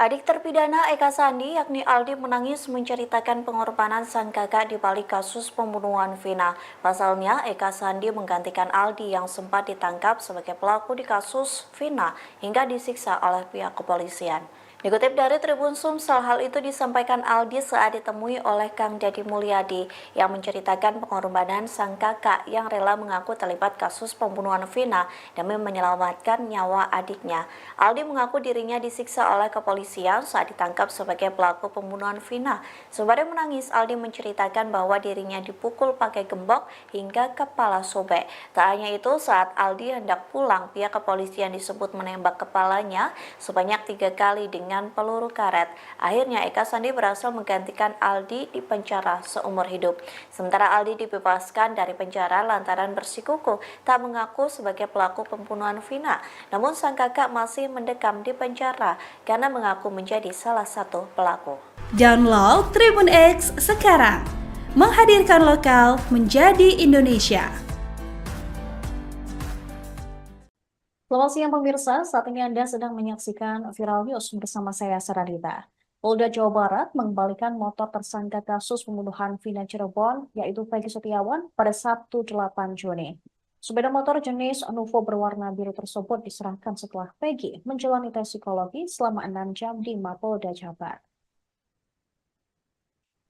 Adik terpidana Eka Sandi yakni Aldi menangis menceritakan pengorbanan sang kakak di balik kasus pembunuhan Vina. Pasalnya, Eka Sandi menggantikan Aldi yang sempat ditangkap sebagai pelaku di kasus Vina hingga disiksa oleh pihak kepolisian. Dikutip dari Tribun Sumsel, hal itu disampaikan Aldi saat ditemui oleh Kang Deddy Mulyadi yang menceritakan pengorbanan sang kakak yang rela mengaku terlibat kasus pembunuhan Vina demi menyelamatkan nyawa adiknya. Aldi mengaku dirinya disiksa oleh kepolisian saat ditangkap sebagai pelaku pembunuhan Vina. Sembari menangis, Aldi menceritakan bahwa dirinya dipukul pakai gembok hingga kepala sobek. Tak hanya itu, saat Aldi hendak pulang, pihak kepolisian disebut menembak kepalanya sebanyak 3 kali dengan peluru karet. Akhirnya Eka Sandi berhasil menggantikan Aldi di penjara seumur hidup. Sementara Aldi dibebaskan dari penjara lantaran bersikukuh tak mengaku sebagai pelaku pembunuhan Vina. Namun sang kakak masih mendekam di penjara karena mengaku menjadi salah satu pelaku. Download Tribun X sekarang, menghadirkan lokal menjadi Indonesia. Selamat siang pemirsa, saat ini Anda sedang menyaksikan Viral News bersama saya Saradita. Polda Jawa Barat mengembalikan motor tersangka kasus pembunuhan Vina Cirebon, yaitu Peggy Setiawan, pada Sabtu 8 Juni. Sepeda motor jenis Nuvo berwarna biru tersebut diserahkan setelah Peggy menjalani tes psikologi selama 6 jam di Mapolda Jabar.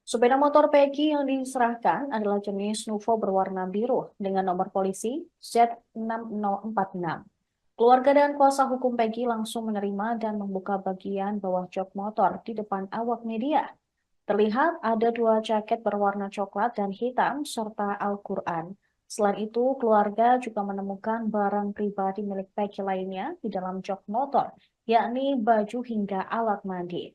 Sepeda motor Peggy yang diserahkan adalah jenis Nuvo berwarna biru dengan nomor polisi Z6046. Keluarga dan kuasa hukum Peggy langsung menerima dan membuka bagian bawah jok motor di depan awak media. Terlihat ada 2 jaket berwarna coklat dan hitam serta Al-Quran. Selain itu, keluarga juga menemukan barang pribadi milik Peggy lainnya di dalam jok motor, yakni baju hingga alat mandi.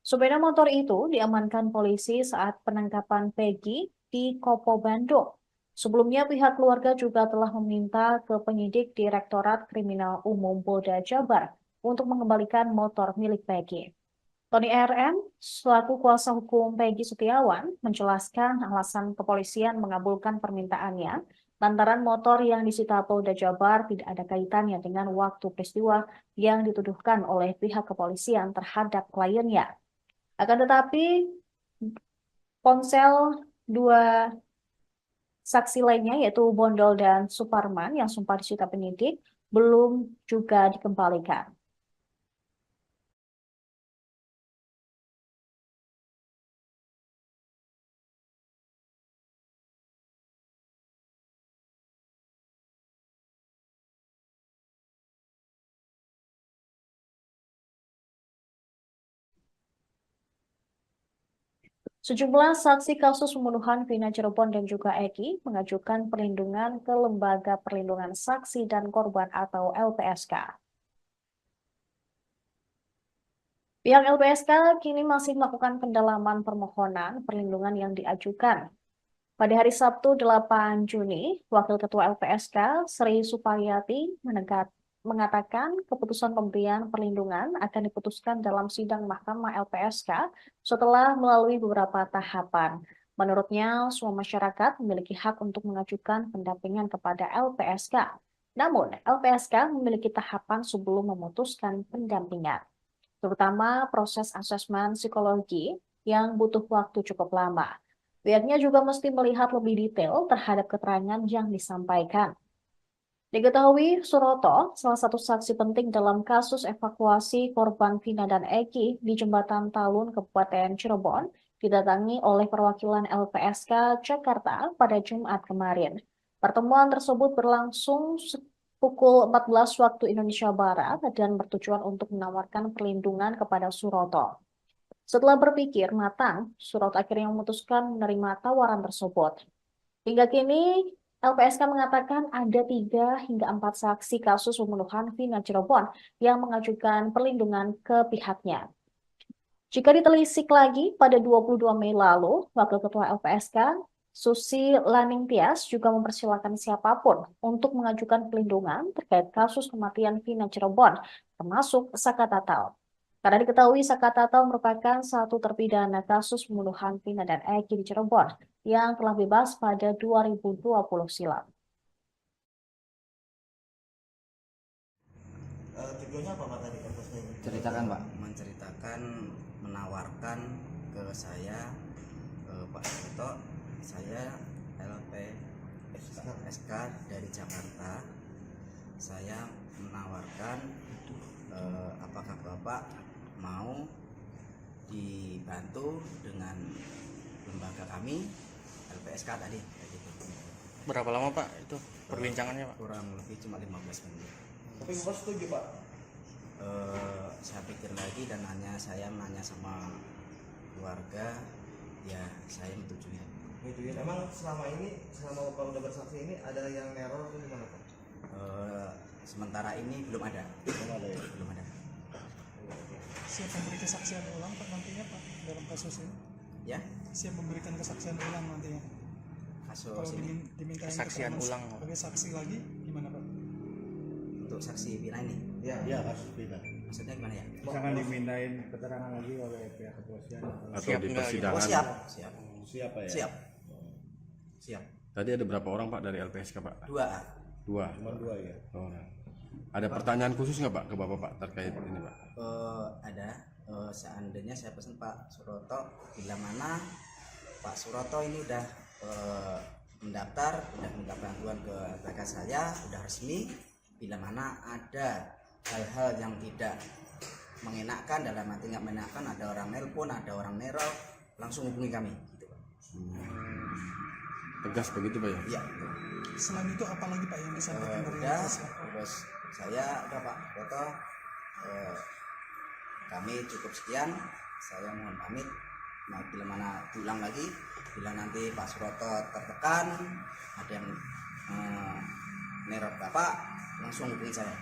Sepeda motor itu diamankan polisi saat penangkapan Peggy di Kopo Bandung. Sebelumnya pihak keluarga juga telah meminta ke penyidik Direktorat Kriminal Umum Polda Jabar untuk mengembalikan motor milik Peggy. Tony RM, selaku kuasa hukum Peggy Setiawan, menjelaskan alasan kepolisian mengabulkan permintaannya lantaran motor yang disita Polda Jabar tidak ada kaitannya dengan waktu peristiwa yang dituduhkan oleh pihak kepolisian terhadap kliennya. Akan tetapi, ponsel 2 saksi lainnya yaitu Bondol dan Suparman yang sempat disita penyidik belum juga dikembalikan. Sejumlah saksi kasus pembunuhan Vina Cirebon dan juga Eki mengajukan perlindungan ke Lembaga Perlindungan Saksi dan Korban atau LPSK. Pihak LPSK kini masih melakukan pendalaman permohonan perlindungan yang diajukan. Pada hari Sabtu 8 Juni, Wakil Ketua LPSK Sri Supayati mengatakan keputusan pemberian perlindungan akan diputuskan dalam sidang Mahkamah LPSK setelah melalui beberapa tahapan. Menurutnya, semua masyarakat memiliki hak untuk mengajukan pendampingan kepada LPSK. Namun, LPSK memiliki tahapan sebelum memutuskan pendampingan, terutama proses asesmen psikologi yang butuh waktu cukup lama. Pihaknya juga mesti melihat lebih detail terhadap keterangan yang disampaikan. Diketahui, Suroto, salah satu saksi penting dalam kasus evakuasi korban Vina dan Eki di Jembatan Talun, Kabupaten Cirebon, didatangi oleh perwakilan LPSK Jakarta pada Jumat kemarin. Pertemuan tersebut berlangsung pukul 14 waktu Indonesia Barat dan bertujuan untuk menawarkan perlindungan kepada Suroto. Setelah berpikir matang, Suroto akhirnya memutuskan menerima tawaran tersebut. Hingga kini, LPSK mengatakan ada 3 hingga 4 saksi kasus pembunuhan Vina Cirebon yang mengajukan perlindungan ke pihaknya. Jika ditelisik lagi, pada 22 Mei lalu, Wakil Ketua LPSK, Susi Laningtias, juga mempersilahkan siapapun untuk mengajukan perlindungan terkait kasus kematian Vina Cirebon, termasuk Saka Tatal. Karena diketahui Saka Tatal merupakan satu terpidana kasus pembunuhan Vina dan Eki di Cirebon yang telah bebas pada 2020 silam. Tujuannya apa Pak tadi purpose-nya? Ceritakan Pak, menceritakan akan menawarkan ke saya, Pak Suroto, saya LPSK dari Jakarta. Saya menawarkan apakah Bapak mau dibantu dengan lembaga kami LPSK tadi kayak gitu. Berapa lama Pak itu perbincangannya Pak? Kurang lebih cuma 15 menit. Tapi Bapak setuju Pak? Saya pikir lagi dan saya nanya sama keluarga, ya saya menyetujui. Emang selama Bapak udah bersaksi ini ada yang neror atau gimana Pak? Sementara ini belum ada. Belum ada. Siap memberi kesaksian ulang Pak nantinya Pak dalam kasus ini? Ya, Siap memberikan kesaksian ulang nantinya? Kalau kasus ini diminta Kesaksian ulang. sebagai saksi lagi gimana Pak? untuk saksi Vina ini. Ya kasus Vina. Maksudnya gimana ya? Misalkan dimintain keterangan lagi oleh pihak kepolisian Siap atau di nggak? persidangan. Oh siap. Siap Pak ya? Siap. Tadi ada berapa orang Pak dari LPSK Pak? 2. Dua. Cuma 2 ya? Oh. Ada pertanyaan khusus nggak Pak ke Bapak Pak terkait ini Pak? Ada. Seandainya saya pesan Pak Suroto, bila mana Pak Suroto ini udah mendaftar, udah minta bantuan ke LPK saya, udah resmi. Bila mana ada hal-hal yang tidak mengenakan, dalam arti nggak mengenakan, ada orang nelpon, ada orang neror, langsung hubungi kami. Gitu, Pak. Tegas begitu Pak ya? Iya. Selain itu apa lagi Pak yang disampaikan dari Udah, LPSK? terus saya udah Pak Suroto, kami cukup sekian. Saya mohon pamit. Nah, bila mana diulang lagi, bila nanti Pak Suroto tertekan, ada yang neror Bapak, langsung hubungi saya.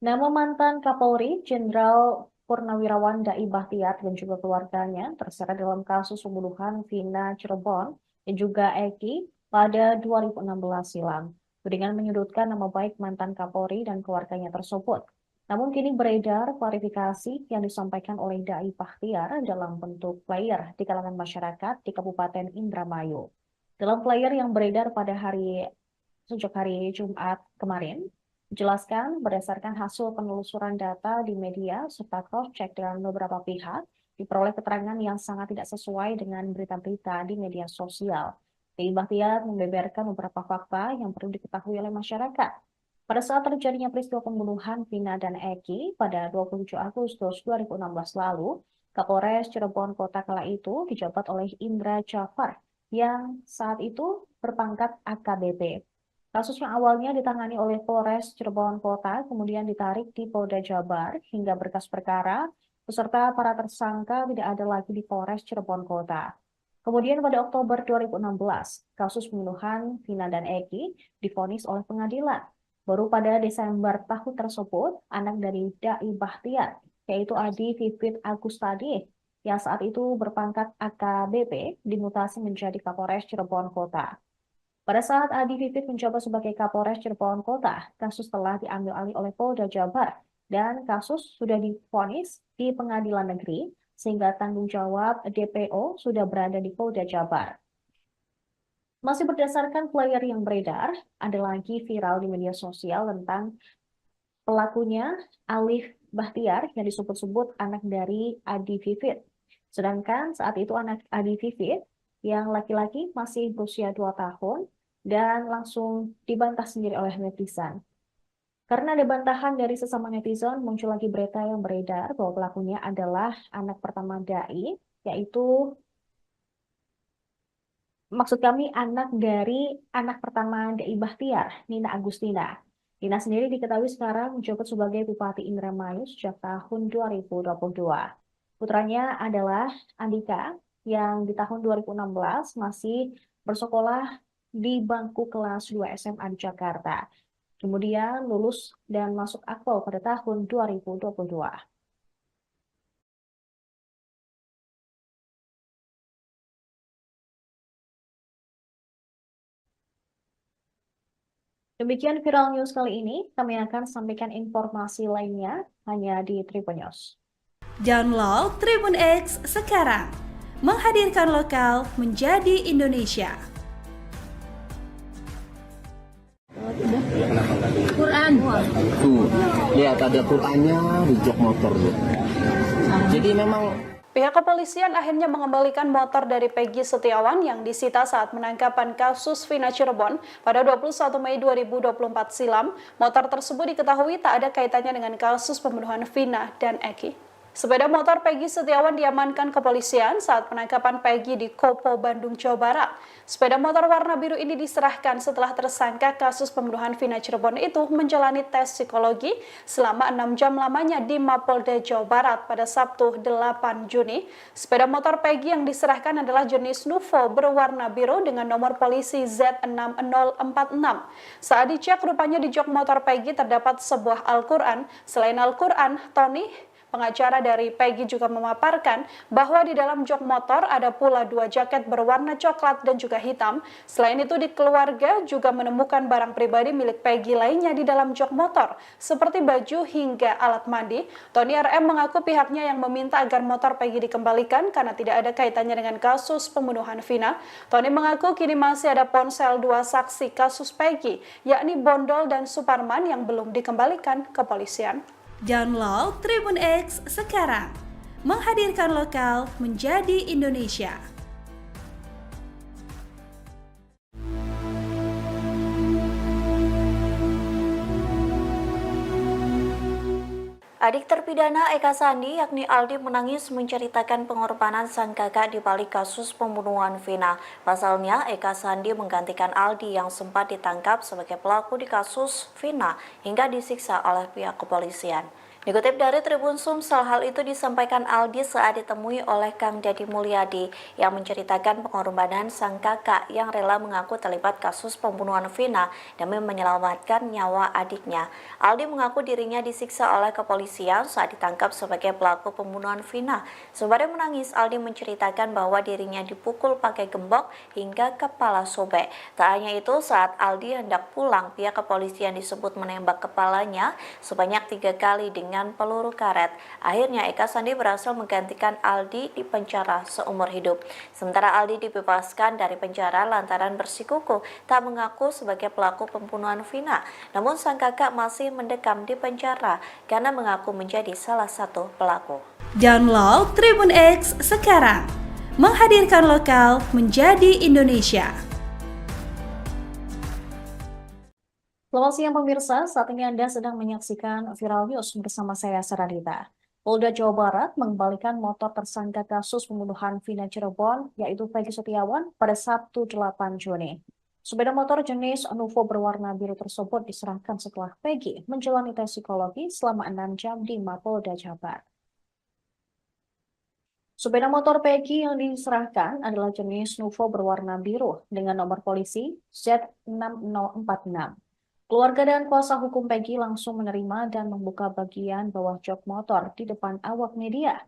Nama mantan Kapolri Jenderal Purnawirawan Dai Bahtiar dan juga keluarganya terseret dalam kasus pembunuhan Vina Cirebon dan juga Eki pada 2016 silam. Tudingan menyudutkan nama baik mantan Kapolri dan keluarganya tersebut. Namun kini beredar klarifikasi yang disampaikan oleh Dai Bahtiar dalam bentuk flyer di kalangan masyarakat di Kabupaten Indramayu. Dalam flyer yang beredar pada sejak hari Jumat kemarin, dijelaskan berdasarkan hasil penelusuran data di media serta cross-check dengan beberapa pihak, diperoleh keterangan yang sangat tidak sesuai dengan berita-berita di media sosial. Dai Bahtiar membeberkan beberapa fakta yang perlu diketahui oleh masyarakat. Pada saat terjadinya peristiwa pembunuhan Vina dan Eki pada 27 Agustus 2016 lalu, Kapolres Cirebon Kota kala itu dijabat oleh Indra Jafar yang saat itu berpangkat AKBP. Kasus yang awalnya ditangani oleh Polres Cirebon Kota kemudian ditarik di Polda Jabar hingga berkas perkara beserta para tersangka tidak ada lagi di Polres Cirebon Kota. Kemudian pada Oktober 2016, kasus pembunuhan Vina dan Eki divonis oleh pengadilan. Baru pada Desember tahun tersebut, anak dari Dai Bahtiar, yaitu Adi Vivit Agustadi, yang saat itu berpangkat AKBP, dimutasi menjadi Kapolres Cirebon Kota. Pada saat Adi Vivit menjabat sebagai Kapolres Cirebon Kota, kasus telah diambil alih oleh Polda Jabar dan kasus sudah divonis di pengadilan negeri sehingga tanggung jawab DPO sudah berada di Polda Jabar. Masih berdasarkan flyer yang beredar, ada lagi viral di media sosial tentang pelakunya Alif Bahtiar yang disebut-sebut anak dari Adi Vivit. Sedangkan saat itu anak Adi Vivit yang laki-laki masih berusia 2 tahun dan langsung dibantah sendiri oleh netizen. Karena ada bantahan dari sesama netizen, muncul lagi berita yang beredar bahwa pelakunya adalah anak pertama Dai, yaitu maksud kami anak dari anak pertama Dai Bahtiar, Nina Agustina. Nina sendiri diketahui sekarang menjabat sebagai Bupati Indramayu sejak tahun 2022. Putranya adalah Andika yang di tahun 2016 masih bersekolah di bangku kelas 2 SMA di Jakarta. Kemudian lulus dan masuk akpol pada tahun 2022. Demikian viral news kali ini, kami akan sampaikan informasi lainnya hanya di Tribun News. Download Tribun X sekarang, menghadirkan lokal menjadi Indonesia. Kenapa tadi Quran. Tuh, lihat ada Qurannya di jok motor tuh. Jadi memang Pihak kepolisian akhirnya mengembalikan motor dari Peggy Setiawan yang disita saat penangkapan kasus Vina Cirebon pada 21 Mei 2024 silam. Motor tersebut diketahui tak ada kaitannya dengan kasus pembunuhan Vina dan Eki. Sepeda motor Peggy Setiawan diamankan kepolisian saat penangkapan Peggy di Kopo, Bandung, Jawa Barat. Sepeda motor warna biru ini diserahkan setelah tersangka kasus pembunuhan Vina Cirebon itu menjalani tes psikologi selama 6 jam lamanya di Mapolda, Jawa Barat pada Sabtu 8 Juni. Sepeda motor Peggy yang diserahkan adalah jenis Nuvo berwarna biru dengan nomor polisi Z6046. Saat dicek, rupanya di jok motor Peggy terdapat sebuah Al-Quran. Selain Al-Quran, Tony, pengacara dari Peggy, juga memaparkan bahwa di dalam jok motor ada pula 2 jaket berwarna coklat dan juga hitam. Selain itu, di keluarga juga menemukan barang pribadi milik Peggy lainnya di dalam jok motor, seperti baju hingga alat mandi. Tony RM mengaku pihaknya yang meminta agar motor Peggy dikembalikan karena tidak ada kaitannya dengan kasus pembunuhan Vina. Tony mengaku kini masih ada ponsel 2 saksi kasus Peggy, yakni Bondol dan Suparman, yang belum dikembalikan ke kepolisian. Download Tribun X sekarang, menghadirkan lokal menjadi Indonesia. Adik terpidana Eka Sandi yakni Aldi menangis menceritakan pengorbanan sang kakak di balik kasus pembunuhan Vina. Pasalnya, Eka Sandi menggantikan Aldi yang sempat ditangkap sebagai pelaku di kasus Vina hingga disiksa oleh pihak kepolisian. Dikutip dari Tribun Sumsel, hal itu disampaikan Aldi saat ditemui oleh Kang Dedi Mulyadi yang menceritakan pengorbanan sang kakak yang rela mengaku terlibat kasus pembunuhan Vina demi menyelamatkan nyawa adiknya. Aldi mengaku dirinya disiksa oleh kepolisian saat ditangkap sebagai pelaku pembunuhan Vina. Sembari menangis, Aldi menceritakan bahwa dirinya dipukul pakai gembok hingga kepala sobek. Tak hanya itu, saat Aldi hendak pulang, pihak kepolisian disebut menembak kepalanya sebanyak 3 kali dengan peluru karet. Akhirnya Eka Sandi berhasil menggantikan Aldi di penjara seumur hidup. Sementara Aldi dibebaskan dari penjara lantaran bersikukuh tak mengaku sebagai pelaku pembunuhan Vina. Namun sang kakak masih mendekam di penjara karena mengaku menjadi salah satu pelaku. Download Tribun X sekarang, menghadirkan lokal menjadi Indonesia. Selamat siang pemirsa, saat ini Anda sedang menyaksikan Viral News bersama saya Saradita. Polda Jawa Barat mengembalikan motor tersangka kasus pembunuhan Vina Cirebon, yaitu Peggy Setiawan, pada Sabtu 8 Juni. Sepeda motor jenis Nuvo berwarna biru tersebut diserahkan setelah Peggy menjalani tes psikologi selama 6 jam di Mapolda Jabar. Sepeda motor Peggy yang diserahkan adalah jenis Nuvo berwarna biru dengan nomor polisi Z6046. Keluarga dan kuasa hukum Peggy langsung menerima dan membuka bagian bawah jok motor di depan awak media.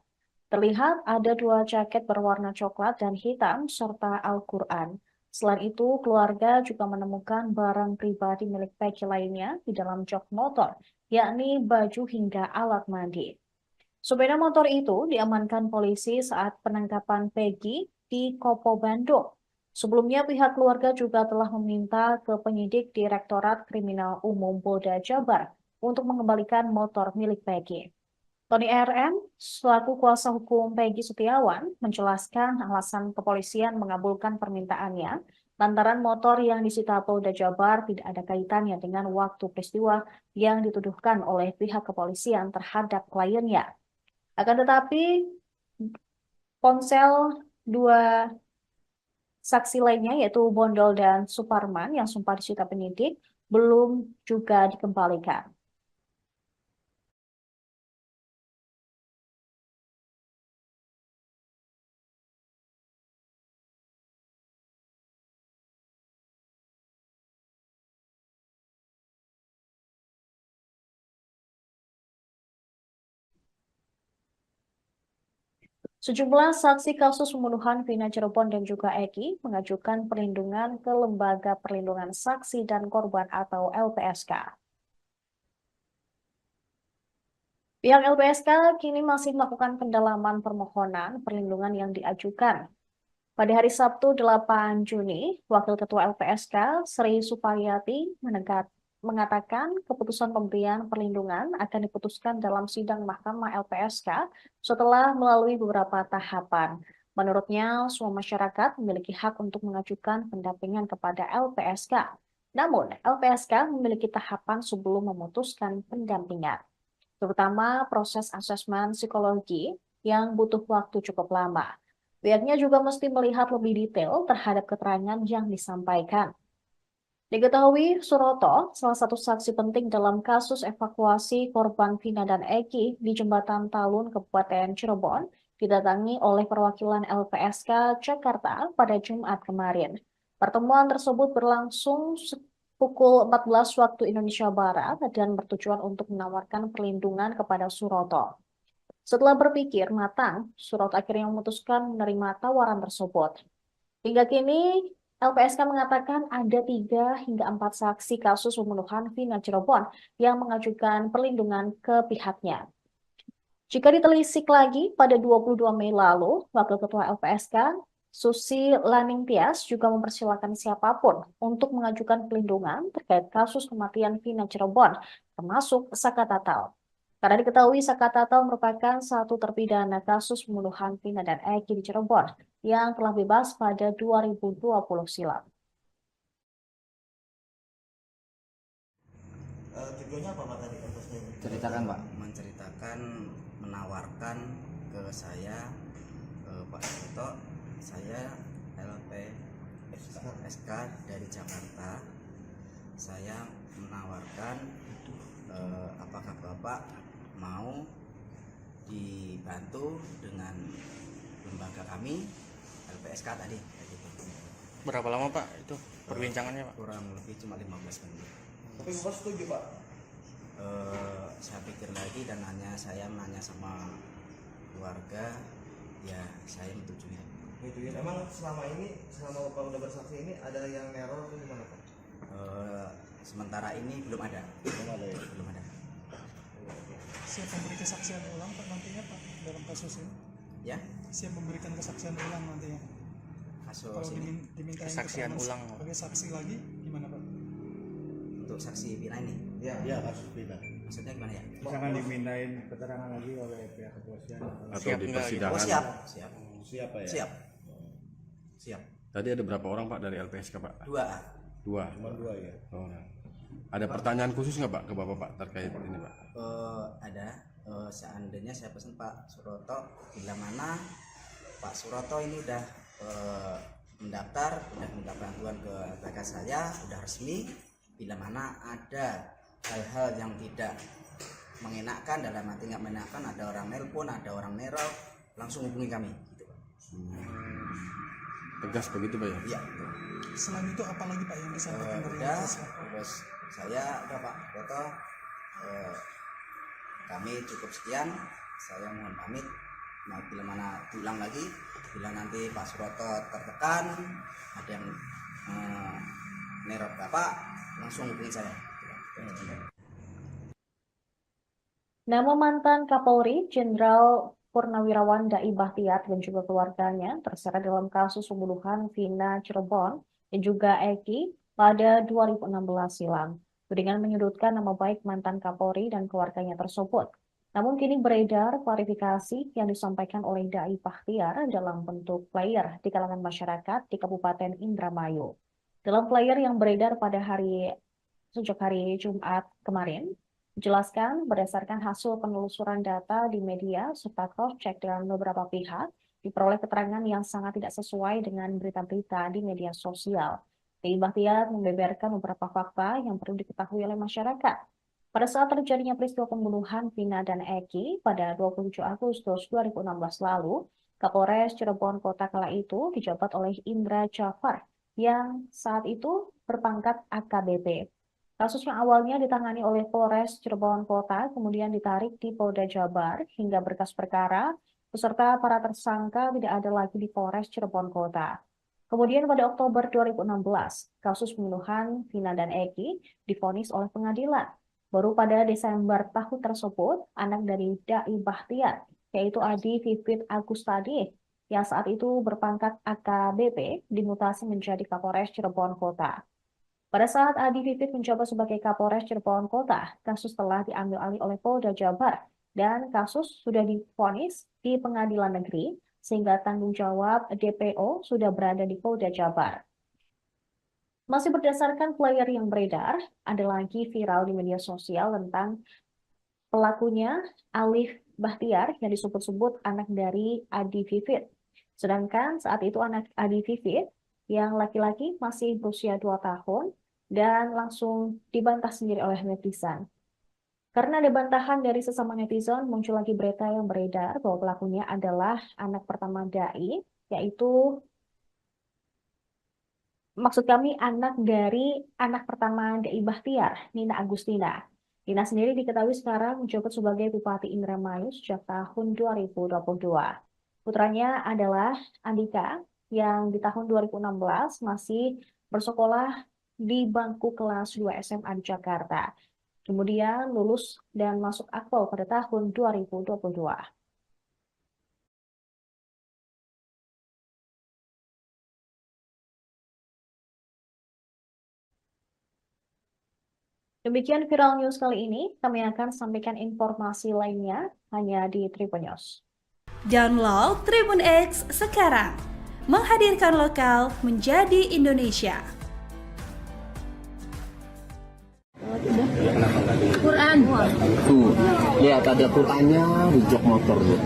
Terlihat ada 2 jaket berwarna coklat dan hitam serta Al-Quran. Selain itu, keluarga juga menemukan barang pribadi milik Peggy lainnya di dalam jok motor, yakni baju hingga alat mandi. Sepeda motor itu diamankan polisi saat penangkapan Peggy di Kopo, Bandung. Sebelumnya, pihak keluarga juga telah meminta ke penyidik Direktorat Kriminal Umum Polda Jabar untuk mengembalikan motor milik Peggy. Tony RM, selaku kuasa hukum Peggy Setiawan, menjelaskan alasan kepolisian mengabulkan permintaannya lantaran motor yang disita Polda Jabar tidak ada kaitannya dengan waktu peristiwa yang dituduhkan oleh pihak kepolisian terhadap kliennya. Akan tetapi, ponsel 2 saksi lainnya yaitu Bondol dan Suparman yang sempat disita penyidik belum juga dikembalikan. Sejumlah saksi kasus pembunuhan Vina Cirebon dan juga Eki mengajukan perlindungan ke Lembaga Perlindungan Saksi dan Korban atau LPSK. Pihak LPSK kini masih melakukan pendalaman permohonan perlindungan yang diajukan. Pada hari Sabtu 8 Juni, Wakil Ketua LPSK Sri Supayati mengatakan keputusan pemberian perlindungan akan diputuskan dalam sidang Mahkamah LPSK setelah melalui beberapa tahapan. Menurutnya, semua masyarakat memiliki hak untuk mengajukan pendampingan kepada LPSK. Namun, LPSK memiliki tahapan sebelum memutuskan pendampingan, terutama proses asesmen psikologi yang butuh waktu cukup lama. Pihaknya juga mesti melihat lebih detail terhadap keterangan yang disampaikan. Diketahui, Suroto, salah satu saksi penting dalam kasus evakuasi korban Vina dan Eki di Jembatan Talun, Kabupaten Cirebon, didatangi oleh perwakilan LPSK Jakarta pada Jumat kemarin. Pertemuan tersebut berlangsung pukul 14 waktu Indonesia Barat dan bertujuan untuk menawarkan perlindungan kepada Suroto. Setelah berpikir matang, Suroto akhirnya memutuskan menerima tawaran tersebut. Hingga kini, LPSK mengatakan ada 3 hingga 4 saksi kasus pembunuhan Vina Cirebon yang mengajukan perlindungan ke pihaknya. Jika ditelisik lagi, pada 22 Mei lalu, Wakil Ketua LPSK, Susi Laningtyas, juga mempersilahkan siapapun untuk mengajukan perlindungan terkait kasus kematian Vina Cirebon, termasuk Saka Tatal. Karena diketahui Saka Tatal merupakan satu terpidana kasus pembunuhan Vina dan Eki di Cirebon yang telah bebas pada 2020 silam. Tujuannya apa Pak tadi atasnya? Ceritakan Pak, menceritakan, menawarkan ke saya, Pak Suroto, saya LPSK dari Jakarta. Saya menawarkan apakah Bapak mau dibantu dengan lembaga kami LPSK tadi kayak gitu. Berapa lama Pak itu perbincangannya Pak? Kurang lebih cuma 15 menit. Tapi Bapak setuju Pak? Saya pikir lagi dan saya menanya sama keluarga, ya saya menyetujui. Gitu ya. Emang selama Bapak udah bersaksi ini ada yang neror atau gimana Pak? Sementara ini belum ada. Belum ada. Siap memberi kesaksian ulang Pak nantinya Pak dalam kasus ini? Ya, Siap memberikan kesaksian ulang nantinya? kasus Kalau ini dimintain Kesaksian keterangan ulang. sebagai saksi lagi gimana Pak? untuk saksi Vina ini. Ya. kasus Vina. Maksudnya gimana ya? Misalkan dimintain keterangan lagi oleh pihak kepolisian Atau Siap di enggak gitu? persidangan? Oh siap. siapa ya? Siap. Tadi ada berapa orang Pak dari LPSK Pak? 2. Dua. Cuma 2 ya. Oh. Ada pertanyaan khusus nggak Pak ke Bapak Pak terkait ini Pak? Ada. Seandainya saya pesan Pak Suroto, bila mana Pak Suroto ini udah mendaftar, udah minta bantuan ke LPK saya, udah resmi. Bila mana ada hal-hal yang tidak mengenakan, dalam arti nggak mengenakan, ada orang nelpon, ada orang neror, langsung hubungi kami. Gitu, Pak. Tegas begitu Pak ya? Iya. Selain itu apa lagi Pak yang disampaikan dari Udah, LPSK? terus saya udah Pak Suroto, kami cukup sekian. Saya mohon pamit. Nah, bila mana diulang lagi, bila nanti Pak Suroto tertekan, ada yang neror Bapak, langsung hubungi saya. Nama mantan Kapolri Jenderal Purnawirawan Dai Bahtiar dan juga keluarganya terseret dalam kasus pembunuhan Vina Cirebon dan juga Eki pada 2016 silam, dengan menyudutkan nama baik mantan Kapolri dan keluarganya tersebut. Namun kini beredar klarifikasi yang disampaikan oleh Dai Bahtiar dalam bentuk flyer di kalangan masyarakat di Kabupaten Indramayu. Dalam flyer yang beredar pada sejak hari Jumat kemarin, dijelaskan berdasarkan hasil penelusuran data di media serta cross-check dengan beberapa pihak, diperoleh keterangan yang sangat tidak sesuai dengan berita-berita di media sosial. Dai Bahtiar membeberkan beberapa fakta yang perlu diketahui oleh masyarakat. Pada saat terjadinya peristiwa pembunuhan Vina dan Eki pada 27 Agustus 2016 lalu, Kapolres Cirebon Kota kala itu dijabat oleh Indra Jafar yang saat itu berpangkat AKBP. Kasus yang awalnya ditangani oleh Polres Cirebon Kota kemudian ditarik di Polda Jabar hingga berkas perkara beserta para tersangka tidak ada lagi di Polres Cirebon Kota. Kemudian pada Oktober 2016, kasus pembunuhan Vina dan Eki divonis oleh pengadilan. Baru pada Desember tahun tersebut, anak dari Dai Bahtiar, yaitu Adi Vivit Agustadi, yang saat itu berpangkat AKBP, dimutasi menjadi Kapolres Cirebon Kota. Pada saat Adi Vivit menjabat sebagai Kapolres Cirebon Kota, kasus telah diambil alih oleh Polda Jabar dan kasus sudah divonis di pengadilan negeri sehingga tanggung jawab DPO sudah berada di Polda Jabar. Masih berdasarkan flyer yang beredar, ada lagi viral di media sosial tentang pelakunya Alif Bahtiar yang disebut-sebut anak dari Adi Vivit. Sedangkan saat itu anak Adi Vivit yang laki-laki masih berusia 2 tahun dan langsung dibantah sendiri oleh netizen. Karena ada bantahan dari sesama netizen, muncul lagi berita yang beredar bahwa pelakunya adalah anak pertama dai, yaitu maksud kami anak dari anak pertama dai Bahtiar, Nina Agustina. Nina sendiri diketahui sekarang menjabat sebagai Bupati Indramayu sejak tahun 2022. Putranya adalah Andika yang di tahun 2016 masih bersekolah di bangku kelas 2 SMA di Jakarta. Kemudian lulus dan masuk akpol pada tahun 2022. Demikian viral news kali ini, kami akan sampaikan informasi lainnya hanya di Tribun News. Download Tribun X sekarang, menghadirkan lokal menjadi Indonesia. Quran. Tuh, lihat ada Qurannya di jok motor tuh.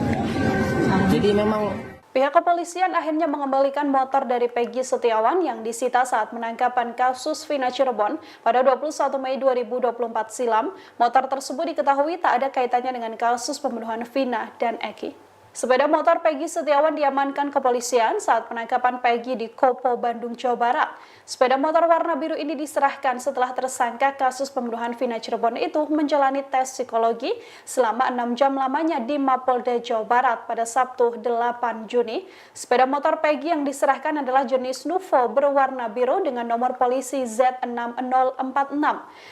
Jadi memang Pihak kepolisian akhirnya mengembalikan motor dari Peggy Setiawan yang disita saat penangkapan kasus Vina Cirebon pada 21 Mei 2024 silam. Motor tersebut diketahui tak ada kaitannya dengan kasus pembunuhan Vina dan Eki. Sepeda motor Peggy Setiawan diamankan kepolisian saat penangkapan Peggy di Kopo, Bandung, Jawa Barat. Sepeda motor warna biru ini diserahkan setelah tersangka kasus pembunuhan Vina Cirebon itu menjalani tes psikologi selama 6 jam lamanya di Mapolda, Jawa Barat pada Sabtu 8 Juni. Sepeda motor Peggy yang diserahkan adalah jenis Nuvo berwarna biru dengan nomor polisi Z6046.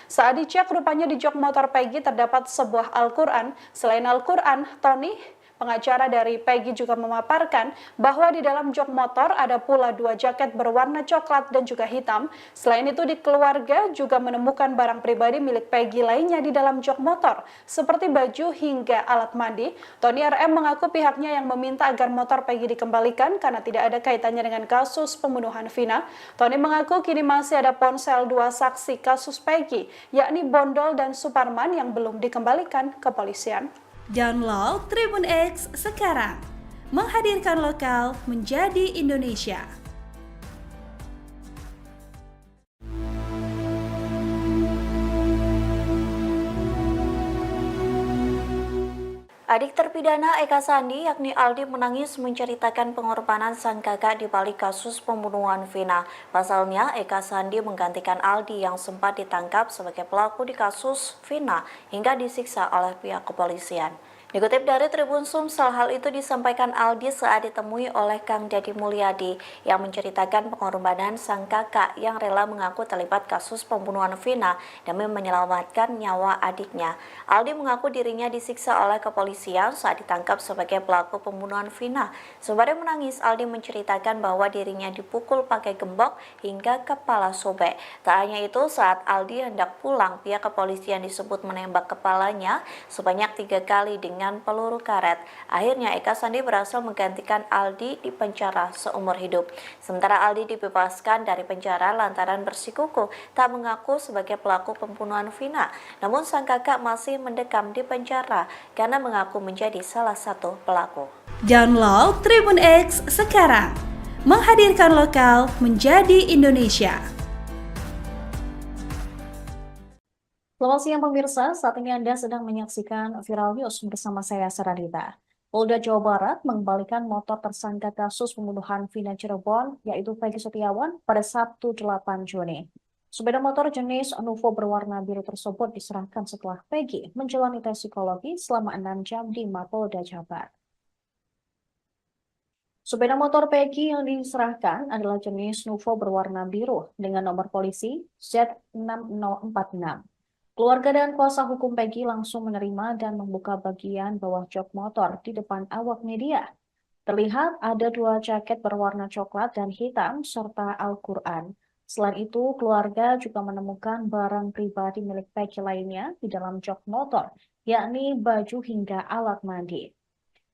Saat dicek rupanya di jok motor Peggy terdapat sebuah Al-Quran. Selain Al-Quran, Tony, pengacara dari Peggy, juga memaparkan bahwa di dalam jok motor ada pula 2 jaket berwarna coklat dan juga hitam. Selain itu di keluarga juga menemukan barang pribadi milik Peggy lainnya di dalam jok motor, seperti baju hingga alat mandi. Tony RM mengaku pihaknya yang meminta agar motor Peggy dikembalikan karena tidak ada kaitannya dengan kasus pembunuhan Vina. Tony mengaku kini masih ada ponsel 2 saksi kasus Peggy, yakni Bondol dan Suparman yang belum dikembalikan ke kepolisian. Download Tribun X sekarang, menghadirkan lokal menjadi Indonesia. Adik terpidana Eka Sandi yakni Aldi menangis menceritakan pengorbanan sang kakak di balik kasus pembunuhan Vina. Pasalnya, Eka Sandi menggantikan Aldi yang sempat ditangkap sebagai pelaku di kasus Vina hingga disiksa oleh pihak kepolisian. Dikutip dari Tribun Sumsel, hal itu disampaikan Aldi saat ditemui oleh Kang Dedi Mulyadi yang menceritakan pengorbanan sang kakak yang rela mengaku terlibat kasus pembunuhan Vina demi menyelamatkan nyawa adiknya. Aldi mengaku dirinya disiksa oleh kepolisian saat ditangkap sebagai pelaku pembunuhan Vina. Sembari menangis, Aldi menceritakan bahwa dirinya dipukul pakai gembok hingga kepala sobek. Tak hanya itu, saat Aldi hendak pulang, pihak kepolisian disebut menembak kepalanya sebanyak 3 kali dengan peluru karet. Akhirnya Eka Sandi berhasil menggantikan Aldi di penjara seumur hidup. Sementara Aldi dibebaskan dari penjara lantaran bersikukuh tak mengaku sebagai pelaku pembunuhan Vina. Namun sang kakak masih mendekam di penjara karena mengaku menjadi salah satu pelaku. Download Tribun X sekarang, menghadirkan lokal menjadi Indonesia. Selamat siang pemirsa, saat ini Anda sedang menyaksikan Viral News bersama saya Saradita. Polda Jawa Barat mengembalikan motor tersangka kasus pembunuhan Vina Cirebon, yaitu Peggy Setiawan, pada Sabtu 8 Juni. Sepeda motor jenis Nuvo berwarna biru tersebut diserahkan setelah Peggy menjalani tes psikologi selama 6 jam di Mapolda Jabar. Sepeda motor Peggy yang diserahkan adalah jenis Nuvo berwarna biru dengan nomor polisi Z6046. Keluarga dan kuasa hukum Peggy langsung menerima dan membuka bagian bawah jok motor di depan awak media. Terlihat ada 2 jaket berwarna coklat dan hitam serta Al-Quran. Selain itu, keluarga juga menemukan barang pribadi milik Peggy lainnya di dalam jok motor, yakni baju hingga alat mandi.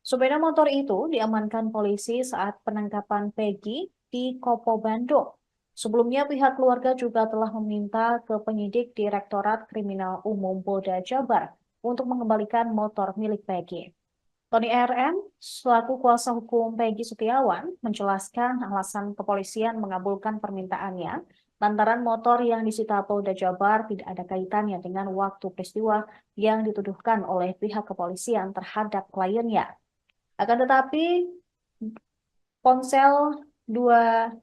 Sepeda motor itu diamankan polisi saat penangkapan Peggy di Kopo Bandung. Sebelumnya pihak keluarga juga telah meminta ke penyidik Direktorat Kriminal Umum Polda Jabar untuk mengembalikan motor milik Peggy. Tony RM, selaku kuasa hukum Peggy Setiawan, menjelaskan alasan kepolisian mengabulkan permintaannya lantaran motor yang disita Polda Jabar tidak ada kaitannya dengan waktu peristiwa yang dituduhkan oleh pihak kepolisian terhadap kliennya. Akan tetapi, ponsel dua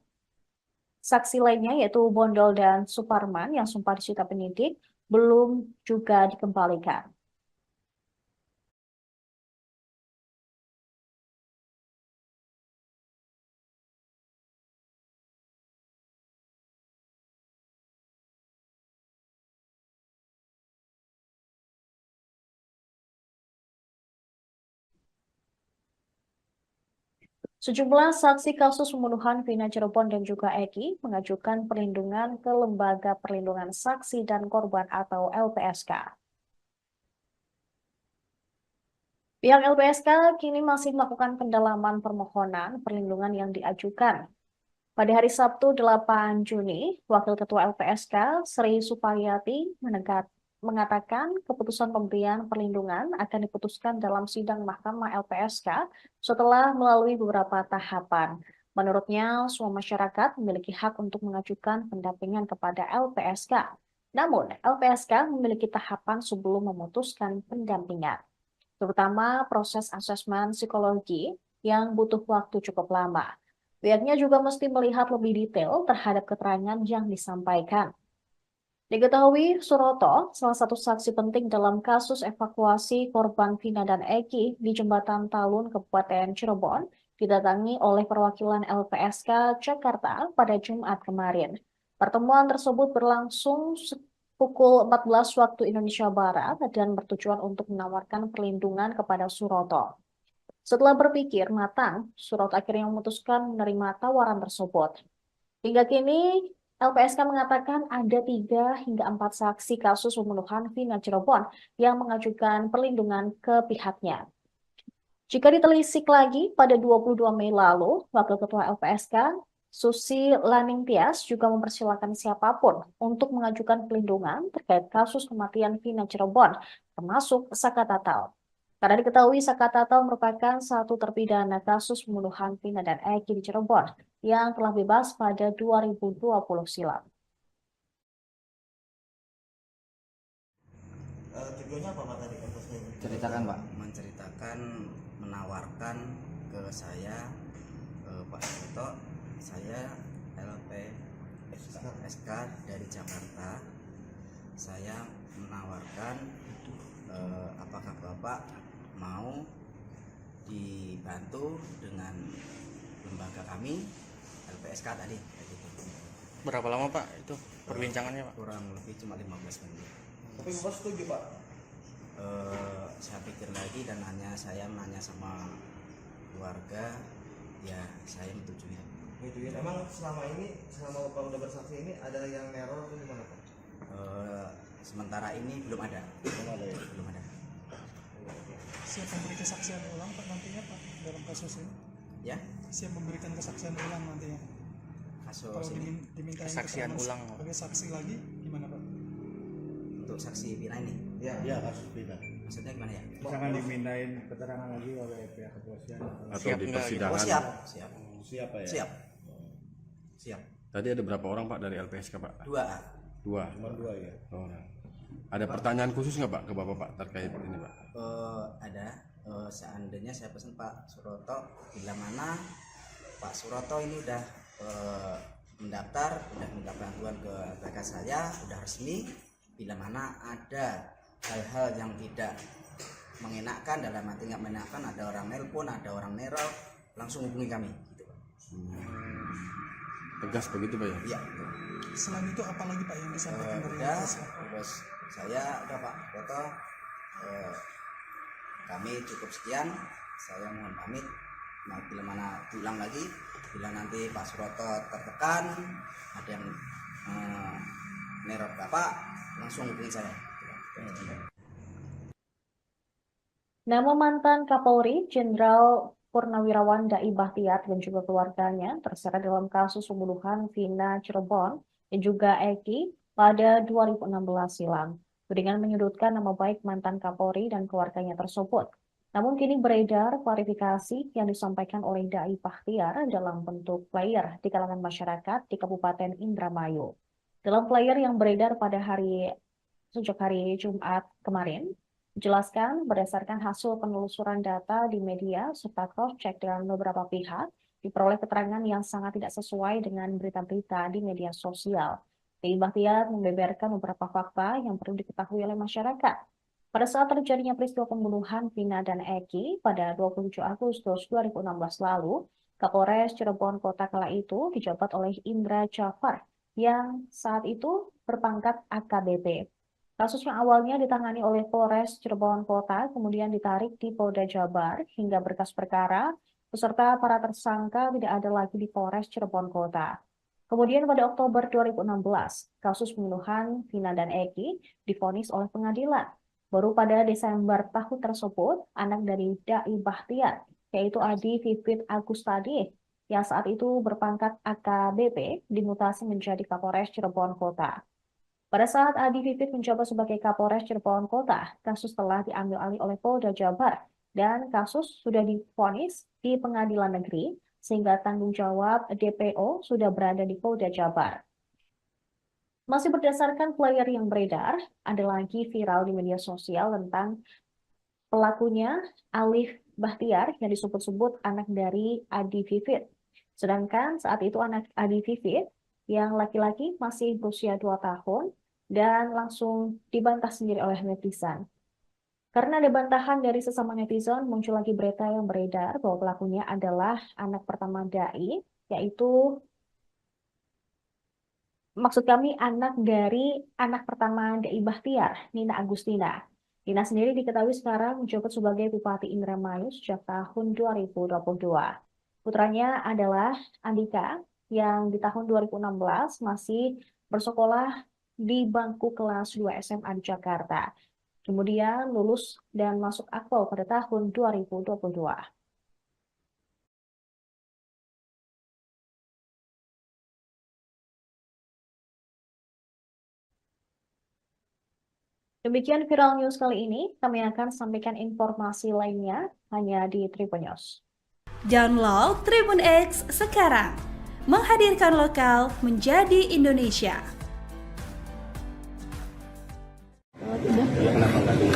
saksi lainnya yaitu Bondol dan Suparman yang sempat disita penyidik belum juga dikembalikan. Sejumlah saksi kasus pembunuhan Vina Cirebon dan juga Eki mengajukan perlindungan ke Lembaga Perlindungan Saksi dan Korban atau LPSK. Pihak LPSK kini masih melakukan pendalaman permohonan perlindungan yang diajukan. Pada hari Sabtu 8 Juni, Wakil Ketua LPSK Sri Supayati mengatakan keputusan pemberian perlindungan akan diputuskan dalam sidang Mahkamah LPSK setelah melalui beberapa tahapan. Menurutnya, semua masyarakat memiliki hak untuk mengajukan pendampingan kepada LPSK. Namun, LPSK memiliki tahapan sebelum memutuskan pendampingan, terutama proses asesmen psikologi yang butuh waktu cukup lama. Pihaknya juga mesti melihat lebih detail terhadap keterangan yang disampaikan. Diketahui, Suroto, salah satu saksi penting dalam kasus evakuasi korban Vina dan Eki di Jembatan Talun, Kabupaten Cirebon, didatangi oleh perwakilan LPSK Jakarta pada Jumat kemarin. Pertemuan tersebut berlangsung pukul 14 waktu Indonesia Barat dan bertujuan untuk menawarkan perlindungan kepada Suroto. Setelah berpikir matang, Suroto akhirnya memutuskan menerima tawaran tersebut. Hingga kini, LPSK mengatakan ada 3 hingga 4 saksi kasus pembunuhan Vina Cirebon yang mengajukan perlindungan ke pihaknya. Jika ditelisik lagi, pada 22 Mei lalu, Wakil Ketua LPSK, Susi Laningtyas juga mempersilahkan siapapun untuk mengajukan perlindungan terkait kasus kematian Vina Cirebon, termasuk Saka Tatal. Karena diketahui Saka Tatal merupakan satu terpidana kasus pembunuhan Vina dan Eki di Cirebon yang telah bebas pada 2020 silam. Tujuannya apa Pak tadi kasusnya? Ceritakan Pak. Menceritakan, menawarkan ke saya, Pak Suroto, saya LPSK dari Jakarta. Saya menawarkan apakah Bapak mau dibantu dengan lembaga kami LPSK tadi. Berapa lama Pak itu perbincangannya Pak? Kurang lebih cuma 15 menit. Tapi Bapak setuju Pak? Saya pikir lagi dan saya menanya sama keluarga, ya saya menyetujui. Gitu ya. Emang selama Bapak udah bersaksi ini ada yang neror atau gimana Pak? Sementara ini belum ada. Belum ada. Siap memberi kesaksian ulang Pak nantinya Pak dalam kasus ini? Ya? Siap memberikan kesaksian ulang nantinya? Kasus Kalau ini diminta kesaksian ulang sebagai saksi lagi gimana Pak? untuk saksi Vina ini. Ya, kasus Vina. Maksudnya gimana ya? Jangan dimintain keterangan lagi oleh pihak kepolisian Atau Siap di enggak? persidangan. Oh siap. Siap. siapa ya? Siap. Siap. Tadi ada berapa orang Pak dari LPSK Pak? 2. Cuma 2 ya. Oh. Ada pertanyaan khusus nggak Pak ke Bapak Pak terkait ini Pak? Ada. Seandainya saya pesan Pak Suroto, bila mana Pak Suroto ini udah mendaftar, udah minta bantuan ke LPSK saya, udah resmi. Bila mana ada hal-hal yang tidak mengenakan, dalam arti nggak mengenakan, ada orang nelpon, ada orang neror, langsung hubungi kami. Gitu, Pak. Tegas begitu Pak ya? Iya. Selain itu apa lagi Pak yang disampaikan dari Udah, LPSK? terus saya udah Pak Suroto, kami cukup sekian. Saya mohon pamit. Nah, bila mana diulang lagi, bila nanti Pak Suroto tertekan, ada yang neror Bapak, langsung hubungi saya. Nama mantan Kapolri Jenderal Purnawirawan Dai Bahtiar dan juga keluarganya terseret dalam kasus pembunuhan Vina Cirebon dan juga Eki pada 2016 silam, dengan menyudutkan nama baik mantan Kapolri dan keluarganya tersebut. Namun kini beredar klarifikasi yang disampaikan oleh Dai Bahtiar dalam bentuk flyer di kalangan masyarakat di Kabupaten Indramayu. Dalam flyer yang beredar pada sejak hari Jumat kemarin, dijelaskan berdasarkan hasil penelusuran data di media serta cross-check dengan beberapa pihak, diperoleh keterangan yang sangat tidak sesuai dengan berita-berita di media sosial. Dai Bahtiar membeberkan beberapa fakta yang perlu diketahui oleh masyarakat. Pada saat terjadinya peristiwa pembunuhan Vina dan Eki pada 27 Agustus 2016 lalu, Kapolres Cirebon Kota kala itu dijabat oleh Indra Jafar yang saat itu berpangkat AKBP. Kasus yang awalnya ditangani oleh Polres Cirebon Kota kemudian ditarik di Polda Jabar hingga berkas perkara beserta para tersangka tidak ada lagi di Polres Cirebon Kota. Kemudian pada Oktober 2016, kasus pembunuhan Vina dan Eki divonis oleh pengadilan. Baru pada Desember tahun tersebut, anak dari Dai Bahtiar, yaitu Adi Vivit Agustadi, yang saat itu berpangkat AKBP, dimutasi menjadi Kapolres Cirebon Kota. Pada saat Adi Vivit menjabat sebagai Kapolres Cirebon Kota, kasus telah diambil alih oleh Polda Jabar dan kasus sudah divonis di pengadilan negeri sehingga tanggung jawab DPO sudah berada di Polda Jabar. Masih berdasarkan flyer yang beredar, ada lagi viral di media sosial tentang pelakunya Alif Bahtiar yang disebut-sebut anak dari Adi Vivit. Sedangkan saat itu anak Adi Vivit yang laki-laki masih berusia 2 tahun dan langsung dibantah sendiri oleh netizen. Karena ada bantahan dari sesama netizen, muncul lagi berita yang beredar bahwa pelakunya adalah anak pertama Dai, yaitu maksud kami anak dari anak pertama Dai Bahtiar, Nina Agustina. Nina sendiri diketahui sekarang menjabat sebagai Bupati Indramayu sejak tahun 2022. Putranya adalah Andika yang di tahun 2016 masih bersekolah di bangku kelas 2 SMA di Jakarta. Kemudian lulus dan masuk akpol pada tahun 2022. Demikian viral news kali ini, kami akan sampaikan informasi lainnya hanya di Tribun News. Download Tribun X sekarang, menghadirkan lokal menjadi Indonesia.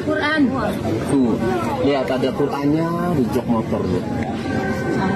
Quran. Tuh, lihat ada Qurannya di jok motor tuh.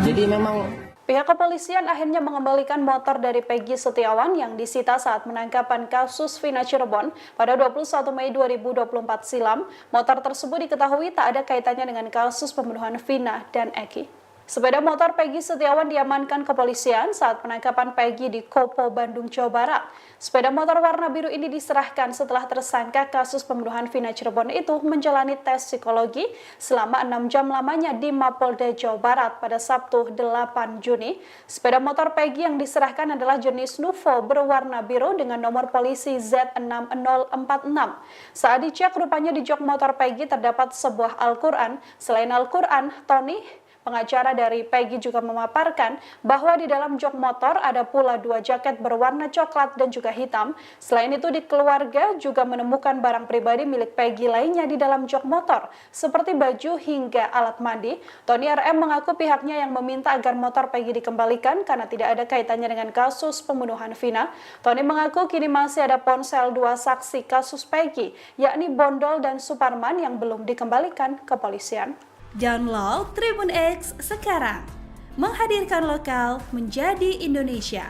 Jadi memang Pihak kepolisian akhirnya mengembalikan motor dari Peggy Setiawan yang disita saat penangkapan kasus Vina Cirebon pada 21 Mei 2024 silam. Motor tersebut diketahui tak ada kaitannya dengan kasus pembunuhan Vina dan Eki. Sepeda motor Peggy Setiawan diamankan kepolisian saat penangkapan Peggy di Kopo, Bandung, Jawa Barat. Sepeda motor warna biru ini diserahkan setelah tersangka kasus pembunuhan Vina Cirebon itu menjalani tes psikologi selama 6 jam lamanya di Mapolda, Jawa Barat pada Sabtu 8 Juni. Sepeda motor Peggy yang diserahkan adalah jenis Nuvo berwarna biru dengan nomor polisi Z6046. Saat dicek, rupanya di jok motor Peggy terdapat sebuah Al-Quran. Selain Al-Quran, Tony, pengacara dari Peggy, juga memaparkan bahwa di dalam jok motor ada pula 2 jaket berwarna coklat dan juga hitam. Selain itu, di keluarga juga menemukan barang pribadi milik Peggy lainnya di dalam jok motor, seperti baju hingga alat mandi. Tony RM mengaku pihaknya yang meminta agar motor Peggy dikembalikan karena tidak ada kaitannya dengan kasus pembunuhan Vina. Tony mengaku kini masih ada ponsel 2 saksi kasus Peggy, yakni Bondol dan Suparman yang belum dikembalikan ke kepolisian. Download Tribun X sekarang, menghadirkan lokal menjadi Indonesia.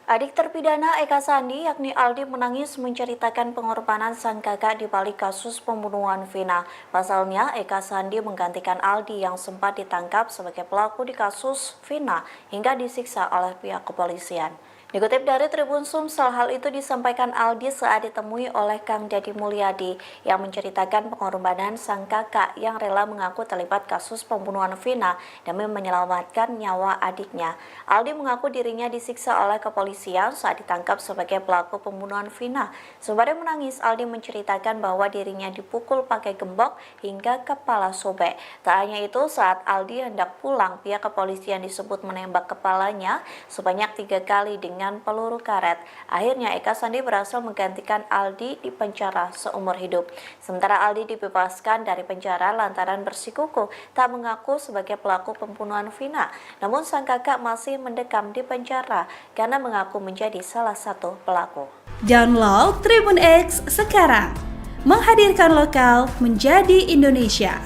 Adik terpidana Eka Sandi yakni Aldi menangis menceritakan pengorbanan sang kakak di balik kasus pembunuhan Vina. Pasalnya, Eka Sandi menggantikan Aldi yang sempat ditangkap sebagai pelaku di kasus Vina hingga disiksa oleh pihak kepolisian. Dikutip dari Tribun Sumsel, hal itu disampaikan Aldi saat ditemui oleh Kang Dedi Mulyadi yang menceritakan pengorbanan sang kakak yang rela mengaku terlibat kasus pembunuhan Vina demi menyelamatkan nyawa adiknya. Aldi mengaku dirinya disiksa oleh kepolisian saat ditangkap sebagai pelaku pembunuhan Vina. Sembari menangis, Aldi menceritakan bahwa dirinya dipukul pakai gembok hingga kepala sobek. Tak hanya itu, saat Aldi hendak pulang, pihak kepolisian disebut menembak kepalanya sebanyak 3 kali dengan peluru karet. Akhirnya Eka Sandi berhasil menggantikan Aldi di penjara seumur hidup. Sementara Aldi dibebaskan dari penjara lantaran bersikukuh tak mengaku sebagai pelaku pembunuhan Vina. Namun sang kakak masih mendekam di penjara karena mengaku menjadi salah satu pelaku. Download Tribun X sekarang, menghadirkan lokal menjadi Indonesia.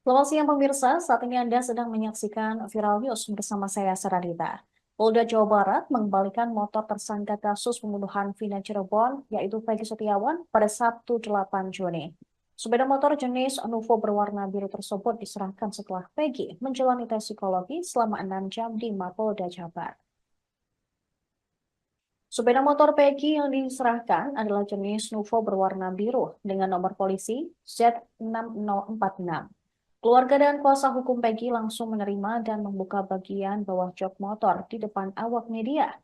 Selamat siang pemirsa, saat ini Anda sedang menyaksikan Viral News bersama saya Saradita. Polda Jawa Barat mengembalikan motor tersangka kasus pembunuhan Vina Cirebon, yaitu Peggy Setiawan, pada Sabtu 8 Juni. Sepeda motor jenis Nuvo berwarna biru tersebut diserahkan setelah Peggy menjalani tes psikologi selama 6 jam di Mapolda Jabar. Sepeda motor Peggy yang diserahkan adalah jenis Nuvo berwarna biru dengan nomor polisi Z6046. Keluarga dan kuasa hukum Peggy langsung menerima dan membuka bagian bawah jok motor di depan awak media.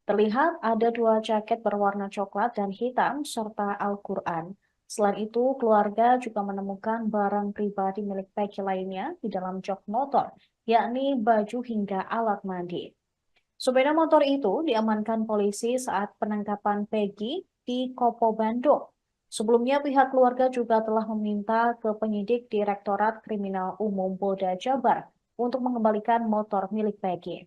Terlihat ada 2 jaket berwarna coklat dan hitam serta Al-Quran. Selain itu, keluarga juga menemukan barang pribadi milik Peggy lainnya di dalam jok motor, yakni baju hingga alat mandi. Sepeda motor itu diamankan polisi saat penangkapan Peggy di Kopo, Bandung. Sebelumnya, pihak keluarga juga telah meminta ke penyidik Direktorat Kriminal Umum Polda Jabar untuk mengembalikan motor milik Peggy.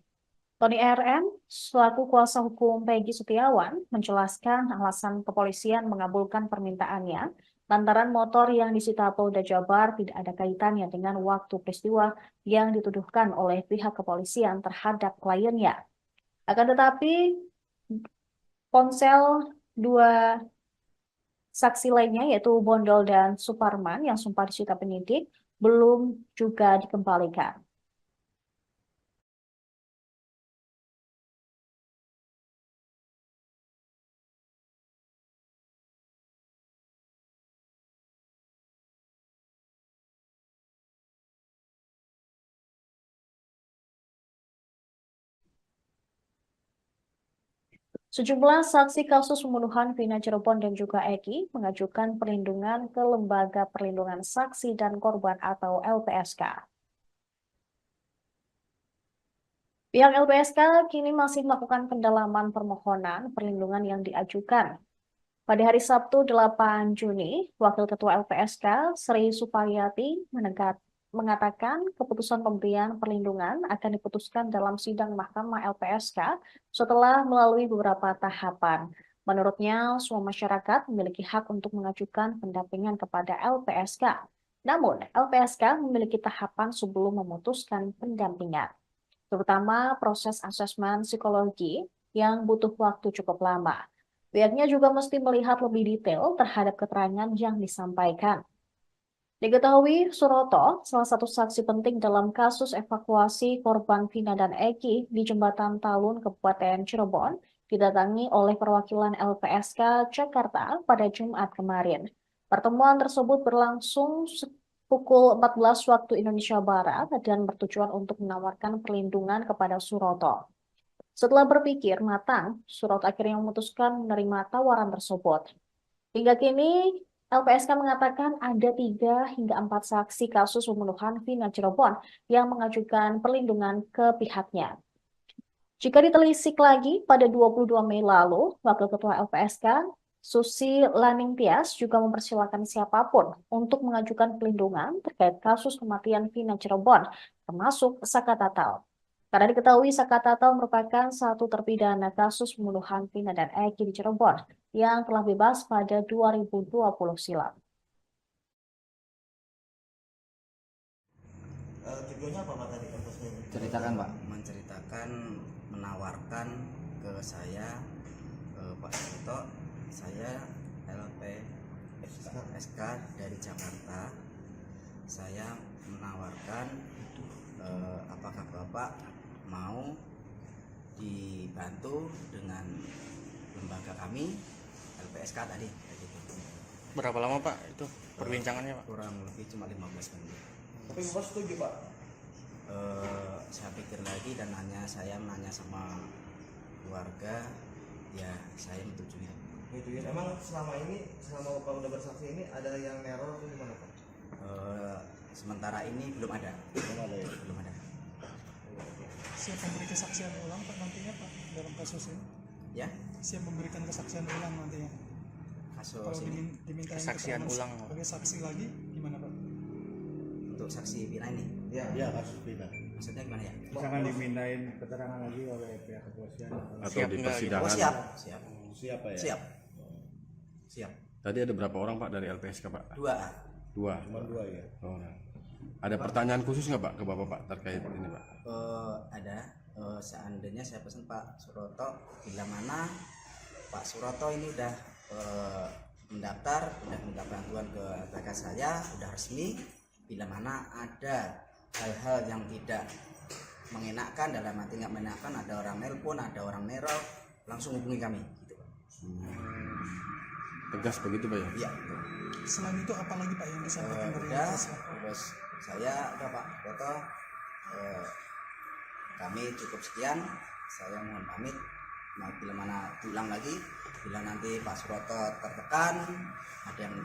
Tony RM, selaku kuasa hukum Peggy Setiawan, menjelaskan alasan kepolisian mengabulkan permintaannya lantaran motor yang disita Polda Jabar tidak ada kaitannya dengan waktu peristiwa yang dituduhkan oleh pihak kepolisian terhadap kliennya. Akan tetapi, ponsel 2 saksi lainnya yaitu Bondol dan Suparman yang sempat disita penyidik belum juga dikembalikan. Sejumlah saksi kasus pembunuhan Vina Cirebon dan juga Eki mengajukan perlindungan ke Lembaga Perlindungan Saksi dan Korban atau LPSK. Pihak LPSK kini masih melakukan pendalaman permohonan perlindungan yang diajukan. Pada hari Sabtu 8 Juni, Wakil Ketua LPSK Sri Supariyati mengatakan keputusan pemberian perlindungan akan diputuskan dalam sidang Mahkamah LPSK setelah melalui beberapa tahapan. Menurutnya, semua masyarakat memiliki hak untuk mengajukan pendampingan kepada LPSK. Namun, LPSK memiliki tahapan sebelum memutuskan pendampingan, terutama proses asesmen psikologi yang butuh waktu cukup lama. Pihaknya juga mesti melihat lebih detail terhadap keterangan yang disampaikan. Diketahui, Suroto, salah satu saksi penting dalam kasus evakuasi korban Vina dan Eki di Jembatan Talun, Kabupaten Cirebon, didatangi oleh perwakilan LPSK Jakarta pada Jumat kemarin. Pertemuan tersebut berlangsung pukul 14 waktu Indonesia Barat dan bertujuan untuk menawarkan perlindungan kepada Suroto. Setelah berpikir matang, Suroto akhirnya memutuskan menerima tawaran tersebut. Hingga kini, LPSK mengatakan ada 3 hingga 4 saksi kasus pembunuhan Vina Cirebon yang mengajukan perlindungan ke pihaknya. Jika ditelisik lagi, pada 22 Mei lalu, Wakil Ketua LPSK, Susi Laningtyas, juga mempersilahkan siapapun untuk mengajukan perlindungan terkait kasus kematian Vina Cirebon, termasuk Saka Tatal. Karena diketahui Saka Tatal merupakan satu terpidana kasus pembunuhan Vina dan Eki di Cirebon yang telah bebas pada 2020 silam. Tujuannya apa Pak tadi? Ceritakan Pak. Menceritakan, menawarkan ke saya, Pak Suroto, saya LPSK dari Jakarta. Saya menawarkan apakah Bapak mau dibantu dengan lembaga kami LPSK tadi kayak gitu. Berapa lama Pak itu perbincangannya Pak? Kurang lebih cuma 15 menit. Tapi Bapak setuju Pak? Saya pikir lagi dan saya nanya sama keluarga, ya saya menyetujui. Gitu ya. Emang selama Bapak udah bersaksi ini ada yang neror atau gimana Pak? Sementara ini belum ada. Belum ada. Siap memberi kesaksian ulang Pak nantinya Pak dalam kasus ini? Ya, Siap memberikan kesaksian ulang nantinya? Kalau kasus ini diminta Kesaksian ulang sebagai saksi lagi gimana Pak? untuk saksi Vina ini. Ya. Ya, kasus Vina. Maksudnya gimana ya? Misalkan dimintain keterangan lagi oleh pihak kepolisian Atau Siap di nggak gitu? persidangan? Oh siap. siapa ya? Siap. Siap. Tadi ada berapa orang Pak dari LPSK Pak? 2. Dua. Cuma 2 ya. Oh. Ada pertanyaan khusus nggak Pak ke Bapak Pak terkait ini Pak? Ada. Seandainya saya pesan Pak Suroto, bila mana Pak Suroto ini udah mendaftar, udah minta bantuan ke LPK saya, udah resmi. Bila mana ada hal-hal yang tidak mengenakan, dalam arti nggak mengenakan, ada orang nelpon, ada orang neror, langsung hubungi kami. Gitu, Pak. Tegas begitu Pak ya? Iya. Betul. Selain itu apa lagi Pak yang disampaikan dari Udah, LPSK? terus saya udah Pak Suroto, kami cukup sekian. Saya mohon pamit. Nah, bila mana diulang lagi, bila nanti Pak Suroto tertekan, ada yang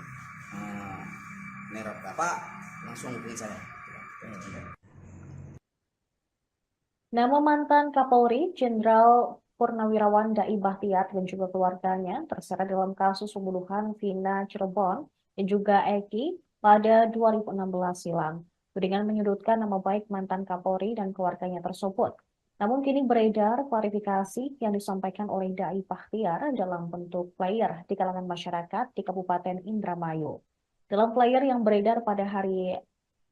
neror Bapak, langsung hubungi saya. Nama mantan Kapolri Jenderal Purnawirawan Dai Bahtiar dan juga keluarganya terseret dalam kasus pembunuhan Vina Cirebon dan juga Eki pada 2016 silam. Dengan menyudutkan nama baik mantan Kapolri dan keluarganya tersebut. Namun kini beredar klarifikasi yang disampaikan oleh Dai Bahtiar dalam bentuk flyer di kalangan masyarakat di Kabupaten Indramayu. Dalam flyer yang beredar pada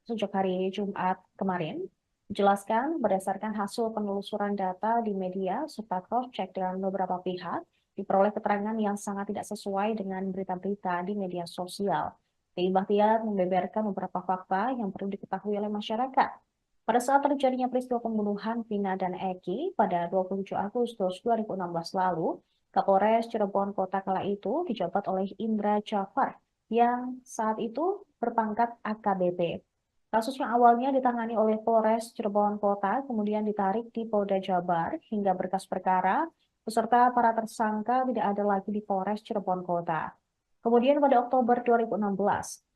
sejak hari Jumat kemarin, dijelaskan berdasarkan hasil penelusuran data di media serta cross-check dengan beberapa pihak, diperoleh keterangan yang sangat tidak sesuai dengan berita-berita di media sosial. Dai Bahtiar membeberkan beberapa fakta yang perlu diketahui oleh masyarakat. Pada saat terjadinya peristiwa pembunuhan Vina dan Eki pada 27 Agustus 2016 lalu, Kapolres Cirebon Kota kala itu dijabat oleh Indra Jafar yang saat itu berpangkat AKBP. Kasus yang awalnya ditangani oleh Polres Cirebon Kota kemudian ditarik di Polda Jabar hingga berkas perkara beserta para tersangka tidak ada lagi di Polres Cirebon Kota. Kemudian pada Oktober 2016,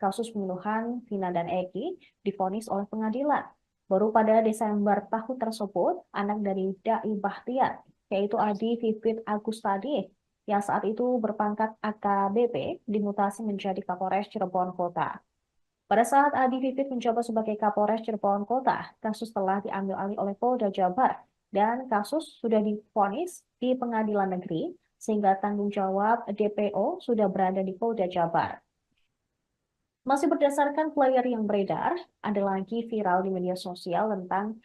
kasus pembunuhan Vina dan Eki divonis oleh pengadilan. Baru pada Desember tahun tersebut, anak dari Dai Bahtiar, yaitu Adi Vivit Agustadi, yang saat itu berpangkat AKBP, dimutasi menjadi Kapolres Cirebon Kota. Pada saat Adi Vivit menjabat sebagai Kapolres Cirebon Kota, kasus telah diambil alih oleh Polda Jabar, dan kasus sudah divonis di pengadilan negeri, sehingga tanggung jawab DPO sudah berada di Polda Jabar. Masih berdasarkan flyer yang beredar, ada lagi viral di media sosial tentang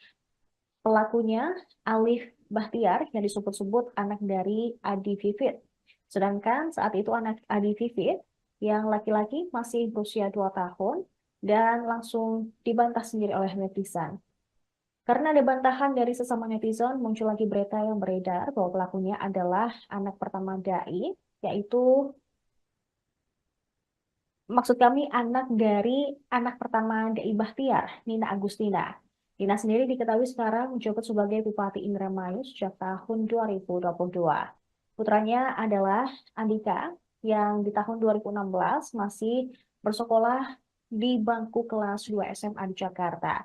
pelakunya Alif Bahtiar yang disebut-sebut anak dari Adi Vivit. Sedangkan saat itu anak Adi Vivit yang laki-laki masih berusia 2 tahun dan langsung dibantah sendiri oleh netizen. Karena ada bantahan dari sesama netizen, muncul lagi berita yang beredar bahwa pelakunya adalah anak pertama Dai, yaitu maksud kami anak dari anak pertama Dai Bahtiar, Nina Agustina. Nina sendiri diketahui sekarang menjabat sebagai Bupati Indramayu sejak tahun 2022. Putranya adalah Andika yang di tahun 2016 masih bersekolah di bangku kelas 2 SMA di Jakarta.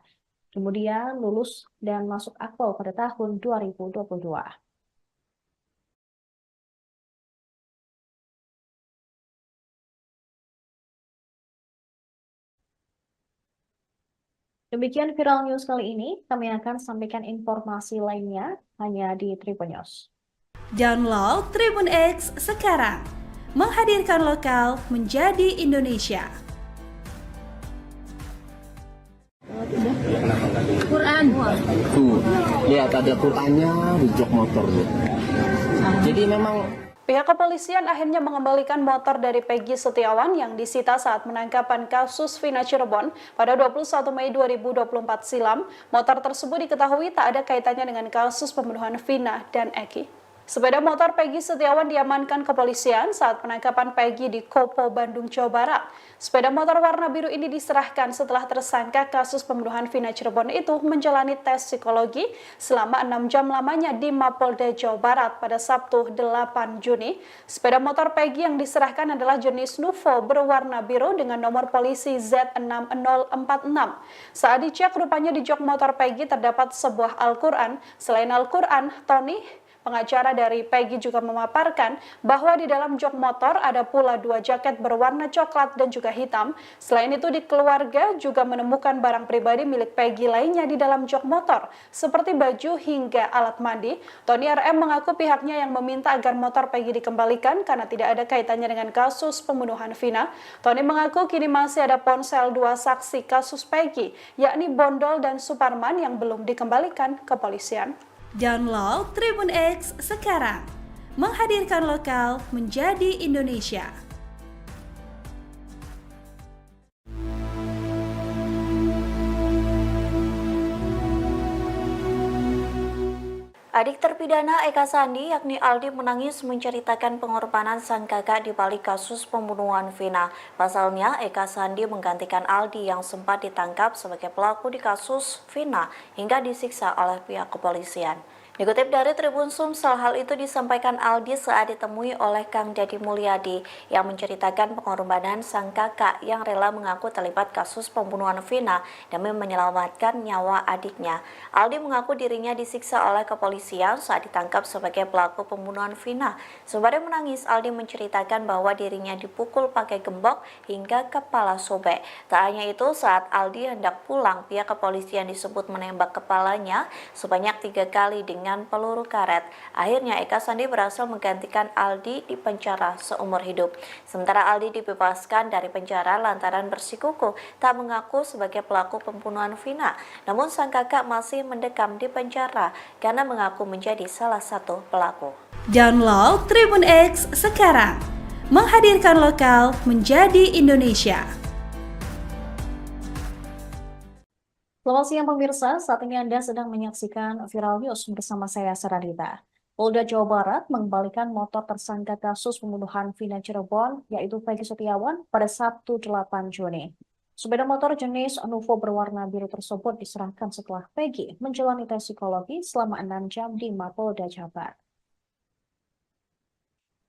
Kemudian lulus dan masuk akpol pada tahun 2022. Demikian viral news kali ini, kami akan sampaikan informasi lainnya hanya di Tribun News. Download Tribun X sekarang, menghadirkan lokal menjadi Indonesia. Quran. Tuh, lihat ada Qurannya di jok motor tuh. Jadi memang Pihak kepolisian akhirnya mengembalikan motor dari Peggy Setiawan yang disita saat penangkapan kasus Vina Cirebon pada 21 Mei 2024 silam. Motor tersebut diketahui tak ada kaitannya dengan kasus pembunuhan Vina dan Eki. Sepeda motor Peggy Setiawan diamankan kepolisian saat penangkapan Peggy di Kopo, Bandung, Jawa Barat. Sepeda motor warna biru ini diserahkan setelah tersangka kasus pembunuhan Vina Cirebon itu menjalani tes psikologi selama 6 jam lamanya di Mapolda, Jawa Barat pada Sabtu 8 Juni. Sepeda motor Peggy yang diserahkan adalah jenis Nuvo berwarna biru dengan nomor polisi Z6046. Saat dicek, rupanya di jok motor Peggy terdapat sebuah Al-Quran. Selain Al-Quran, Tony, pengacara dari Peggy, juga memaparkan bahwa di dalam jok motor ada pula 2 jaket berwarna coklat dan juga hitam. Selain itu, di keluarga juga menemukan barang pribadi milik Peggy lainnya di dalam jok motor, seperti baju hingga alat mandi. Tony RM mengaku pihaknya yang meminta agar motor Peggy dikembalikan karena tidak ada kaitannya dengan kasus pembunuhan Vina. Tony mengaku kini masih ada ponsel 2 saksi kasus Peggy, yakni Bondol dan Suparman, yang belum dikembalikan ke kepolisian. Download Tribun X sekarang, menghadirkan lokal menjadi Indonesia. Adik terpidana Eka Sandi yakni Aldi menangis menceritakan pengorbanan sang kakak di balik kasus pembunuhan Vina. Pasalnya, Eka Sandi menggantikan Aldi yang sempat ditangkap sebagai pelaku di kasus Vina hingga disiksa oleh pihak kepolisian. Dikutip dari Tribun Sumsel, hal itu disampaikan Aldi saat ditemui oleh Kang Dedi Mulyadi yang menceritakan pengorbanan sang kakak yang rela mengaku terlibat kasus pembunuhan Vina demi menyelamatkan nyawa adiknya. Aldi mengaku dirinya disiksa oleh kepolisian saat ditangkap sebagai pelaku pembunuhan Vina. Sembari menangis, Aldi menceritakan bahwa dirinya dipukul pakai gembok hingga kepala sobek. Tak hanya itu, saat Aldi hendak pulang, pihak kepolisian disebut menembak kepalanya sebanyak 3 kali dengan peluru karet. Akhirnya Eka Sandi berhasil menggantikan Aldi di penjara seumur hidup. Sementara Aldi dibebaskan dari penjara lantaran bersikukuh tak mengaku sebagai pelaku pembunuhan Vina. Namun sang kakak masih mendekam di penjara karena mengaku menjadi salah satu pelaku. Download Tribun X sekarang, menghadirkan lokal menjadi Indonesia. Selamat siang pemirsa, saat ini Anda sedang menyaksikan Viral News bersama saya Saradita. Polda Jawa Barat mengembalikan motor tersangka kasus pembunuhan Vina Cirebon, yaitu Peggy Setiawan, pada Sabtu 8 Juni. Sepeda motor jenis Nuvo berwarna biru tersebut diserahkan setelah Peggy menjalani tes psikologi selama 6 jam di Mapolda Jabar.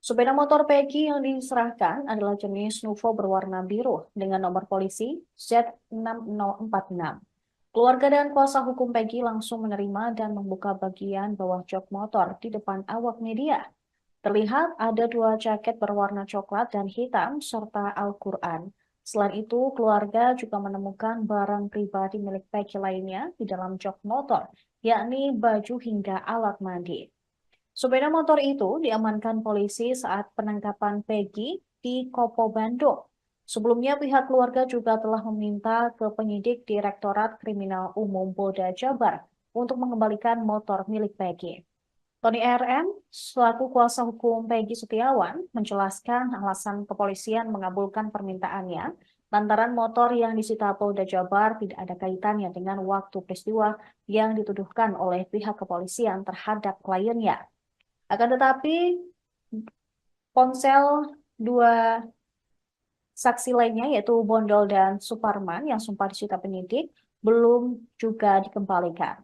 Sepeda motor Peggy yang diserahkan adalah jenis Nuvo berwarna biru dengan nomor polisi Z6046. Keluarga dan kuasa hukum Peggy langsung menerima dan membuka bagian bawah jok motor di depan awak media. Terlihat ada 2 jaket berwarna coklat dan hitam serta Al-Quran. Selain itu, keluarga juga menemukan barang pribadi milik Peggy lainnya di dalam jok motor, yakni baju hingga alat mandi. Sepeda motor itu diamankan polisi saat penangkapan Peggy di Kopo, Bandung. Sebelumnya, pihak keluarga juga telah meminta ke penyidik Direktorat Kriminal Umum Polda Jabar untuk mengembalikan motor milik Peggy. Tony RM, selaku kuasa hukum Peggy Setiawan, menjelaskan alasan kepolisian mengabulkan permintaannya lantaran motor yang disita Polda Jabar tidak ada kaitannya dengan waktu peristiwa yang dituduhkan oleh pihak kepolisian terhadap kliennya. Akan tetapi, ponsel 2 saksi lainnya yaitu Bondol dan Suparman yang sempat disita penyidik belum juga dikembalikan.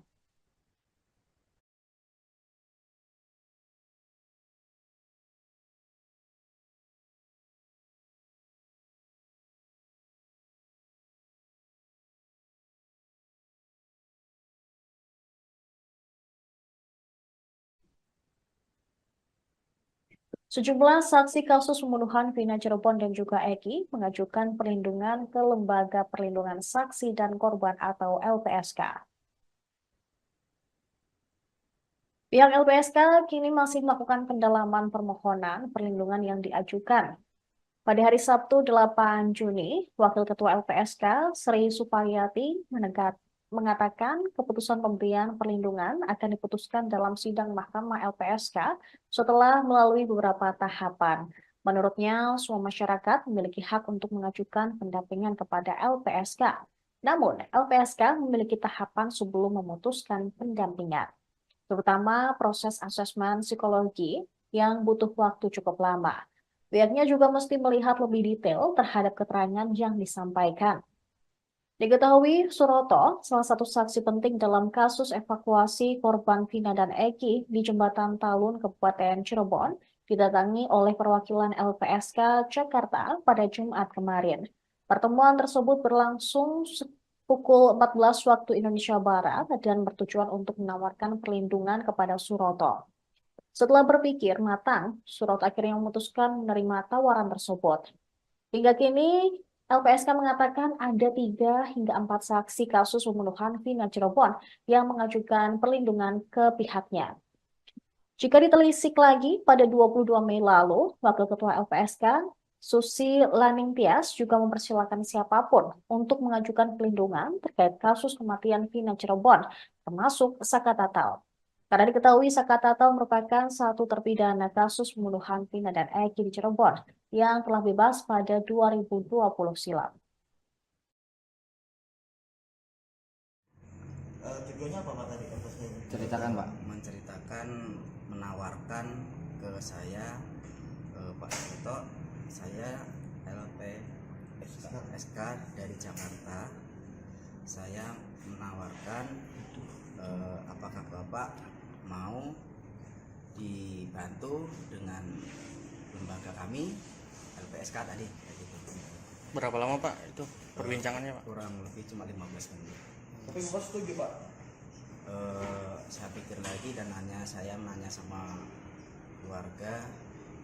Sejumlah saksi kasus pembunuhan Vina Cirebon dan juga Eki mengajukan perlindungan ke Lembaga Perlindungan Saksi dan Korban atau LPSK. Pihak LPSK kini masih melakukan pendalaman permohonan perlindungan yang diajukan. Pada hari Sabtu 8 Juni, Wakil Ketua LPSK Sri Supayati mengatakan keputusan pemberian perlindungan akan diputuskan dalam sidang Mahkamah LPSK setelah melalui beberapa tahapan. Menurutnya, semua masyarakat memiliki hak untuk mengajukan pendampingan kepada LPSK. Namun, LPSK memiliki tahapan sebelum memutuskan pendampingan, terutama proses asesmen psikologi yang butuh waktu cukup lama. Pihaknya juga mesti melihat lebih detail terhadap keterangan yang disampaikan. Diketahui Suroto, salah satu saksi penting dalam kasus evakuasi korban Vina dan Eki di Jembatan Talun, Kabupaten Cirebon, didatangi oleh perwakilan LPSK Jakarta pada Jumat kemarin. Pertemuan tersebut berlangsung pukul 14 waktu Indonesia Barat dan bertujuan untuk menawarkan perlindungan kepada Suroto. Setelah berpikir matang, Suroto akhirnya memutuskan menerima tawaran tersebut. Hingga kini, LPSK mengatakan ada 3 hingga 4 saksi kasus pembunuhan Vina Cirebon yang mengajukan perlindungan ke pihaknya. Jika ditelisik lagi, pada 22 Mei lalu, Wakil Ketua LPSK, Susi Laningtyas juga mempersilahkan siapapun untuk mengajukan perlindungan terkait kasus kematian Vina Cirebon, termasuk Saka Tatal. Karena diketahui Saka Tatal merupakan satu terpidana kasus pembunuhan Vina dan Eki di Cirebon yang telah bebas pada 2020 silam. Tujuannya apa Pak tadi kasusnya? Ceritakan Pak. Menceritakan, menawarkan ke saya, Pak Suroto, saya LPSK dari Jakarta. Saya menawarkan apakah Bapak mau dibantu dengan lembaga kami LPSK tadi. Berapa lama Pak itu perbincangannya Pak? Kurang lebih cuma 15 menit. Tapi Bapak setuju Pak? Saya pikir lagi dan saya menanya sama keluarga,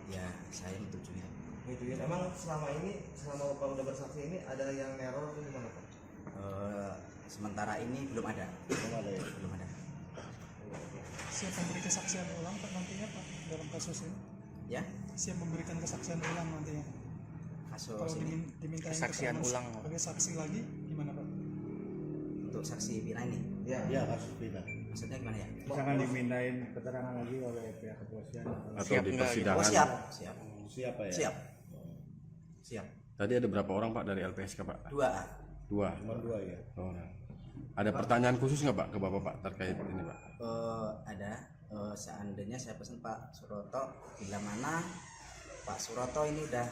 ya saya menyetujui. Gitu ya. Emang selama Bapak udah bersaksi ini ada yang neror atau gimana Pak? Sementara ini belum ada. Belum ada. Siap memberi kesaksian ulang Pak nantinya Pak dalam kasus ini? Ya? Siap memberikan kesaksian ulang nantinya? Kasus Kalau ini diminta kesaksian ulang sebagai saksi lagi gimana Pak? untuk saksi Vina ini. Ya, kasus Vina. Maksudnya gimana ya? Jangan dimintain keterangan lagi oleh pihak kepolisian Atau Siap di nggak? persidangan. Oh siap. siapa ya? Siap. Tadi ada berapa orang Pak dari LPSK Pak? 2. Cuma 2 ya. Oh. Ada pertanyaan khusus nggak Pak ke Bapak Pak terkait ini Pak? Ada. Seandainya saya pesan Pak Suroto, bila mana Pak Suroto ini udah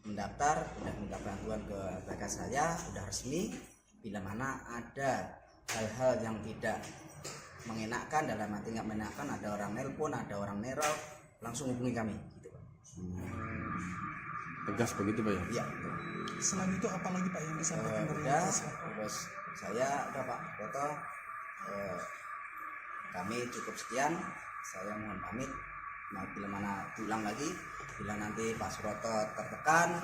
mendaftar, udah minta bantuan ke LPK saya, udah resmi. Bila mana ada hal-hal yang tidak mengenakan, dalam arti nggak mengenakan, ada orang nelpon, ada orang neror, langsung hubungi kami. Gitu, Pak. Tegas begitu Pak ya? Iya. Selain itu apa lagi Pak yang disampaikan dari Udah, LPSK? terus saya udah Pak Suroto, kami cukup sekian. Saya mohon pamit. Nah, bila mana diulang lagi, bila nanti Pak Suroto tertekan,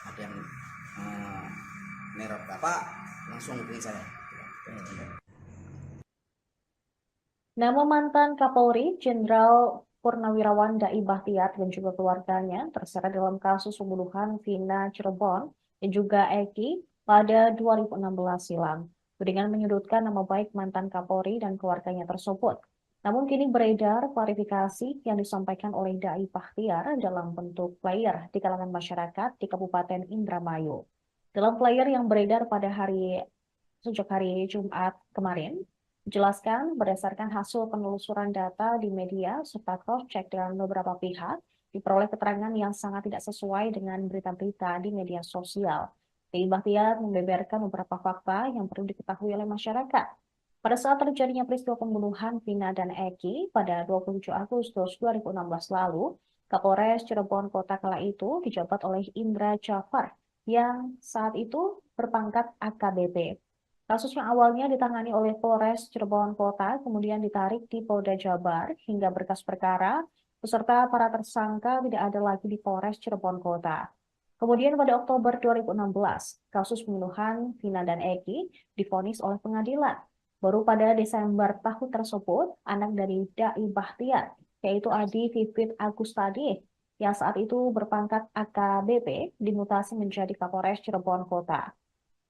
ada yang neror Bapak, langsung hubungi saya. Nama mantan Kapolri Jenderal Purnawirawan Dai Bahtiar dan juga keluarganya terseret dalam kasus pembunuhan Vina Cirebon dan juga Eki pada 2016 silam, dengan menyudutkan nama baik mantan Kapolri dan keluarganya tersebut. Namun kini beredar klarifikasi yang disampaikan oleh Dai Bahtiar dalam bentuk flyer di kalangan masyarakat di Kabupaten Indramayu. Dalam flyer yang beredar pada sejak hari Jumat kemarin, dijelaskan berdasarkan hasil penelusuran data di media serta cross-check dengan beberapa pihak, diperoleh keterangan yang sangat tidak sesuai dengan berita-berita di media sosial. Dai Bahtiar membeberkan beberapa fakta yang perlu diketahui oleh masyarakat. Pada saat terjadinya peristiwa pembunuhan Vina dan Eki pada 27 Agustus 2016 lalu, Kapolres Cirebon Kota kala itu dijabat oleh Indra Jafar yang saat itu berpangkat AKBP. Kasus yang awalnya ditangani oleh Polres Cirebon Kota kemudian ditarik di Polda Jabar hingga berkas perkara beserta para tersangka tidak ada lagi di Polres Cirebon Kota. Kemudian pada Oktober 2016, kasus pembunuhan Vina dan Eki divonis oleh pengadilan. Baru pada Desember tahun tersebut, anak dari Dai Bahtiar, yaitu Adi Vivit Agustadi, yang saat itu berpangkat AKBP, dimutasi menjadi Kapolres Cirebon Kota.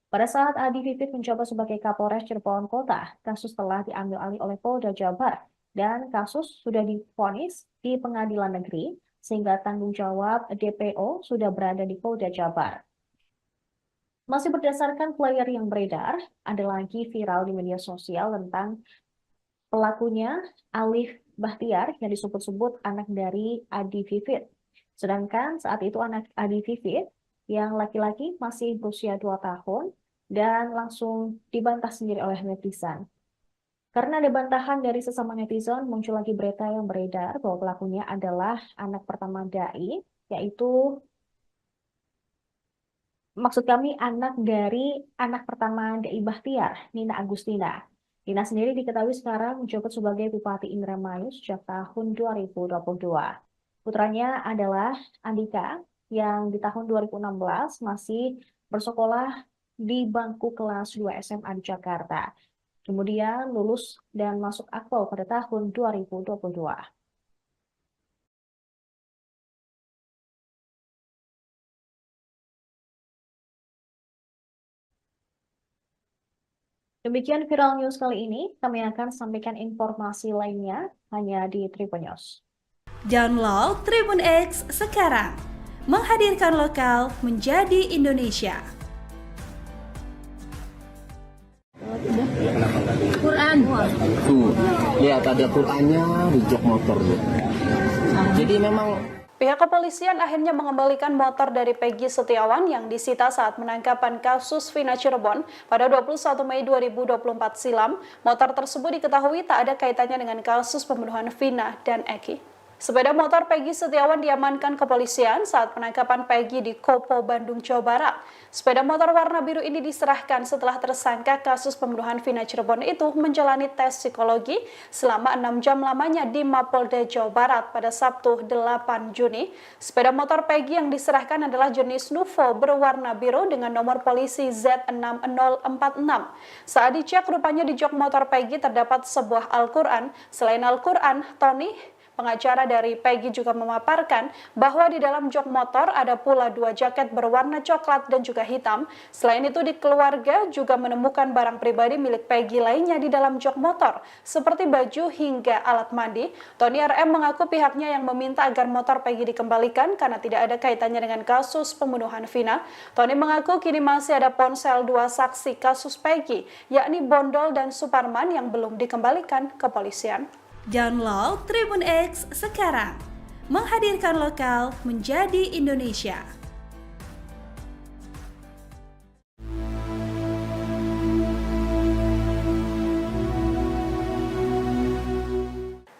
Pada saat Adi Vivit menjabat sebagai Kapolres Cirebon Kota, kasus telah diambil alih oleh Polda Jabar dan kasus sudah divonis di pengadilan negeri sehingga tanggung jawab DPO sudah berada di Polda Jabar. Masih berdasarkan flyer yang beredar, ada lagi viral di media sosial tentang pelakunya Alif Bahtiar yang disebut-sebut anak dari Adi Vivit. Sedangkan saat itu anak Adi Vivit yang laki-laki masih berusia 2 tahun dan langsung dibantah sendiri oleh netizen. Karena ada bantahan dari sesama netizen, muncul lagi berita yang beredar bahwa pelakunya adalah anak pertama dai, yaitu maksud kami anak dari anak pertama dai Bahtiar, Nina Agustina. Nina sendiri diketahui sekarang menjabat sebagai Bupati Indramayu sejak tahun 2022. Putranya adalah Andika yang di tahun 2016 masih bersekolah di bangku kelas 2 SMA di Jakarta. Kemudian lulus dan masuk akpol pada tahun 2022. Demikian viral news kali ini, kami akan sampaikan informasi lainnya hanya di Tribun News. Download Tribun X sekarang, menghadirkan lokal menjadi Indonesia. Quran. Tuh, lihat ada Qurannya di jok motor tuh. Jadi memang Pihak kepolisian akhirnya mengembalikan motor dari Peggy Setiawan yang disita saat penangkapan kasus Vina Cirebon pada 21 Mei 2024 silam. Motor tersebut diketahui tak ada kaitannya dengan kasus pembunuhan Vina dan Eki. Sepeda motor Peggy Setiawan diamankan kepolisian saat penangkapan Peggy di Kopo, Bandung, Jawa Barat. Sepeda motor warna biru ini diserahkan setelah tersangka kasus pembunuhan Vina Cirebon itu menjalani tes psikologi selama 6 jam lamanya di Mapolda, Jawa Barat pada Sabtu 8 Juni. Sepeda motor Peggy yang diserahkan adalah jenis Nuvo berwarna biru dengan nomor polisi Z6046. Saat dicek, rupanya di jok motor Peggy terdapat sebuah Al-Quran. Selain Al-Quran, Tony, pengacara dari Peggy, juga memaparkan bahwa di dalam jok motor ada pula 2 jaket berwarna coklat dan juga hitam. Selain itu, di keluarga juga menemukan barang pribadi milik Peggy lainnya di dalam jok motor, seperti baju hingga alat mandi. Tony RM mengaku pihaknya yang meminta agar motor Peggy dikembalikan karena tidak ada kaitannya dengan kasus pembunuhan Vina. Tony mengaku kini masih ada ponsel 2 saksi kasus Peggy, yakni Bondol dan Suparman yang belum dikembalikan ke kepolisian. Download Tribun X sekarang, menghadirkan lokal menjadi Indonesia.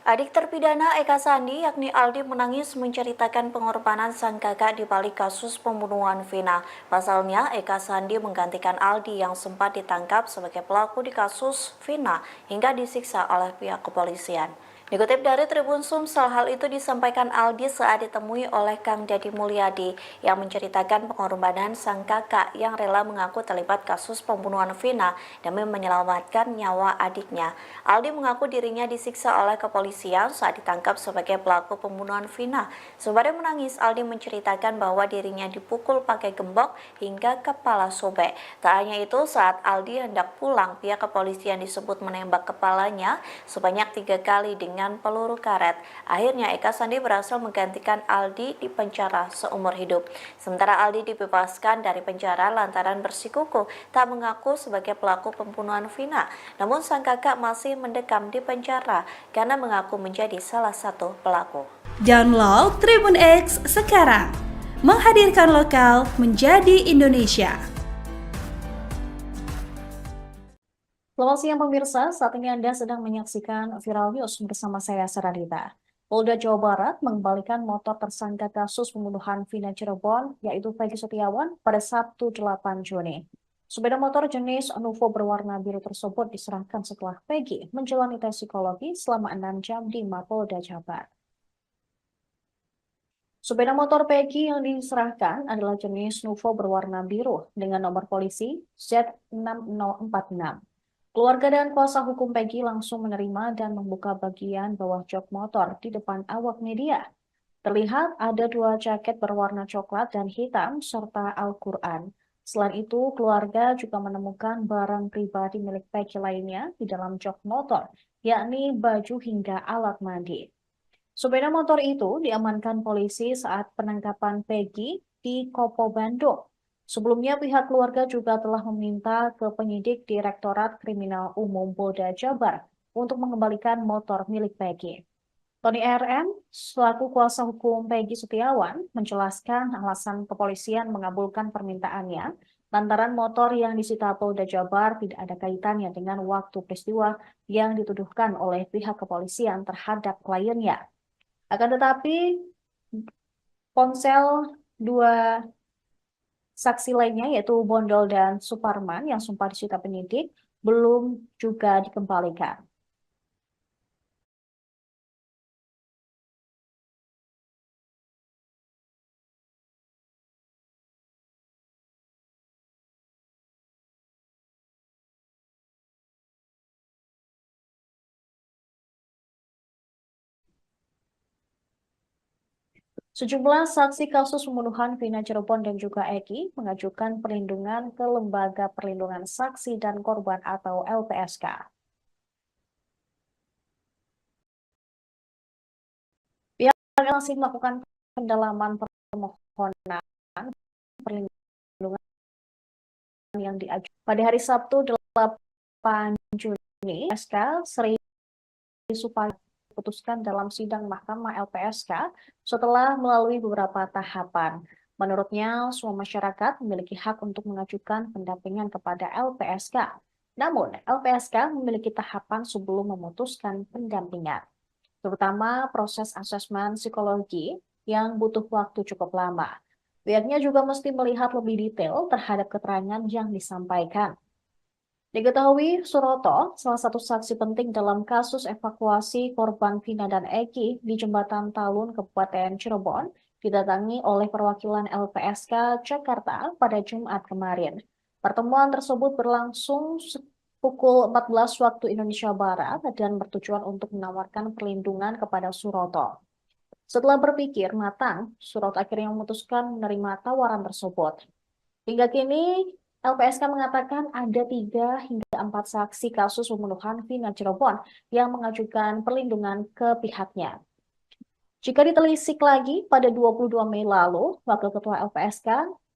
Adik terpidana Eka Sandi yakni Aldi menangis menceritakan pengorbanan sang kakak di balik kasus pembunuhan Vina. Pasalnya, Eka Sandi menggantikan Aldi yang sempat ditangkap sebagai pelaku di kasus Vina hingga disiksa oleh pihak kepolisian. Dikutip dari Tribun Sumsel, hal itu disampaikan Aldi saat ditemui oleh Kang Dedi Mulyadi yang menceritakan pengorbanan sang kakak yang rela mengaku terlibat kasus pembunuhan Vina demi menyelamatkan nyawa adiknya. Aldi mengaku dirinya disiksa oleh kepolisian saat ditangkap sebagai pelaku pembunuhan Vina. Sembari menangis, Aldi menceritakan bahwa dirinya dipukul pakai gembok hingga kepala sobek. Tak hanya itu, saat Aldi hendak pulang, pihak kepolisian disebut menembak kepalanya sebanyak 3 kali dengan peluru karet. Akhirnya Eka Sandi berhasil menggantikan Aldi di penjara seumur hidup. Sementara Aldi dibebaskan dari penjara lantaran bersikukuh tak mengaku sebagai pelaku pembunuhan Vina. Namun sang kakak masih mendekam di penjara karena mengaku menjadi salah satu pelaku. Download Tribun X sekarang, menghadirkan lokal menjadi Indonesia. Selamat siang pemirsa, saat ini Anda sedang menyaksikan Viral News bersama saya Saradita. Polda Jawa Barat mengembalikan motor tersangka kasus pembunuhan Vina Cirebon, yaitu Peggy Setiawan, pada Sabtu 8 Juni. Sepeda motor jenis Nuvo berwarna biru tersebut diserahkan setelah Peggy menjalani tes psikologi selama 6 jam di Mapolda Jabar. Sepeda motor Peggy yang diserahkan adalah jenis Nuvo berwarna biru dengan nomor polisi Z6046. Keluarga dan kuasa hukum Peggy langsung menerima dan membuka bagian bawah jok motor di depan awak media. Terlihat ada 2 jaket berwarna coklat dan hitam serta Al-Quran. Selain itu, keluarga juga menemukan barang pribadi milik Peggy lainnya di dalam jok motor, yakni baju hingga alat mandi. Sepeda motor itu diamankan polisi saat penangkapan Peggy di Kopo Bandung. Sebelumnya, pihak keluarga juga telah meminta ke penyidik Direktorat Kriminal Umum Polda Jabar untuk mengembalikan motor milik Peggy. Tony RM, selaku kuasa hukum Peggy Setiawan, menjelaskan alasan kepolisian mengabulkan permintaannya lantaran motor yang disita Polda Jabar tidak ada kaitannya dengan waktu peristiwa yang dituduhkan oleh pihak kepolisian terhadap kliennya. Akan tetapi, ponsel dua saksi lainnya yaitu Bondol dan Suparman yang sempat disita penyidik belum juga dikembalikan. Sejumlah saksi kasus pembunuhan Vina Cirebon dan juga Eki mengajukan perlindungan ke Lembaga Perlindungan Saksi dan Korban atau LPSK. Pihak masih melakukan pendalaman permohonan perlindungan yang diajukan. Pada hari Sabtu 8 Juni, SK Sri Supaya diputuskan dalam sidang Mahkamah LPSK setelah melalui beberapa tahapan. Menurutnya, semua masyarakat memiliki hak untuk mengajukan pendampingan kepada LPSK. Namun, LPSK memiliki tahapan sebelum memutuskan pendampingan, terutama proses asesmen psikologi yang butuh waktu cukup lama. Pihaknya juga mesti melihat lebih detail terhadap keterangan yang disampaikan. Diketahui, Suroto, salah satu saksi penting dalam kasus evakuasi korban Vina dan Eki di Jembatan Talun, Kabupaten Cirebon, didatangi oleh perwakilan LPSK Jakarta pada Jumat kemarin. Pertemuan tersebut berlangsung pukul 14 waktu Indonesia Barat dan bertujuan untuk menawarkan perlindungan kepada Suroto. Setelah berpikir matang, Suroto akhirnya memutuskan menerima tawaran tersebut. Hingga kini, LPSK mengatakan ada 3 hingga 4 saksi kasus pembunuhan Vina Cirebon yang mengajukan perlindungan ke pihaknya. Jika ditelisik lagi, pada 22 Mei lalu, Wakil Ketua LPSK,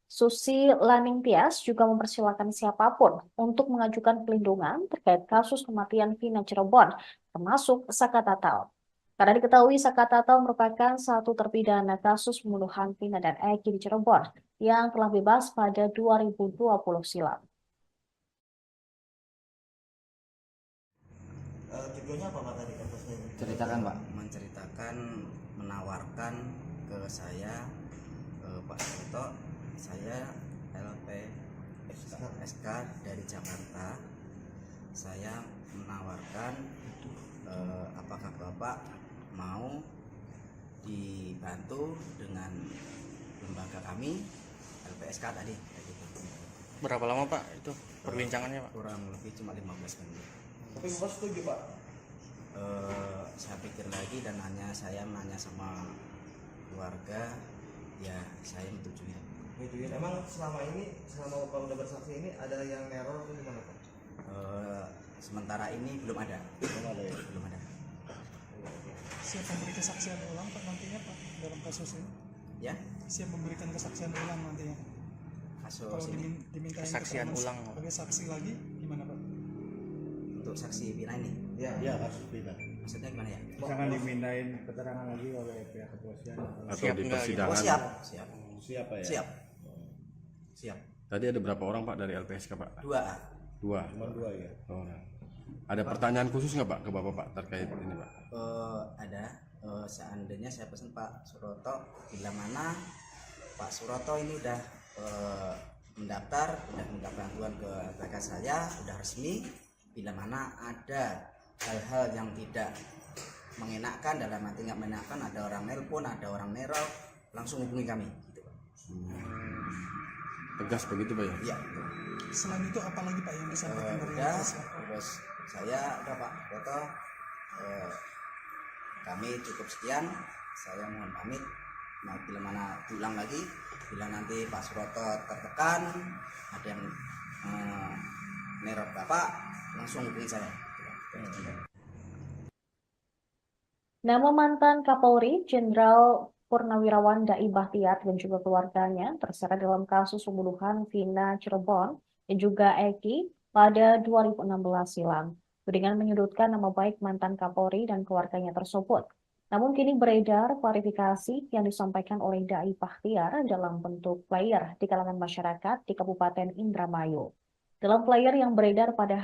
Susi Laningtyas, juga mempersilahkan siapapun untuk mengajukan perlindungan terkait kasus kematian Vina Cirebon, termasuk Saka Tatal. Karena diketahui Saka Tatal merupakan satu terpidana kasus pembunuhan Vina dan Eki di Cirebon yang telah bebas pada 2020 silam. Tujuannya apa Pak tadi kasusnya? Ceritakan Pak, menceritakan, menawarkan ke saya Pak Suroto, saya LPSK dari Jakarta. Saya menawarkan apakah Bapak mau dibantu dengan lembaga kami LPSK tadi kayak gitu. Berapa lama Pak itu perbincangannya Pak? Kurang lebih cuma 15 menit. Tapi Bapak setuju Pak? Saya pikir lagi dan saya nanya sama keluarga, ya saya menyetujui. Emang selama Bapak udah bersaksi ini ada yang neror atau gimana Pak? Sementara ini belum ada. Belum ada. Siap memberi kesaksian ulang Pak nantinya Pak dalam kasus ini? Ya? Siap memberikan kesaksian ulang nantinya? Kasus Kalau ini dimintain kesaksian ulang sebagai saksi lagi gimana Pak? untuk saksi Vina ini. Ya, kasus Vina. Maksudnya gimana ya? Misalkan dimintain keterangan lagi oleh pihak kepolisian Atau Siap di enggak gitu? persidangan. Oh, siap. Siap. siapa ya? Siap. Siap. Tadi ada berapa orang Pak dari LPSK Pak? 2. 2. Cuma 2 ya. Oh. Ada pertanyaan khusus nggak Pak ke Bapak Pak terkait ini Pak? Ada. Seandainya saya pesan Pak Suroto, bila mana Pak Suroto ini udah mendaftar, udah minta bantuan ke LPSK saya, udah resmi. Bila mana ada hal-hal yang tidak mengenakan, dalam arti nggak mengenakan, ada orang nelpon, ada orang neror, langsung hubungi kami. Gitu, Pak. Tegas begitu Pak ya? Iya. Selain itu apa lagi Pak yang disampaikan dari Udah, LPSK? terus saya udah Pak Suroto, kami cukup sekian. Saya mohon pamit. Nah, bila mana diulang lagi, bila nanti Pak Suroto tertekan, ada yang neror Bapak, langsung hubungi saya. Nama mantan Kapolri Jenderal Purnawirawan Dai Bahtiar dan juga keluarganya terseret dalam kasus pembunuhan Vina Cirebon dan juga Eki pada 2016 silam dengan menyudutkan nama baik mantan Kapolri dan keluarganya tersebut. Namun kini beredar klarifikasi yang disampaikan oleh Dai Bahtiar dalam bentuk flyer di kalangan masyarakat di Kabupaten Indramayu. Dalam flyer yang beredar pada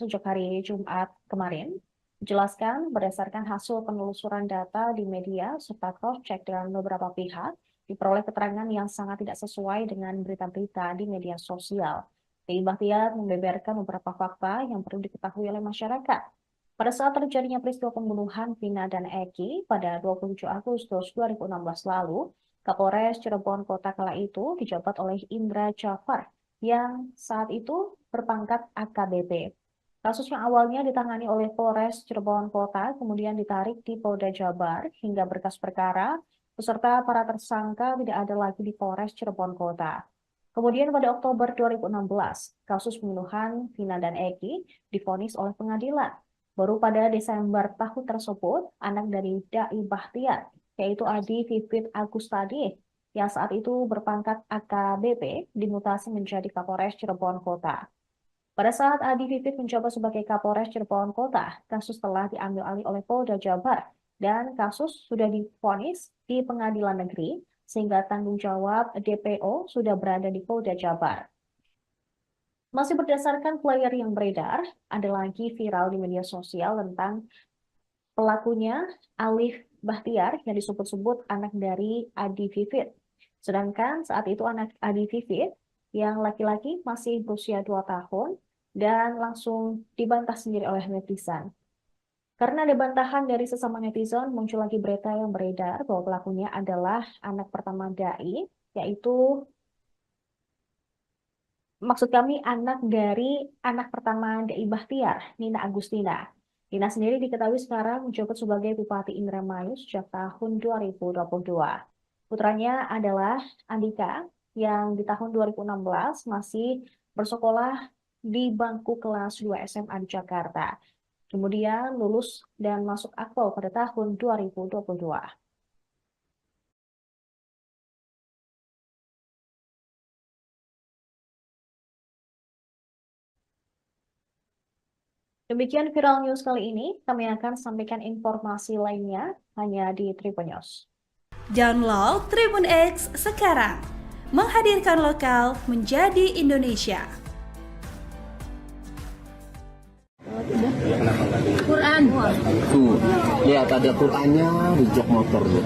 sejak hari Jumat kemarin, dijelaskan berdasarkan hasil penelusuran data di media serta cross-check dengan beberapa pihak, diperoleh keterangan yang sangat tidak sesuai dengan berita-berita di media sosial. Dai Bahtiar membeberkan beberapa fakta yang perlu diketahui oleh masyarakat. Pada saat terjadinya peristiwa pembunuhan Vina dan Eki pada 27 Agustus 2016 lalu, Kapolres Cirebon Kota kala itu dijabat oleh Indra Jafar yang saat itu berpangkat AKBP. Kasus yang awalnya ditangani oleh Polres Cirebon Kota kemudian ditarik di Polda Jabar hingga berkas perkara beserta para tersangka tidak ada lagi di Polres Cirebon Kota. Kemudian pada Oktober 2016, kasus pembunuhan Vina dan Eki divonis oleh pengadilan. Baru pada Desember tahun tersebut, anak dari Dai Bahtiar, yaitu Adi Vivit Agustadi, yang saat itu berpangkat AKBP, dimutasi menjadi Kapolres Cirebon Kota. Pada saat Adi Vivit menjabat sebagai Kapolres Cirebon Kota, kasus telah diambil alih oleh Polda Jabar dan kasus sudah divonis di pengadilan negeri sehingga tanggung jawab DPO sudah berada di Polda Jabar. Masih berdasarkan flyer yang beredar, ada lagi viral di media sosial tentang pelakunya Alif Bahtiar yang disebut-sebut anak dari Adi Vivit. Sedangkan saat itu anak Adi Vivit yang laki-laki masih berusia 2 tahun dan langsung dibantah sendiri oleh netizen. Karena ada bantahan dari sesama netizen, muncul lagi berita yang beredar bahwa pelakunya adalah anak pertama Dai, yaitu maksud kami anak dari anak pertama Dai Bahtiar, Nina Agustina. Nina sendiri diketahui sekarang menjabat sebagai Bupati Indramayu sejak tahun 2022. Putranya adalah Andika yang di tahun 2016 masih bersekolah di bangku kelas 2 SMA di Jakarta. Kemudian lulus dan masuk akpol pada tahun 2022. Demikian viral news kali ini, kami akan sampaikan informasi lainnya hanya di Tribun News. Download Tribun X sekarang, menghadirkan lokal menjadi Indonesia. Quran. Tuh, lihat ada Qurannya di jok motor tuh.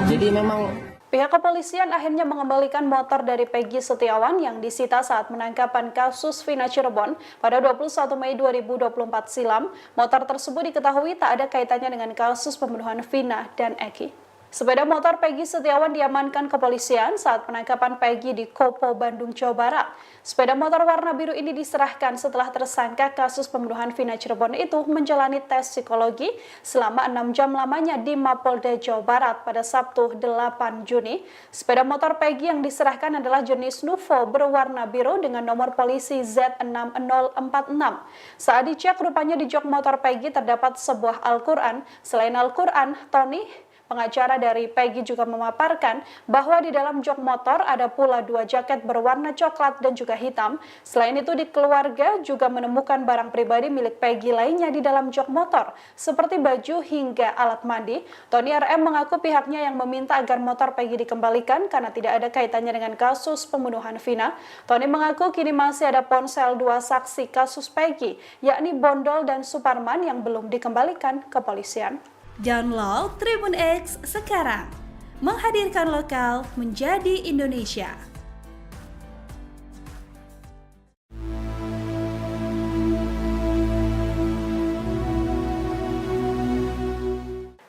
Jadi memang Pihak kepolisian akhirnya mengembalikan motor dari Peggy Setiawan yang disita saat penangkapan kasus Vina Cirebon pada 21 Mei 2024 silam. Motor tersebut diketahui tak ada kaitannya dengan kasus pembunuhan Vina dan Eki. Sepeda motor Peggy Setiawan diamankan kepolisian saat penangkapan Peggy di Kopo, Bandung, Jawa Barat. Sepeda motor warna biru ini diserahkan setelah tersangka kasus pembunuhan Vina Cirebon itu menjalani tes psikologi selama 6 jam lamanya di Mapolda, Jawa Barat pada Sabtu 8 Juni. Sepeda motor Peggy yang diserahkan adalah jenis Nuvo berwarna biru dengan nomor polisi Z6046. Saat dicek, rupanya di jok motor Peggy terdapat sebuah Al-Quran. Selain Al-Quran, Tony, pengacara dari Peggy, juga memaparkan bahwa di dalam jok motor ada pula 2 jaket berwarna coklat dan juga hitam. Selain itu, di keluarga juga menemukan barang pribadi milik Peggy lainnya di dalam jok motor, seperti baju hingga alat mandi. Tony RM mengaku pihaknya yang meminta agar motor Peggy dikembalikan karena tidak ada kaitannya dengan kasus pembunuhan Vina. Tony mengaku kini masih ada ponsel 2 saksi kasus Peggy, yakni Bondol dan Suparman yang belum dikembalikan ke kepolisian. Download Tribun X sekarang, menghadirkan lokal menjadi Indonesia.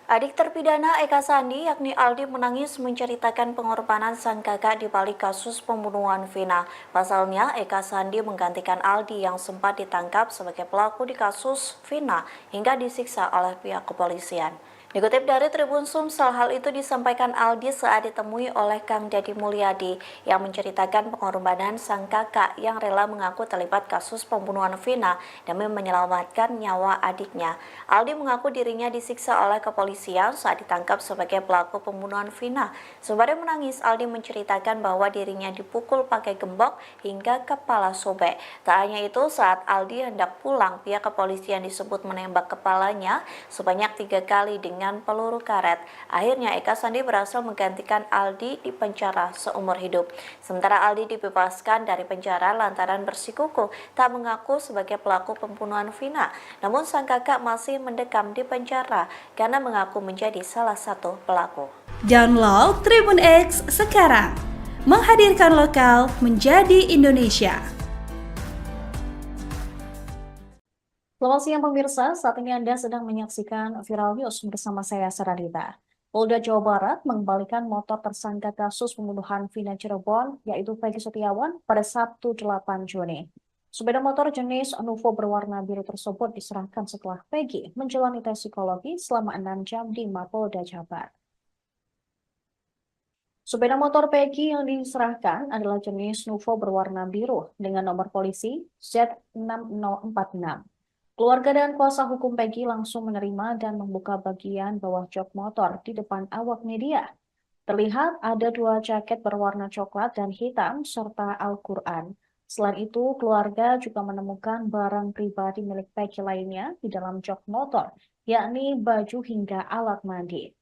Adik terpidana Eka Sandi yakni Aldi menangis menceritakan pengorbanan sang kakak di balik kasus pembunuhan Vina. Pasalnya, Eka Sandi menggantikan Aldi yang sempat ditangkap sebagai pelaku di kasus Vina hingga disiksa oleh pihak kepolisian. Dikutip dari Tribun Sumsel, hal itu disampaikan Aldi saat ditemui oleh Kang Dedi Mulyadi yang menceritakan pengorbanan sang kakak yang rela mengaku terlibat kasus pembunuhan Vina demi menyelamatkan nyawa adiknya. Aldi mengaku dirinya disiksa oleh kepolisian saat ditangkap sebagai pelaku pembunuhan Vina. Sembari menangis, Aldi menceritakan bahwa dirinya dipukul pakai gembok hingga kepala sobek. Tak hanya itu, saat Aldi hendak pulang, pihak kepolisian disebut menembak kepalanya sebanyak 3 kali dengan peluru karet. Akhirnya Eka Sandi berhasil menggantikan Aldi di penjara seumur hidup. Sementara Aldi dibebaskan dari penjara lantaran bersikukuh tak mengaku sebagai pelaku pembunuhan Vina. Namun sang kakak masih mendekam di penjara karena mengaku menjadi salah satu pelaku. Download Tribun X sekarang, menghadirkan lokal menjadi Indonesia. Selamat siang pemirsa, saat ini Anda sedang menyaksikan Viral News bersama saya Saradita. Polda Jawa Barat mengembalikan motor tersangka kasus pembunuhan Vina Cirebon, yaitu Peggy Setiawan, pada Sabtu 8 Juni. Sepeda motor jenis Nuvo berwarna biru tersebut diserahkan setelah Peggy menjalani tes psikologi selama 6 jam di Mapolda Jabar. Sepeda motor Peggy yang diserahkan adalah jenis Nuvo berwarna biru dengan nomor polisi Z6046. Keluarga dan kuasa hukum Peggy langsung menerima dan membuka bagian bawah jok motor di depan awak media. Terlihat ada 2 jaket berwarna coklat dan hitam serta Al-Quran. Selain itu, keluarga juga menemukan barang pribadi milik Peggy lainnya di dalam jok motor, yakni baju hingga alat mandi.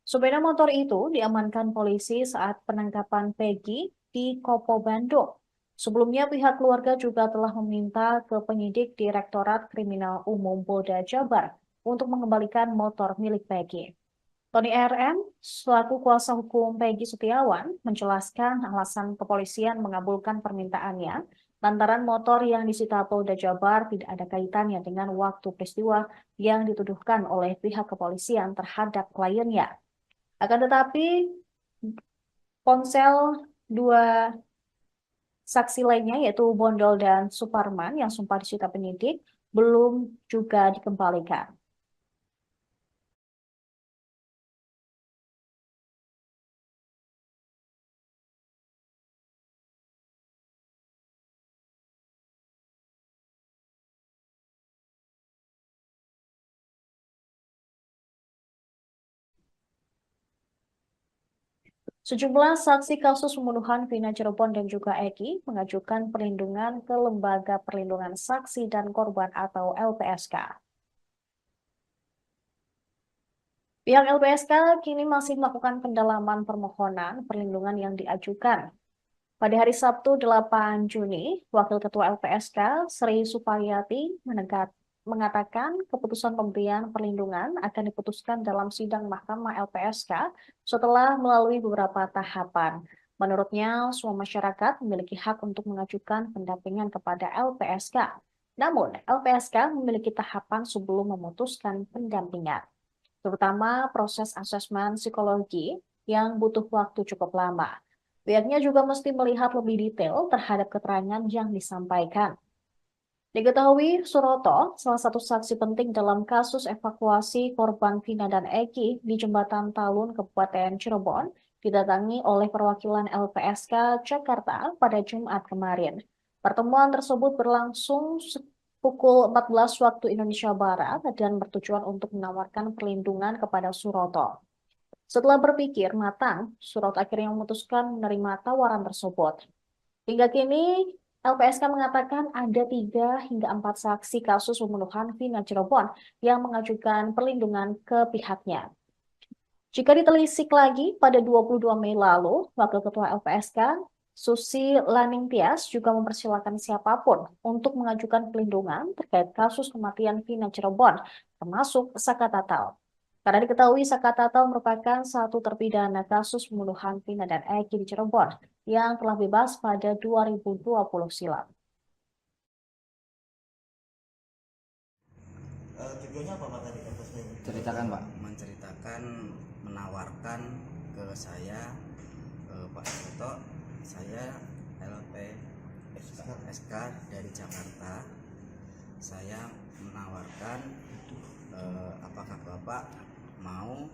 Sepeda motor itu diamankan polisi saat penangkapan Peggy di Kopo, Bandung. Sebelumnya, pihak keluarga juga telah meminta ke penyidik Direktorat Kriminal Umum Polda Jabar untuk mengembalikan motor milik Peggy. Tony RM, selaku kuasa hukum Peggy Setiawan, menjelaskan alasan kepolisian mengabulkan permintaannya lantaran motor yang disita Polda Jabar tidak ada kaitannya dengan waktu peristiwa yang dituduhkan oleh pihak kepolisian terhadap kliennya. Akan tetapi, ponsel 2 saksi lainnya yaitu Bondol dan Suparman yang sempat disita penyidik belum juga dikembalikan. Sejumlah saksi kasus pembunuhan Vina Cirebon dan juga Eki mengajukan perlindungan ke Lembaga Perlindungan Saksi dan Korban atau LPSK. Pihak LPSK kini masih melakukan pendalaman permohonan perlindungan yang diajukan. Pada hari Sabtu 8 Juni, Wakil Ketua LPSK Sri Supayati mengatakan keputusan pemberian perlindungan akan diputuskan dalam sidang Mahkamah LPSK setelah melalui beberapa tahapan. Menurutnya, semua masyarakat memiliki hak untuk mengajukan pendampingan kepada LPSK. Namun, LPSK memiliki tahapan sebelum memutuskan pendampingan, terutama proses asesmen psikologi yang butuh waktu cukup lama. Pihaknya juga mesti melihat lebih detail terhadap keterangan yang disampaikan. Diketahui, Suroto, salah satu saksi penting dalam kasus evakuasi korban Vina dan Eki di Jembatan Talun, Kabupaten Cirebon, didatangi oleh perwakilan LPSK Jakarta pada Jumat kemarin. Pertemuan tersebut berlangsung pukul 14 waktu Indonesia Barat dan bertujuan untuk menawarkan perlindungan kepada Suroto. Setelah berpikir matang, Suroto akhirnya memutuskan menerima tawaran tersebut. Hingga kini, LPSK mengatakan ada 3 hingga 4 saksi kasus pembunuhan Vina Cirebon yang mengajukan perlindungan ke pihaknya. Jika ditelisik lagi, pada 22 Mei lalu, Wakil Ketua LPSK, Susi Laningtyas, juga mempersilahkan siapapun untuk mengajukan perlindungan terkait kasus kematian Vina Cirebon, termasuk Saka Tatal. Karena diketahui Saka Tatal merupakan satu terpidana kasus pembunuhan Vina dan Eki di Cirebon yang telah bebas pada 2020 silam. Tujuannya apa Pak tadi? Ceritakan Pak. Menceritakan, menawarkan ke saya, Pak Suroto, saya LPSK dari Jakarta. Saya menawarkan apakah Bapak mau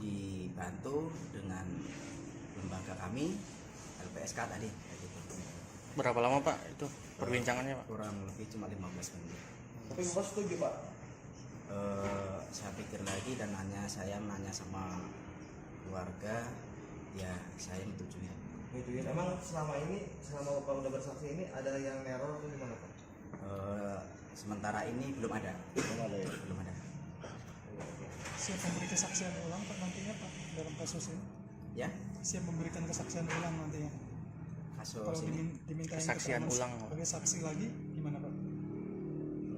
dibantu dengan lembaga kami LPSK tadi kayak gitu. Berapa lama Pak itu perbincangannya Pak? Kurang lebih cuma 15 menit. Tapi Bapak setuju Pak? Saya pikir lagi dan saya nanya sama keluarga, ya saya menyetujui. Gitu ya. Emang selama Bapak udah bersaksi ini ada yang neror atau gimana Pak? Sementara ini belum ada. Belum ada. Siap memberi kesaksian ulang Pak nantinya Pak dalam kasus ini? Ya, Siap memberikan kesaksian ulang nantinya? Kalau kasus ini dimintain Kesaksian keterangan ulang. sebagai saksi lagi gimana Pak?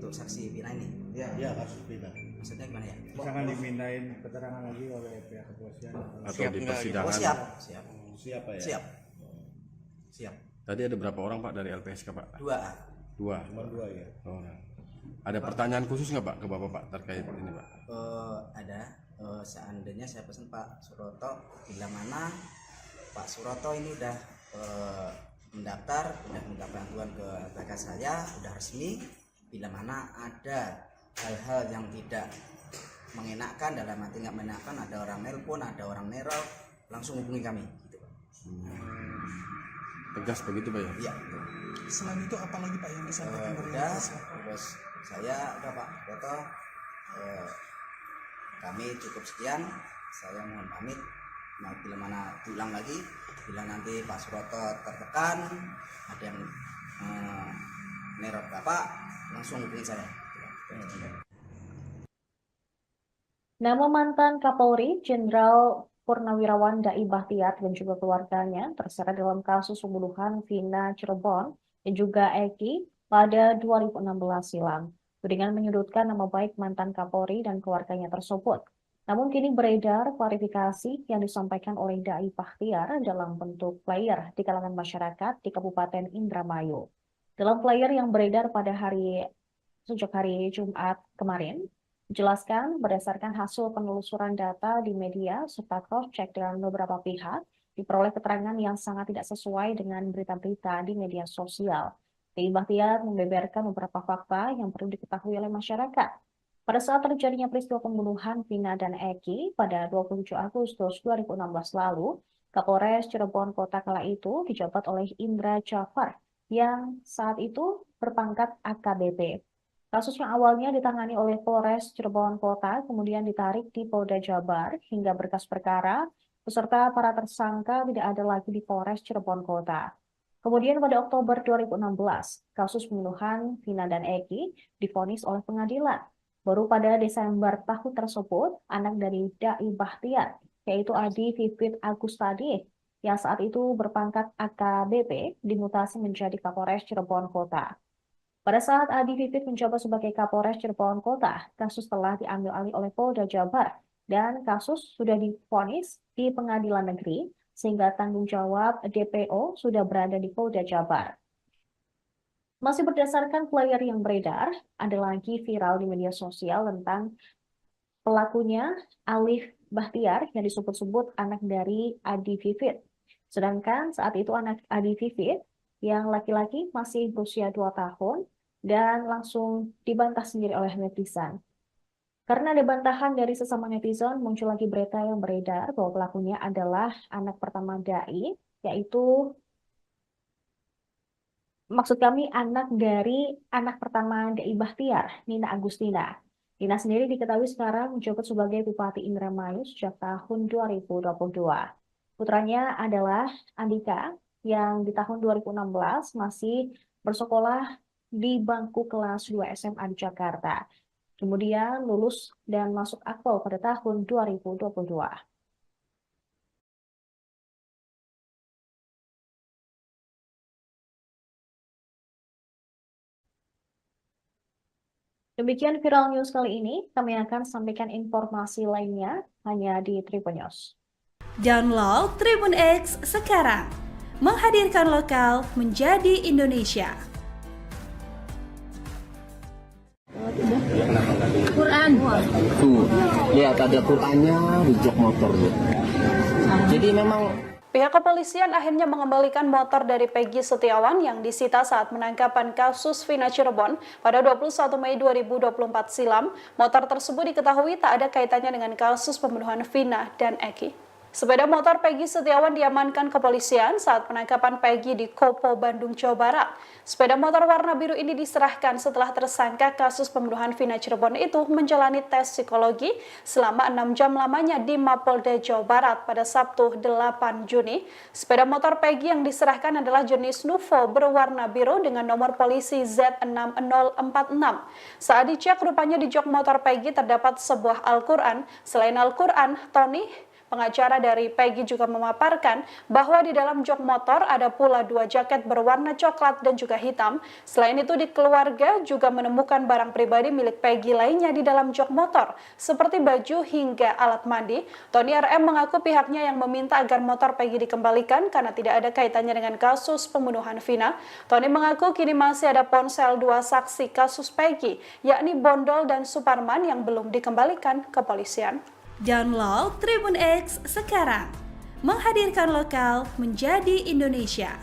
untuk saksi Vina ini. Ya. Ya, kasus Vina. Maksudnya gimana ya? Misalkan dimintain keterangan lagi oleh pihak kepolisian. Atau Siap di nggak gitu? persidangan? Oh siap. Siap Pak ya? Siap. Tadi ada berapa orang Pak dari LPSK Pak? 2. Dua. Cuma 2 ya. Oh. Ada pertanyaan khusus nggak Pak ke Bapak Pak terkait ini Pak? Ada. Seandainya saya pesan Pak Suroto, bila mana Pak Suroto ini udah mendaftar, udah minta bantuan ke LPK saya, udah resmi. Bila mana ada hal-hal yang tidak mengenakan, dalam arti nggak mengenakan, ada orang nelpon, ada orang neror, langsung hubungi kami. Gitu, Pak. Tegas begitu Pak ya? Iya. Betul. Selain itu apa lagi Pak yang disampaikan dari Udah, LPSK? terus saya udah Pak Suroto, kami cukup sekian. Saya mohon pamit. Nah, bila mana diulang lagi, bila nanti Pak Suroto tertekan, ada yang neror Bapak, langsung hubungi saya. Nama mantan Kapolri Jenderal Purnawirawan Dai Bahtiar dan juga keluarganya terseret dalam kasus pembunuhan Vina Cirebon dan juga Eki pada 2016 silam. Dengan menyudutkan nama baik mantan Kapolri dan keluarganya tersebut. Namun kini beredar klarifikasi yang disampaikan oleh Dai Bahtiar dalam bentuk flyer di kalangan masyarakat di Kabupaten Indramayu. Dalam flyer yang beredar pada sejak hari Jumat kemarin, dijelaskan berdasarkan hasil penelusuran data di media serta cross-check dengan beberapa pihak, diperoleh keterangan yang sangat tidak sesuai dengan berita-berita di media sosial. Dai Bahtiar membeberkan beberapa fakta yang perlu diketahui oleh masyarakat. Pada saat terjadinya peristiwa pembunuhan Vina dan Eki pada 27 Agustus 2016 lalu, Kapolres Cirebon Kota kala itu dijabat oleh Indra Jafar yang saat itu berpangkat AKBP. Kasus yang awalnya ditangani oleh Polres Cirebon Kota kemudian ditarik di Polda Jabar hingga berkas perkara beserta para tersangka tidak ada lagi di Polres Cirebon Kota. Kemudian pada Oktober 2016, kasus pembunuhan Vina dan Eki divonis oleh pengadilan. Baru pada Desember tahun tersebut, anak dari Dai Bahtiar, yaitu Adi Vivit Agustadi, yang saat itu berpangkat AKBP, dimutasi menjadi Kapolres Cirebon Kota. Pada saat Adi Vivit menjabat sebagai Kapolres Cirebon Kota, kasus telah diambil alih oleh Polda Jabar, dan kasus sudah divonis di pengadilan negeri, sehingga tanggung jawab DPO sudah berada di Polda Jabar. Masih berdasarkan flyer yang beredar, ada lagi viral di media sosial tentang pelakunya Alif Bahtiar yang disebut-sebut anak dari Adi Vivit. Sedangkan saat itu anak Adi Vivit yang laki-laki masih berusia 2 tahun dan langsung dibantah sendiri oleh netizen. Karena ada bantahan dari sesama netizen, muncul lagi berita yang beredar bahwa pelakunya adalah anak pertama Dai, yaitu maksud kami anak dari anak pertama Dai Bahtiar, Nina Agustina. Nina sendiri diketahui sekarang menjabat sebagai Bupati Indramayu sejak tahun 2022. Putranya adalah Andika yang di tahun 2016 masih bersekolah di bangku kelas 2 SMA di Jakarta. Kemudian lulus dan masuk akpol pada tahun 2022. Demikian viral news kali ini, kami akan sampaikan informasi lainnya hanya di Tribun News. Download Tribun X sekarang, menghadirkan lokal menjadi Indonesia. Quran. Tuh, lihat ada Qurannya di jok motor tuh. Jadi memang Pihak kepolisian akhirnya mengembalikan motor dari Peggy Setiawan yang disita saat penangkapan kasus Vina Cirebon pada 21 Mei 2024 silam. Motor tersebut diketahui tak ada kaitannya dengan kasus pembunuhan Vina dan Eki. Sepeda motor Peggy Setiawan diamankan kepolisian saat penangkapan Peggy di Kopo, Bandung, Jawa Barat. Sepeda motor warna biru ini diserahkan setelah tersangka kasus pembunuhan Vina Cirebon itu menjalani tes psikologi selama 6 jam lamanya di Mapolda, Jawa Barat pada Sabtu 8 Juni. Sepeda motor Peggy yang diserahkan adalah jenis Nuvo berwarna biru dengan nomor polisi Z6046. Saat dicek, rupanya di jok motor Peggy terdapat sebuah Al-Quran. Selain Al-Quran, Tony, pengacara dari Peggy, juga memaparkan bahwa di dalam jok motor ada pula 2 jaket berwarna coklat dan juga hitam. Selain itu, di keluarga juga menemukan barang pribadi milik Peggy lainnya di dalam jok motor, seperti baju hingga alat mandi. Tony RM mengaku pihaknya yang meminta agar motor Peggy dikembalikan karena tidak ada kaitannya dengan kasus pembunuhan Vina. Tony mengaku kini masih ada ponsel 2 saksi kasus Peggy, yakni Bondol dan Suparman, yang belum dikembalikan ke kepolisian. Download Tribun X sekarang, menghadirkan lokal menjadi Indonesia.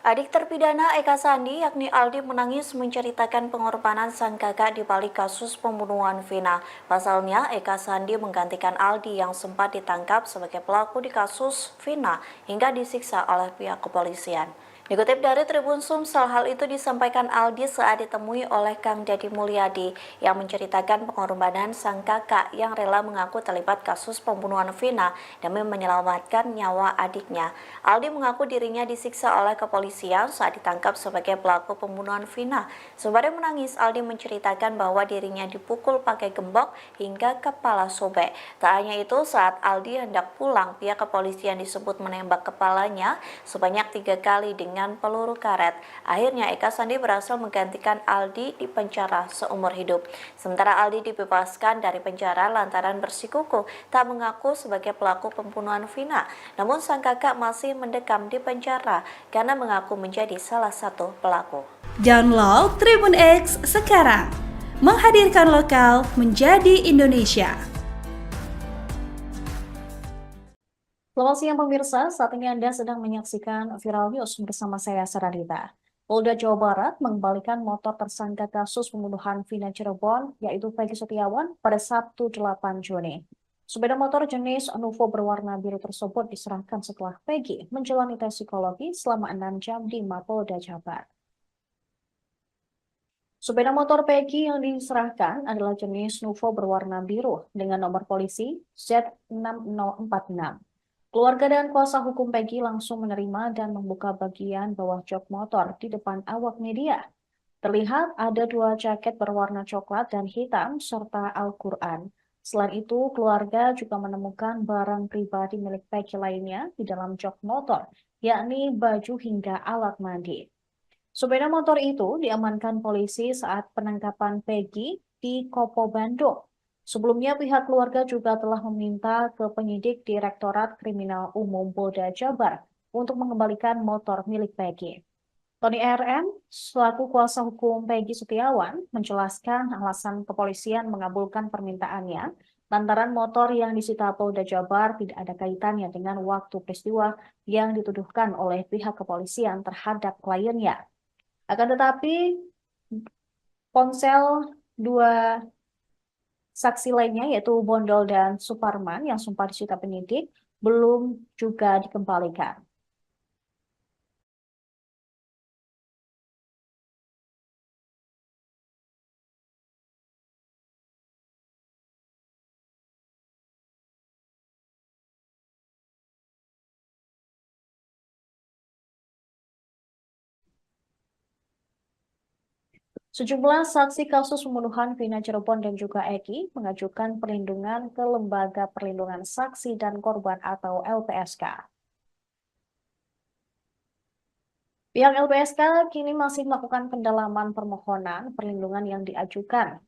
Adik terpidana Eka Sandi yakni Aldi menangis menceritakan pengorbanan sang kakak di balik kasus pembunuhan Vina. Pasalnya, Eka Sandi menggantikan Aldi yang sempat ditangkap sebagai pelaku di kasus Vina hingga disiksa oleh pihak kepolisian. Dikutip dari Tribun Sumsel, hal itu disampaikan Aldi saat ditemui oleh Kang Dedi Mulyadi yang menceritakan pengorbanan sang kakak yang rela mengaku terlibat kasus pembunuhan Vina demi menyelamatkan nyawa adiknya. Aldi mengaku dirinya disiksa oleh kepolisian saat ditangkap sebagai pelaku pembunuhan Vina. Sembari menangis, Aldi menceritakan bahwa dirinya dipukul pakai gembok hingga kepala sobek. Tak hanya itu, saat Aldi hendak pulang, pihak kepolisian disebut menembak kepalanya sebanyak 3 kali dengan peluru karet. Akhirnya Eka Sandi berhasil menggantikan Aldi di penjara seumur hidup. Sementara Aldi dibebaskan dari penjara lantaran bersikukuh tak mengaku sebagai pelaku pembunuhan Vina. Namun sang kakak masih mendekam di penjara karena mengaku menjadi salah satu pelaku. Download Tribun X sekarang, menghadirkan lokal menjadi Indonesia. Selamat siang pemirsa, saat ini Anda sedang menyaksikan Viral News bersama saya Saradita. Polda Jawa Barat mengembalikan motor tersangka kasus pembunuhan Vina Cirebon, yaitu Peggy Setiawan, pada Sabtu 8 Juni. Sepeda motor jenis Nuvo berwarna biru tersebut diserahkan setelah Peggy menjalani tes psikologi selama 6 jam di Mapolda Jabar. Sepeda motor Peggy yang diserahkan adalah jenis Nuvo berwarna biru dengan nomor polisi Z6046. Keluarga dan kuasa hukum Peggy langsung menerima dan membuka bagian bawah jok motor di depan awak media. Terlihat ada 2 jaket berwarna coklat dan hitam serta Al-Quran. Selain itu, keluarga juga menemukan barang pribadi milik Peggy lainnya di dalam jok motor, yakni baju hingga alat mandi. Sepeda motor itu diamankan polisi saat penangkapan Peggy di Kopo, Bandung. Sebelumnya, pihak keluarga juga telah meminta ke penyidik Direktorat Kriminal Umum Polda Jabar untuk mengembalikan motor milik Peggy. Tony RM, selaku kuasa hukum Peggy Setiawan, menjelaskan alasan kepolisian mengabulkan permintaannya lantaran motor yang disita Polda Jabar tidak ada kaitannya dengan waktu peristiwa yang dituduhkan oleh pihak kepolisian terhadap kliennya. Akan tetapi, ponsel 2 saksi lainnya yaitu Bondol dan Suparman yang sempat disita penyidik belum juga dikembalikan. Sejumlah saksi kasus pembunuhan Vina Cirebon dan juga Eki mengajukan perlindungan ke Lembaga Perlindungan Saksi dan Korban atau LPSK. Pihak LPSK kini masih melakukan pendalaman permohonan perlindungan yang diajukan.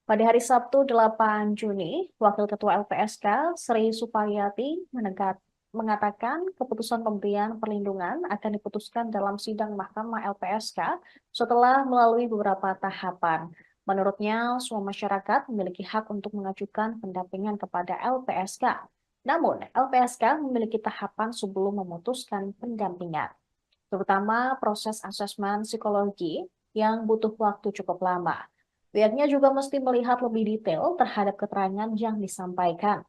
Pada hari Sabtu 8 Juni, Wakil Ketua LPSK Sri Supayati mengatakan keputusan pemberian perlindungan akan diputuskan dalam sidang Mahkamah LPSK setelah melalui beberapa tahapan. Menurutnya, semua masyarakat memiliki hak untuk mengajukan pendampingan kepada LPSK. Namun, LPSK memiliki tahapan sebelum memutuskan pendampingan, terutama proses asesmen psikologi yang butuh waktu cukup lama. Pihaknya juga mesti melihat lebih detail terhadap keterangan yang disampaikan.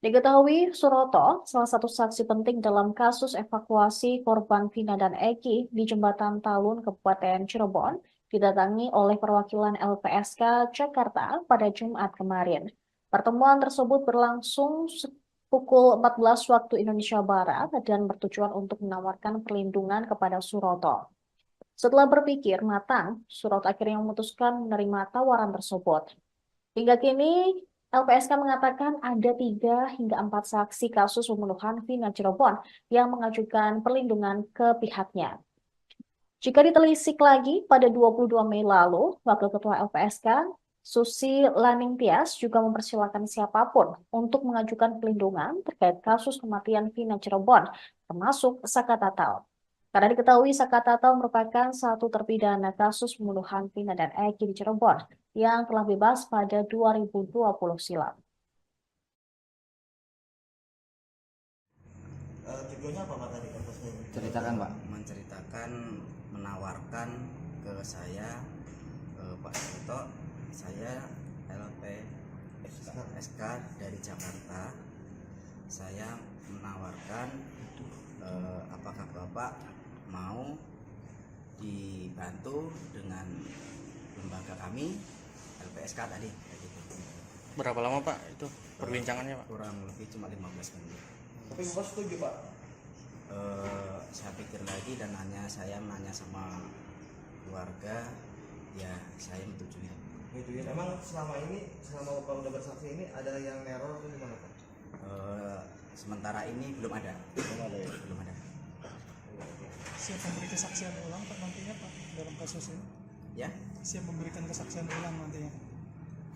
Diketahui Suroto, salah satu saksi penting dalam kasus evakuasi korban Vina dan Eki di Jembatan Talun, Kabupaten Cirebon, didatangi oleh perwakilan LPSK Jakarta pada Jumat kemarin. Pertemuan tersebut berlangsung pukul 14 waktu Indonesia Barat dan bertujuan untuk menawarkan perlindungan kepada Suroto. Setelah berpikir matang, Suroto akhirnya memutuskan menerima tawaran tersebut. Hingga kini, LPSK mengatakan ada 3 hingga 4 saksi kasus pembunuhan Vina Cirebon yang mengajukan perlindungan ke pihaknya. Jika ditelisik lagi, pada 22 Mei lalu, Wakil Ketua LPSK, Susi Laningtyas juga mempersilahkan siapapun untuk mengajukan perlindungan terkait kasus kematian Vina Cirebon, termasuk Saka Tatal. Karena diketahui Saka Tatal merupakan satu terpidana kasus pembunuhan Vina dan Eki di Cirebon yang telah bebas pada 2020 silam. Tujuannya apa Pak tadi kasusnya? Ceritakan Pak. Menceritakan, menawarkan ke saya, Pak Suroto, saya LPSK dari Jakarta. Saya menawarkan apakah Bapak mau dibantu dengan lembaga kami LPSK tadi kayak gitu. Berapa lama Pak itu perbincangannya Pak? Kurang lebih cuma 15 menit. Tapi Bapak setuju Pak? Saya pikir lagi dan saya menanya sama keluarga, ya saya menyetujui. Gitu ya. Emang selama Bapak udah bersaksi ini ada yang neror atau gimana Pak? Sementara ini belum ada. Belum ada. Siap memberi kesaksian ulang Pak nantinya Pak dalam kasus ini? Ya? Siap memberikan kesaksian ulang nantinya?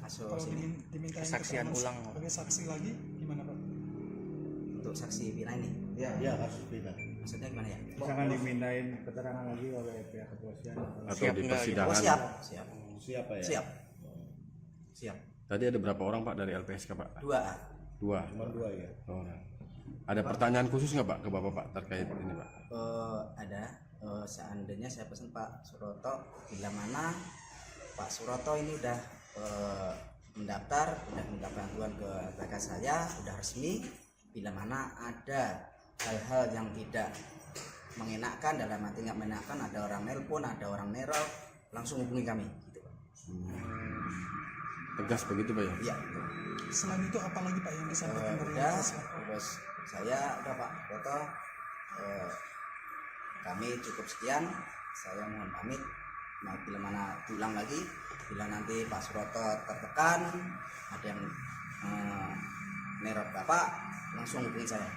Kasus Kalau ini diminta kesaksian ulang sebagai saksi lagi gimana Pak? untuk saksi Vina ini. Ya, kasus Vina. Maksudnya gimana ya? Jangan dimintain keterangan lagi oleh pihak kepolisian Atau Siap di nggak? persidangan? Oh, siap. siapa ya? Siap. Tadi ada berapa orang Pak dari LPSK Pak? 2. Dua. Cuma 2 ya. Oh. Ada pertanyaan khusus nggak Pak ke Bapak Pak terkait ini Pak? Ada. Seandainya saya pesan Pak Suroto, bila mana Pak Suroto ini udah mendaftar, udah minta bantuan ke LPK saya, udah resmi. Bila mana ada hal-hal yang tidak mengenakan, dalam arti nggak mengenakan, ada orang nelpon, ada orang neror, langsung hubungi kami. Gitu, Pak. Tegas begitu Pak ya? Iya. Selain itu apa lagi Pak yang disampaikan dari Udah, LPSK? terus saya udah Pak Suroto, kami cukup sekian. Saya mohon pamit. Nah, bila mana diulang lagi, bila nanti Pak Suroto tertekan, ada yang neror Bapak, langsung hubungi saya.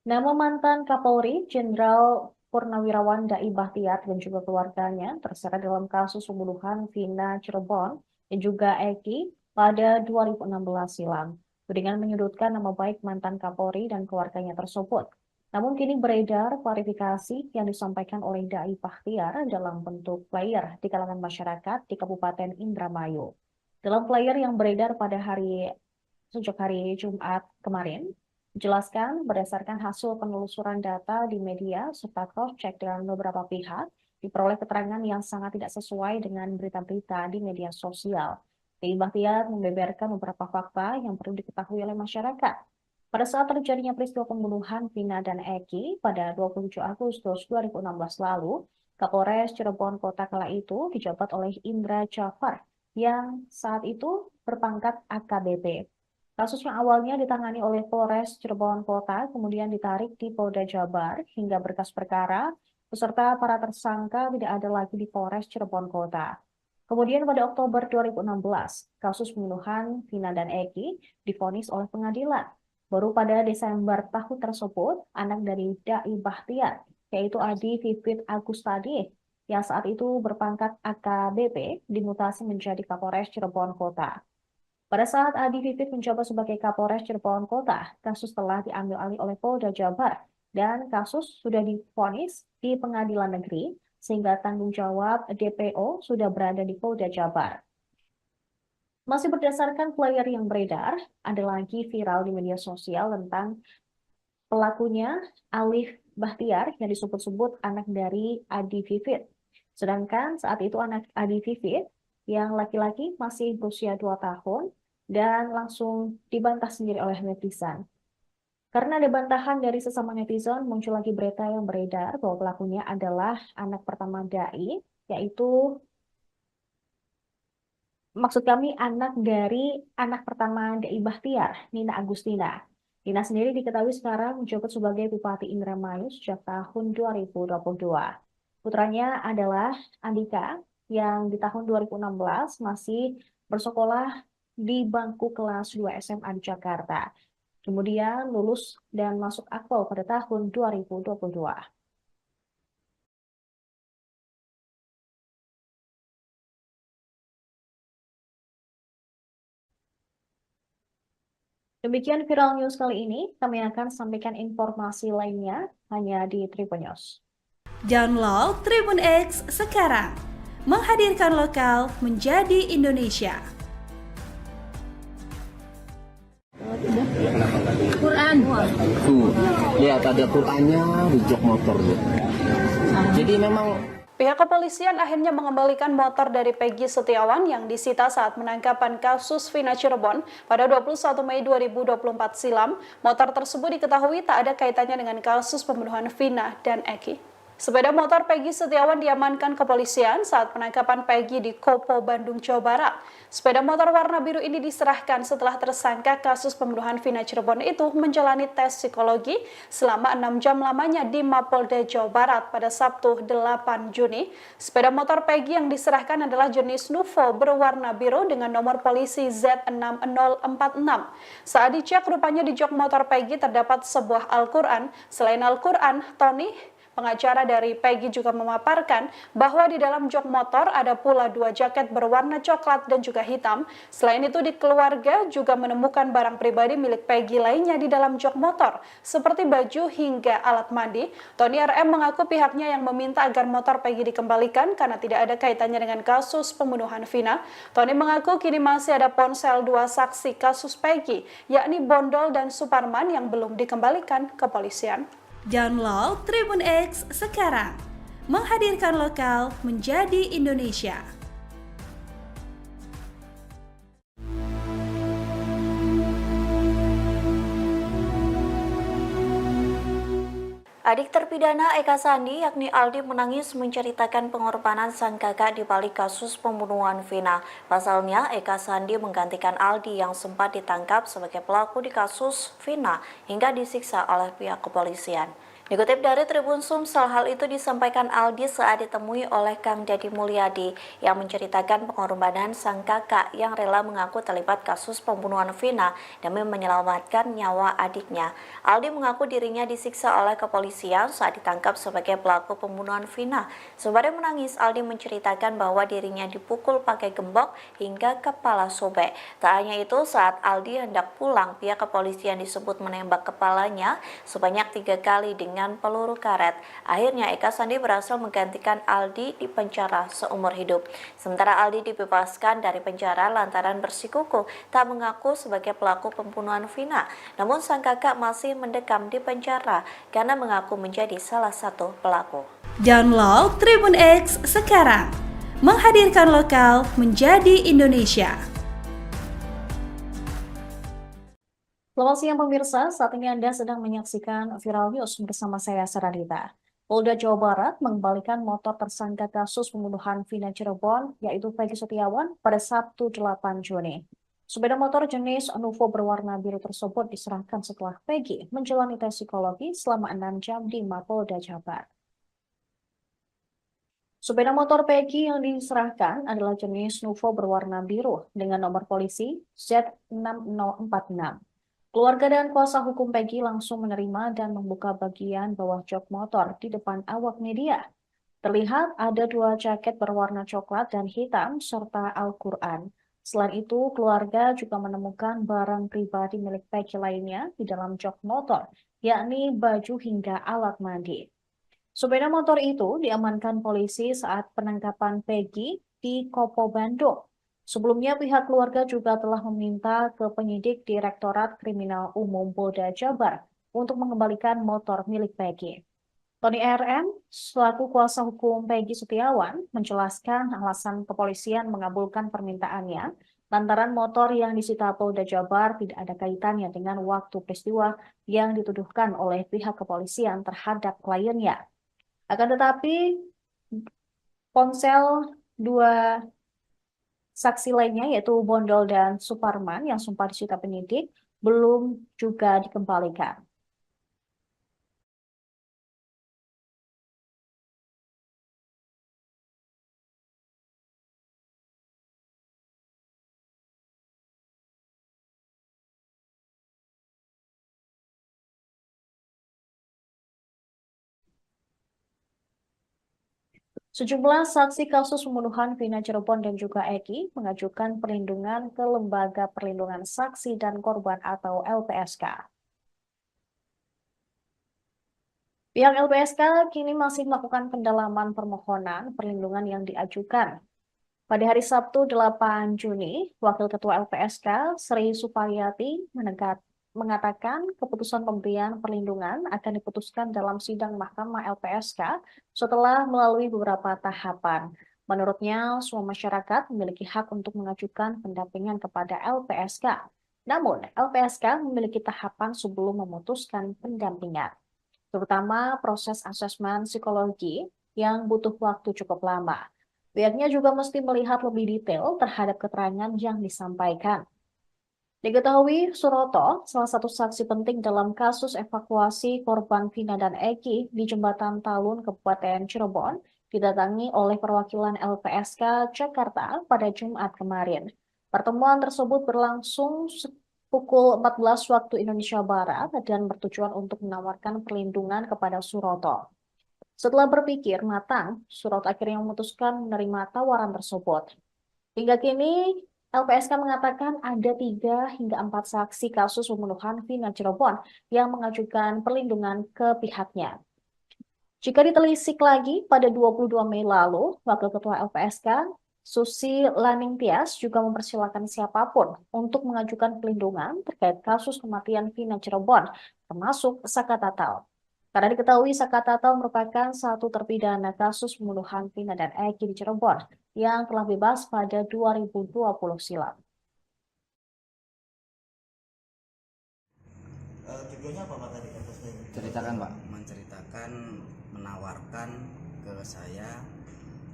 Nama mantan Kapolri Jenderal Purnawirawan Dai Bahtiar dan juga keluarganya terseret dalam kasus pembunuhan Vina Cirebon dan juga Eki pada 2016 silam, dengan menyudutkan nama baik mantan Kapolri dan keluarganya tersebut. Namun kini beredar klarifikasi yang disampaikan oleh Dai Bahtiar dalam bentuk flyer di kalangan masyarakat di Kabupaten Indramayu. Dalam flyer yang beredar pada sejak hari Jumat kemarin, dijelaskan berdasarkan hasil penelusuran data di media serta cross-check dengan beberapa pihak, diperoleh keterangan yang sangat tidak sesuai dengan berita-berita di media sosial. Dai Bahtiar membeberkan beberapa fakta yang perlu diketahui oleh masyarakat. Pada saat terjadinya peristiwa pembunuhan Vina dan Eki pada 27 Agustus 2016 lalu, Kapolres Cirebon Kota kala itu dijabat oleh Indra Jafar yang saat itu berpangkat AKBP. Kasus yang awalnya ditangani oleh Polres Cirebon Kota kemudian ditarik di Polda Jabar hingga berkas perkara beserta para tersangka tidak ada lagi di Polres Cirebon Kota. Kemudian pada Oktober 2016, kasus pembunuhan Vina dan Eki divonis oleh pengadilan. Baru pada Desember tahun tersebut, anak dari Dai Bahtiar, yaitu Adi Vivit Agustadi, yang saat itu berpangkat AKBP, dimutasi menjadi Kapolres Cirebon Kota. Pada saat Adi Vivit menjabat sebagai Kapolres Cirebon Kota, kasus telah diambil alih oleh Polda Jabar dan kasus sudah divonis di pengadilan negeri sehingga tanggung jawab DPO sudah berada di Polda Jabar. Masih berdasarkan flyer yang beredar, ada lagi viral di media sosial tentang pelakunya Alif Bahtiar yang disebut-sebut anak dari Adi Vivit. Sedangkan saat itu anak Adi Vivit yang laki-laki masih berusia 2 tahun dan langsung dibantah sendiri oleh netizen. Karena ada bantahan dari sesama netizen, muncul lagi berita yang beredar bahwa pelakunya adalah anak pertama dai, yaitu maksud kami anak dari anak pertama dai Bahtiar, Nina Agustina. Nina sendiri diketahui sekarang menjabat sebagai Bupati Indramayu sejak tahun 2022. Putranya adalah Andika yang di tahun 2016 masih bersekolah di bangku kelas 2 SMA di Jakarta. Kemudian lulus dan masuk akpol pada tahun 2022. Demikian viral news kali ini, kami akan sampaikan informasi lainnya hanya di Tribun News. Download Tribun X sekarang, menghadirkan lokal menjadi Indonesia. Quran. Tuh, lihat ada Qurannya di jok motor tuh. Jadi memang Pihak kepolisian akhirnya mengembalikan motor dari Peggy Setiawan yang disita saat penangkapan kasus Vina Cirebon pada 21 Mei 2024 silam. Motor tersebut diketahui tak ada kaitannya dengan kasus pembunuhan Vina dan Eki. Sepeda motor Peggy Setiawan diamankan kepolisian saat penangkapan Peggy di Kopo, Bandung, Jawa Barat. Sepeda motor warna biru ini diserahkan setelah tersangka kasus pembunuhan Vina Cirebon itu menjalani tes psikologi selama 6 jam lamanya di Mapolda, Jawa Barat pada Sabtu 8 Juni. Sepeda motor Peggy yang diserahkan adalah jenis Nuvo berwarna biru dengan nomor polisi Z6046. Saat dicek, rupanya di jok motor Peggy terdapat sebuah Al-Quran. Selain Al-Quran, Tony, pengacara dari Peggy, juga memaparkan bahwa di dalam jok motor ada pula 2 jaket berwarna coklat dan juga hitam. Selain itu, di keluarga juga menemukan barang pribadi milik Peggy lainnya di dalam jok motor, seperti baju hingga alat mandi. Tony RM mengaku pihaknya yang meminta agar motor Peggy dikembalikan karena tidak ada kaitannya dengan kasus pembunuhan Vina. Tony mengaku kini masih ada ponsel 2 saksi kasus Peggy, yakni Bondol dan Suparman yang belum dikembalikan ke kepolisian. Download Tribun X sekarang, menghadirkan lokal menjadi Indonesia. Adik terpidana Eka Sandi yakni Aldi menangis menceritakan pengorbanan sang kakak di balik kasus pembunuhan Vina. Pasalnya, Eka Sandi menggantikan Aldi yang sempat ditangkap sebagai pelaku di kasus Vina hingga disiksa oleh pihak kepolisian. Dikutip dari Tribun Sumsel, hal itu disampaikan Aldi saat ditemui oleh Kang Dedi Mulyadi yang menceritakan pengorbanan sang kakak yang rela mengaku terlibat kasus pembunuhan Vina demi menyelamatkan nyawa adiknya. Aldi mengaku dirinya disiksa oleh kepolisian saat ditangkap sebagai pelaku pembunuhan Vina. Sembari menangis, Aldi menceritakan bahwa dirinya dipukul pakai gembok hingga kepala sobek. Tak hanya itu, saat Aldi hendak pulang, pihak kepolisian disebut menembak kepalanya sebanyak 3 kali dengan peluru karet. Akhirnya Eka Sandi berhasil menggantikan Aldi di penjara seumur hidup. Sementara Aldi dibebaskan dari penjara lantaran bersikukuh tak mengaku sebagai pelaku pembunuhan Vina. Namun sang kakak masih mendekam di penjara karena mengaku menjadi salah satu pelaku. Download Tribun X sekarang, menghadirkan lokal menjadi Indonesia. Selamat siang pemirsa, saat ini Anda sedang menyaksikan Viral News bersama saya Saradita. Polda Jawa Barat mengembalikan motor tersangka kasus pembunuhan Vina Cirebon, yaitu Peggy Setiawan, pada Sabtu 8 Juni. Sepeda motor jenis Nuvo berwarna biru tersebut diserahkan setelah Peggy menjalani tes psikologi selama 6 jam di Mapolda Jabar. Sepeda motor Peggy yang diserahkan adalah jenis Nuvo berwarna biru dengan nomor polisi Z6046. Keluarga dan kuasa hukum Peggy langsung menerima dan membuka bagian bawah jok motor di depan awak media. Terlihat ada 2 jaket berwarna coklat dan hitam serta Al-Quran. Selain itu, keluarga juga menemukan barang pribadi milik Peggy lainnya di dalam jok motor, yakni baju hingga alat mandi. Sepeda motor itu diamankan polisi saat penangkapan Peggy di Kopo Bandung. Sebelumnya, pihak keluarga juga telah meminta ke penyidik Direktorat Kriminal Umum Polda Jabar untuk mengembalikan motor milik Peggy. Tony RM, selaku kuasa hukum Peggy Setiawan, menjelaskan alasan kepolisian mengabulkan permintaannya lantaran motor yang disita Polda Jabar tidak ada kaitannya dengan waktu peristiwa yang dituduhkan oleh pihak kepolisian terhadap kliennya. Akan tetapi, ponsel dua saksi lainnya yaitu Bondol dan Suparman yang sempat disita penyidik belum juga dikembalikan. Sejumlah saksi kasus pembunuhan Vina Cirebon dan juga Eki mengajukan perlindungan ke Lembaga Perlindungan Saksi dan Korban atau LPSK. Pihak LPSK kini masih melakukan pendalaman permohonan perlindungan yang diajukan. Pada hari Sabtu 8 Juni, Wakil Ketua LPSK Sri Supariyati mengatakan keputusan pemberian perlindungan akan diputuskan dalam sidang Mahkamah LPSK setelah melalui beberapa tahapan. Menurutnya, semua masyarakat memiliki hak untuk mengajukan pendampingan kepada LPSK. Namun, LPSK memiliki tahapan sebelum memutuskan pendampingan, terutama proses asesmen psikologi yang butuh waktu cukup lama. Pihaknya juga mesti melihat lebih detail terhadap keterangan yang disampaikan. Diketahui, Suroto, salah satu saksi penting dalam kasus evakuasi korban Vina dan Eki di Jembatan Talun, Kabupaten Cirebon, didatangi oleh perwakilan LPSK Jakarta pada Jumat kemarin. Pertemuan tersebut berlangsung pukul 14 waktu Indonesia Barat dan bertujuan untuk menawarkan perlindungan kepada Suroto. Setelah berpikir matang, Suroto akhirnya memutuskan menerima tawaran tersebut. Hingga kini, LPSK mengatakan ada 3 hingga 4 saksi kasus pembunuhan Vina Cirebon yang mengajukan perlindungan ke pihaknya. Jika ditelisik lagi, pada 22 Mei lalu, Wakil Ketua LPSK, Susi Laningtias, juga mempersilahkan siapapun untuk mengajukan perlindungan terkait kasus kematian Vina Cirebon, termasuk Saka Tatal. Karena diketahui Saka Tatal merupakan satu terpidana kasus pembunuhan Vina dan Eki di Cirebon yang telah bebas pada 2020 silam. Tujuannya apa Pak tadi kasusnya? Ceritakan Pak, menceritakan, menawarkan ke saya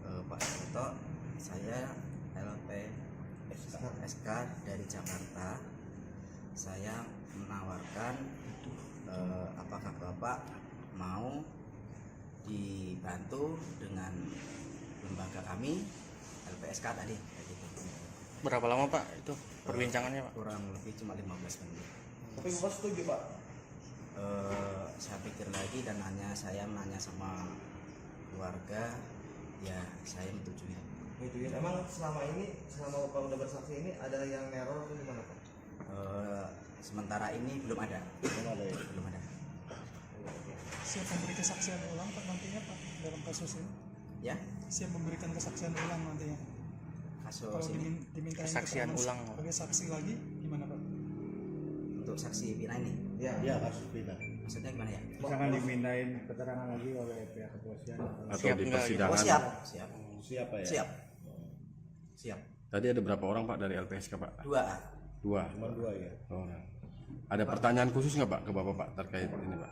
Pak Suroto, saya LPSK dari Jakarta. Saya menawarkan apakah Bapak mau dibantu dengan lembaga kami LPSK tadi gitu. Berapa lama Pak itu perbincangannya Pak? Kurang lebih cuma 15 menit. Tapi Bapak setuju Pak? Saya pikir lagi dan saya menanya sama keluarga, ya saya menyetujui. Emang selama Bapak udah bersaksi ini ada yang neror atau gimana Pak? Sementara ini belum ada. Belum ada. Siap memberi kesaksian ulang Pak nantinya Pak dalam kasus ini? Ya? Siap memberikan kesaksian ulang nantinya? Kasus Kalau ini dimintain kesaksian ulang sebagai saksi lagi gimana Pak? untuk saksi Vina ini. Ya, kasus Vina. Maksudnya gimana ya? Misalkan dimintain keterangan lagi oleh pihak kepolisian Atau Siap di enggak gitu? persidangan. Oh siap, siap, siapa ya? siap, siap. Tadi ada berapa orang Pak dari LPSK Pak? 2. Cuma 2 ya. Oh. Ada pertanyaan khusus nggak Pak ke Bapak Pak terkait ini Pak?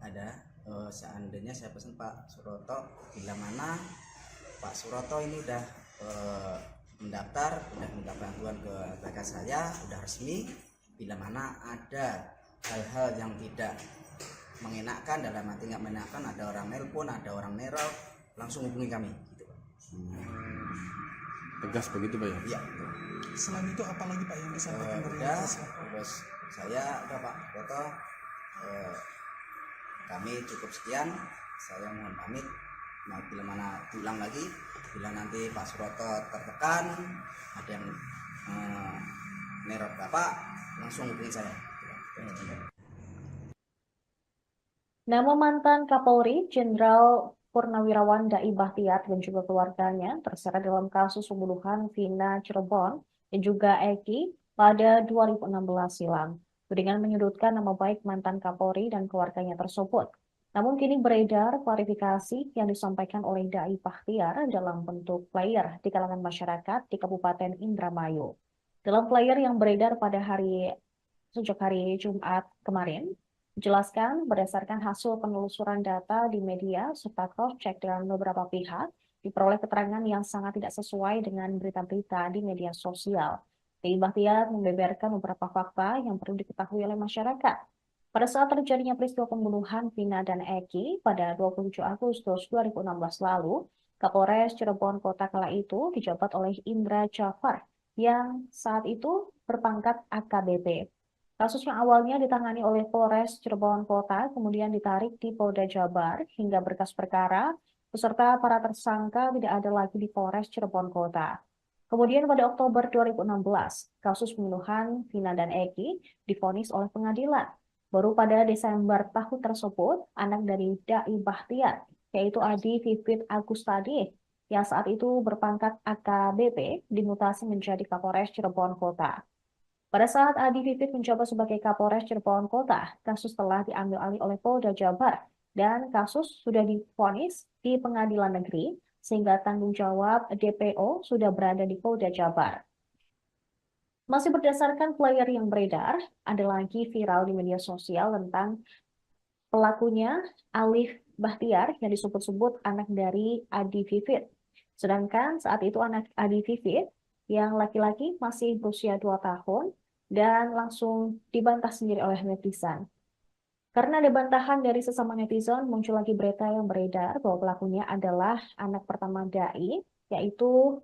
Ada. Seandainya saya pesan Pak Suroto, bila mana Pak Suroto ini udah mendaftar, udah minta bantuan ke LPK saya, udah resmi. Bila mana ada hal-hal yang tidak mengenakan, dalam arti nggak mengenakan, ada orang nelpon, ada orang neror, langsung hubungi kami. Gitu, Pak. Tegas begitu Pak ya? Iya. Selain itu apa lagi Pak yang disampaikan dari Udah, LPSK? terus saya udah Pak Suroto, kami cukup sekian. Saya mohon pamit. Nah, bila mana diulang lagi, bila nanti Pak Suroto tertekan, ada yang neror bapak langsung hubungi saya. Nama mantan Kapolri Jenderal Purnawirawan Dai Bahtiar dan juga keluarganya terseret dalam kasus pembunuhan Vina Cirebon dan juga Eki pada 2016 silam. Tudingan menyudutkan nama baik mantan Kapolri dan keluarganya tersebut. Namun kini beredar klarifikasi yang disampaikan oleh Dai Bahtiar dalam bentuk flyer di kalangan masyarakat di Kabupaten Indramayu. Dalam flyer yang beredar pada sejak hari Jumat kemarin, dijelaskan berdasarkan hasil penelusuran data di media serta cross-check dengan beberapa pihak, diperoleh keterangan yang sangat tidak sesuai dengan berita-berita di media sosial. Dai Bahtiar membeberkan beberapa fakta yang perlu diketahui oleh masyarakat. Pada saat terjadinya peristiwa pembunuhan Vina dan Eki pada 27 Agustus 2016 lalu, Kapolres Cirebon Kota kala itu dijabat oleh Indra Jafar yang saat itu berpangkat AKBP. Kasus yang awalnya ditangani oleh Polres Cirebon Kota kemudian ditarik di Polda Jabar hingga berkas perkara beserta para tersangka tidak ada lagi di Polres Cirebon Kota. Kemudian pada Oktober 2016, kasus pembunuhan Vina dan Eki divonis oleh pengadilan. Baru pada Desember tahun tersebut, anak dari Dai Bahtiar, yaitu Adi Vivit Agustadi, yang saat itu berpangkat AKBP, dimutasi menjadi Kapolres Cirebon Kota. Pada saat Adi Vivit menjabat sebagai Kapolres Cirebon Kota, kasus telah diambil alih oleh Polda Jabar dan kasus sudah divonis di pengadilan negeri sehingga tanggung jawab DPO sudah berada di Polda Jabar. Masih berdasarkan flyer yang beredar, ada lagi viral di media sosial tentang pelakunya Alif Bahtiar yang disebut-sebut anak dari Adi Vivit. Sedangkan saat itu anak Adi Vivit yang laki-laki masih berusia 2 tahun dan langsung dibantah sendiri oleh netizen. Karena ada bantahan dari sesama netizen, muncul lagi berita yang beredar bahwa pelakunya adalah anak pertama Dai, yaitu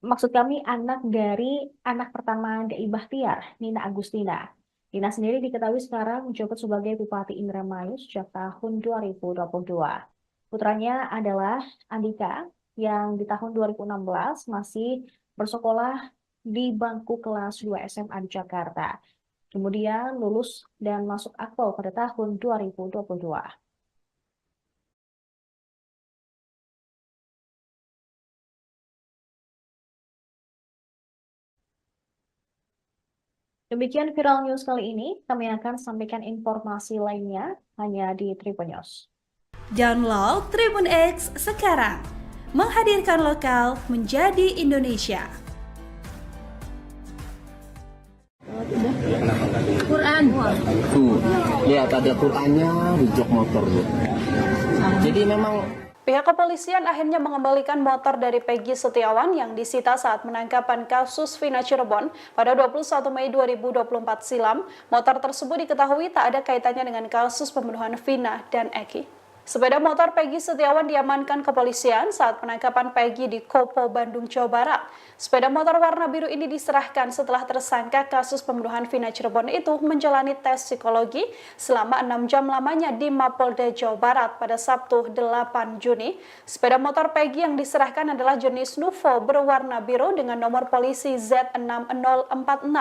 maksud kami anak dari anak pertama Dai Bahtiar, Nina Agustina. Nina sendiri diketahui sekarang menjabat sebagai Bupati Indramayu sejak tahun 2022. Putranya adalah Andika yang di tahun 2016 masih bersekolah di bangku kelas 2 SMA di Jakarta. Kemudian lulus dan masuk akpol pada tahun 2022. Demikian viral news kali ini, kami akan sampaikan informasi lainnya hanya di Tribun News. Download Tribun X sekarang, menghadirkan lokal menjadi Indonesia. Quran. Tuh, lihat ada Qurannya di jok motor tuh. Jadi memang Pihak kepolisian akhirnya mengembalikan motor dari Peggy Setiawan yang disita saat penangkapan kasus Vina Cirebon pada 21 Mei 2024 silam. Motor tersebut diketahui tak ada kaitannya dengan kasus pembunuhan Vina dan Eki. Sepeda motor Peggy Setiawan diamankan kepolisian saat penangkapan Peggy di Kopo, Bandung, Jawa Barat. Sepeda motor warna biru ini diserahkan setelah tersangka kasus pembunuhan Vina Cirebon itu menjalani tes psikologi selama 6 jam lamanya di Mapolda, Jawa Barat pada Sabtu 8 Juni. Sepeda motor Peggy yang diserahkan adalah jenis Nuvo berwarna biru dengan nomor polisi Z6046.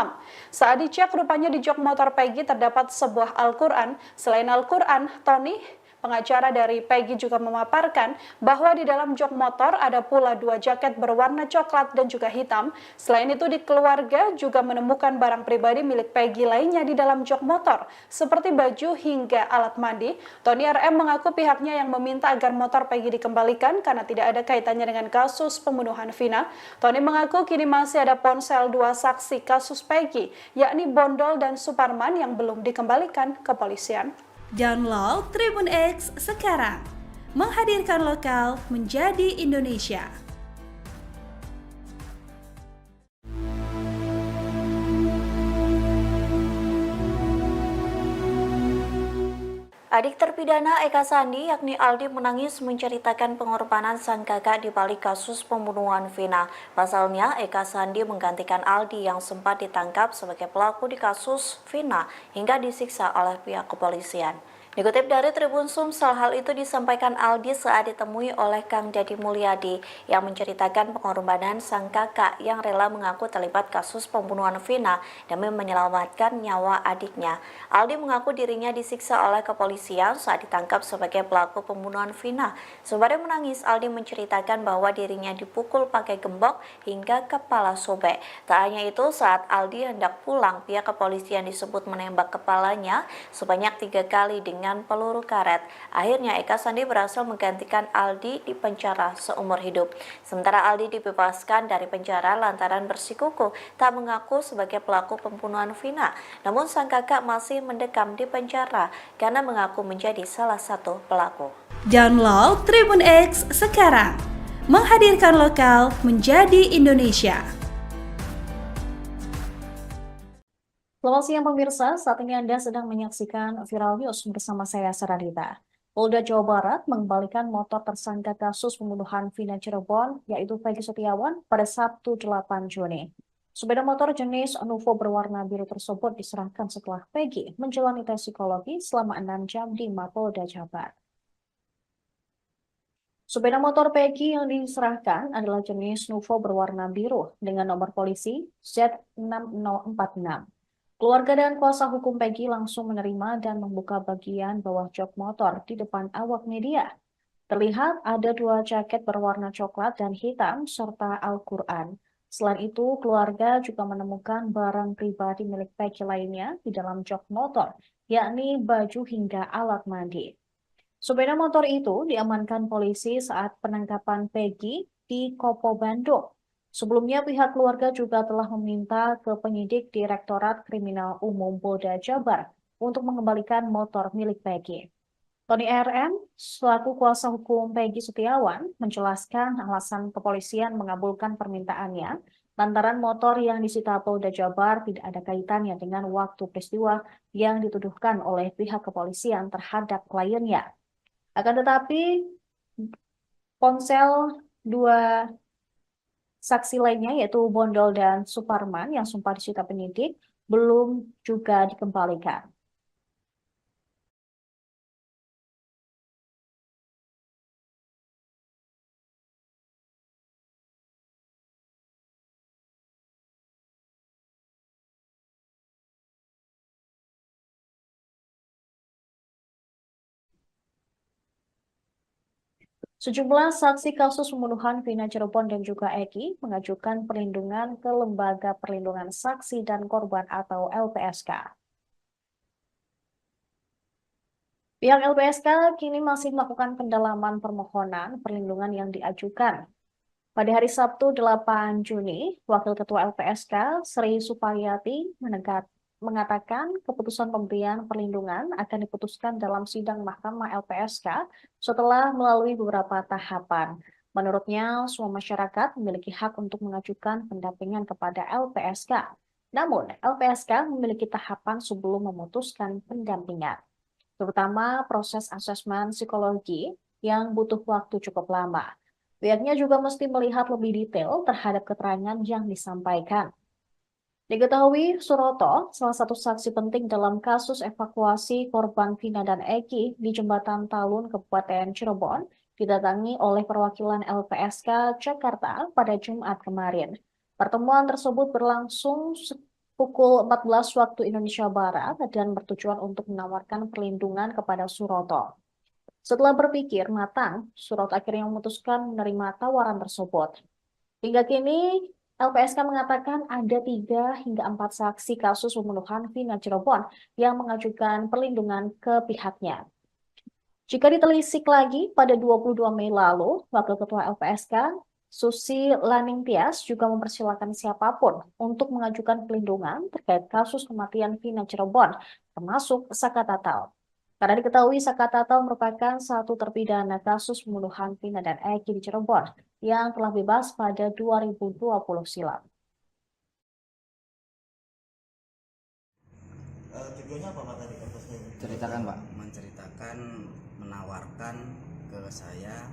Saat dicek, rupanya di jok motor Peggy terdapat sebuah Al-Quran. Selain Al-Quran, Tony, pengacara dari Peggy, juga memaparkan bahwa di dalam jok motor ada pula 2 jaket berwarna coklat dan juga hitam. Selain itu, di keluarga juga menemukan barang pribadi milik Peggy lainnya di dalam jok motor, seperti baju hingga alat mandi. Tony RM mengaku pihaknya yang meminta agar motor Peggy dikembalikan karena tidak ada kaitannya dengan kasus pembunuhan Vina. Tony mengaku kini masih ada ponsel 2 saksi kasus Peggy, yakni Bondol dan Suparman yang belum dikembalikan ke kepolisian. Download Tribun X sekarang, menghadirkan lokal menjadi Indonesia. Adik terpidana Eka Sandi yakni Aldi menangis menceritakan pengorbanan sang kakak di balik kasus pembunuhan Vina. Pasalnya, Eka Sandi menggantikan Aldi yang sempat ditangkap sebagai pelaku di kasus Vina hingga disiksa oleh pihak kepolisian. Dikutip dari Tribun Sumsel, hal itu disampaikan Aldi saat ditemui oleh Kang Dedi Mulyadi yang menceritakan pengorbanan sang kakak yang rela mengaku terlibat kasus pembunuhan Vina demi menyelamatkan nyawa adiknya. Aldi mengaku dirinya disiksa oleh kepolisian saat ditangkap sebagai pelaku pembunuhan Vina. Sembari menangis, Aldi menceritakan bahwa dirinya dipukul pakai gembok hingga kepala sobek. Tak hanya itu, saat Aldi hendak pulang, pihak kepolisian disebut menembak kepalanya sebanyak 3 kali dengan peluru karet. Akhirnya Eka Sandi berhasil menggantikan Aldi di penjara seumur hidup. Sementara Aldi dibebaskan dari penjara lantaran bersikukuh tak mengaku sebagai pelaku pembunuhan Vina. Namun sang kakak masih mendekam di penjara karena mengaku menjadi salah satu pelaku. Download Tribun X sekarang, menghadirkan lokal menjadi Indonesia. Selamat siang pemirsa, saat ini Anda sedang menyaksikan Viral News bersama saya Saradita. Polda Jawa Barat mengembalikan motor tersangka kasus pembunuhan Vina Cirebon, yaitu Peggy Setiawan, pada Sabtu 8 Juni. Sepeda motor jenis Nuvo berwarna biru tersebut diserahkan setelah Peggy menjalani tes psikologi selama 6 jam di Mapolda Jabar. Sepeda motor Peggy yang diserahkan adalah jenis Nuvo berwarna biru dengan nomor polisi Z6046. Keluarga dan kuasa hukum Peggy langsung menerima dan membuka bagian bawah jok motor di depan awak media. Terlihat ada 2 jaket berwarna coklat dan hitam serta Al-Quran. Selain itu, keluarga juga menemukan barang pribadi milik Peggy lainnya di dalam jok motor, yakni baju hingga alat mandi. Sepeda motor itu diamankan polisi saat penangkapan Peggy di Kopo Bandung. Sebelumnya pihak keluarga juga telah meminta ke penyidik Direktorat Kriminal Umum Polda Jabar untuk mengembalikan motor milik Peggy. Tony RM, selaku kuasa hukum Peggy Setiawan, menjelaskan alasan kepolisian mengabulkan permintaannya lantaran motor yang disita Polda Jabar tidak ada kaitannya dengan waktu peristiwa yang dituduhkan oleh pihak kepolisian terhadap kliennya. Akan tetapi, ponsel 2 saksi lainnya yaitu Bondol dan Suparman yang sempat disita penyidik belum juga dikembalikan. Sejumlah saksi kasus pembunuhan Vina Cirebon dan juga Eki mengajukan perlindungan ke Lembaga Perlindungan Saksi dan Korban atau LPSK. Pihak LPSK kini masih melakukan pendalaman permohonan perlindungan yang diajukan. Pada hari Sabtu 8 Juni, Wakil Ketua LPSK Sri Supayati mengatakan keputusan pemberian perlindungan akan diputuskan dalam sidang Mahkamah LPSK setelah melalui beberapa tahapan. Menurutnya, semua masyarakat memiliki hak untuk mengajukan pendampingan kepada LPSK. Namun, LPSK memiliki tahapan sebelum memutuskan pendampingan, terutama proses asesmen psikologi yang butuh waktu cukup lama. Pihaknya juga mesti melihat lebih detail terhadap keterangan yang disampaikan. Diketahui, Suroto, salah satu saksi penting dalam kasus evakuasi korban Vina dan Eki di Jembatan Talun, Kabupaten Cirebon, didatangi oleh perwakilan LPSK Jakarta pada Jumat kemarin. Pertemuan tersebut berlangsung pukul 14 waktu Indonesia Barat dan bertujuan untuk menawarkan perlindungan kepada Suroto. Setelah berpikir matang, Suroto akhirnya memutuskan menerima tawaran tersebut. Hingga kini, LPSK mengatakan ada 3 hingga 4 saksi kasus pembunuhan Vina Cirebon yang mengajukan perlindungan ke pihaknya. Jika ditelisik lagi, pada 22 Mei lalu, Wakil Ketua LPSK, Susi Laningtias, juga mempersilahkan siapapun untuk mengajukan perlindungan terkait kasus kematian Vina Cirebon, termasuk Saka Tatal. Karena diketahui Saka Tatal merupakan satu terpidana kasus pembunuhan Vina dan Eki di Cirebon yang telah bebas pada 2020 silam. Tujuannya apa Pak tadi? Ceritakan Pak, menceritakan, menawarkan ke saya,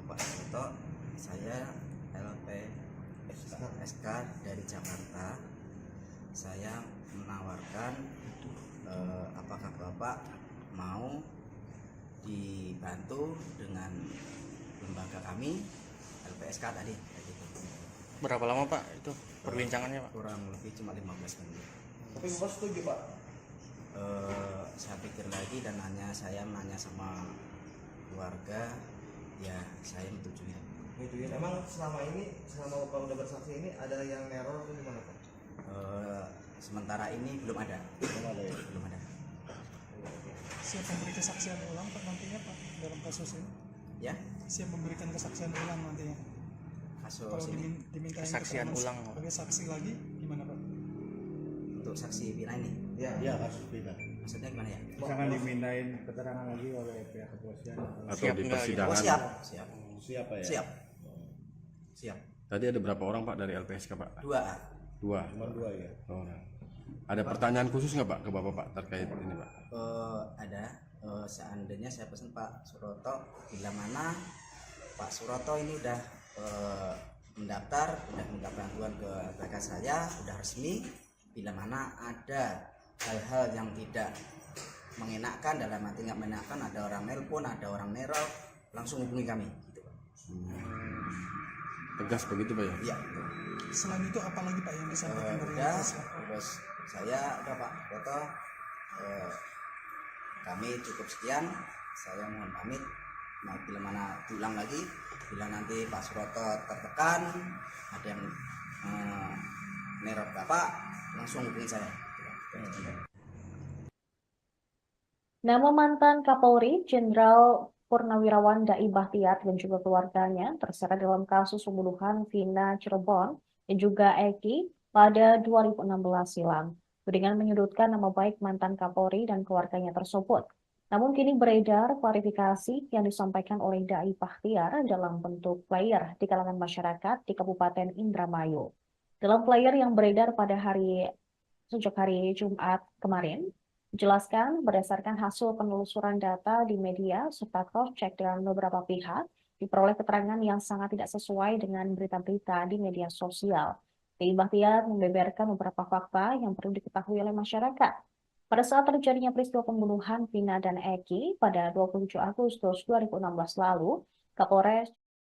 Pak Suroto, saya LPSK dari Jakarta. Saya menawarkan apakah Bapak mau dibantu dengan lembaga kami LPSK tadi kayak gitu. Berapa lama Pak itu perbincangannya Pak? Kurang lebih cuma 15 menit. Tapi Bapak setuju Pak? Saya pikir lagi dan saya nanya sama keluarga, ya saya menyetujui. Gitu ya. Emang selama Bapak udah bersaksi ini ada yang neror atau gimana Pak? Sementara ini belum ada. Belum ada. Siap memberi kesaksian ulang Pak nantinya Pak dalam kasus ini? Ya, Siap memberikan kesaksian ulang nantinya? Kalau kasus ini diminta Kesaksian ulang. sebagai saksi lagi gimana Pak? untuk saksi Vina ini. Ya. Iya, kasus Vina. Maksudnya gimana ya? Misalkan dimintain keterangan lagi oleh pihak kepolisian. Atau Siap di enggak gitu? persidangan? Oh siap, siap, Siapa ya? siap, siap. Tadi ada berapa orang Pak dari LPSK Pak? Dua. Dua. Cuma 2 ya. Oh. Ada pertanyaan khusus nggak Pak ke Bapak Pak terkait ini Pak? Ada. Seandainya saya pesan Pak Suroto, bila mana Pak Suroto ini udah mendaftar, udah minta bantuan ke LPK saya, udah resmi. Bila mana ada hal-hal yang tidak mengenakan, dalam arti nggak mengenakan, ada orang nelpon, ada orang neror, langsung hubungi kami. Gitu, Pak. Tegas begitu Pak ya? Iya. Betul. Selain itu apa lagi Pak yang disampaikan dari Udah, LPSK? terus saya udah Pak Suroto, kami cukup sekian. Saya mohon pamit. Nah, bila mana diulang lagi, bila nanti Pak Suroto tertekan, ada yang neror Bapak, langsung hubungi saya. Nama mantan Kapolri Jenderal Purnawirawan Dai Bahtiar dan juga keluarganya terseret dalam kasus pembunuhan Vina Cirebon dan juga Eki pada 2016 silam. Dengan menyudutkan nama baik mantan Kapolri dan keluarganya tersebut. Namun kini beredar klarifikasi yang disampaikan oleh Dai Bahtiar dalam bentuk flyer di kalangan masyarakat di Kabupaten Indramayu. Dalam flyer yang beredar pada sejak hari Jumat kemarin, dijelaskan berdasarkan hasil penelusuran data di media serta cross-check dengan beberapa pihak, diperoleh keterangan yang sangat tidak sesuai dengan berita-berita di media sosial. Dai Bahtiar membeberkan beberapa fakta yang perlu diketahui oleh masyarakat. Pada saat terjadinya peristiwa pembunuhan Vina dan Eki pada 27 Agustus 2016 lalu, Kapolres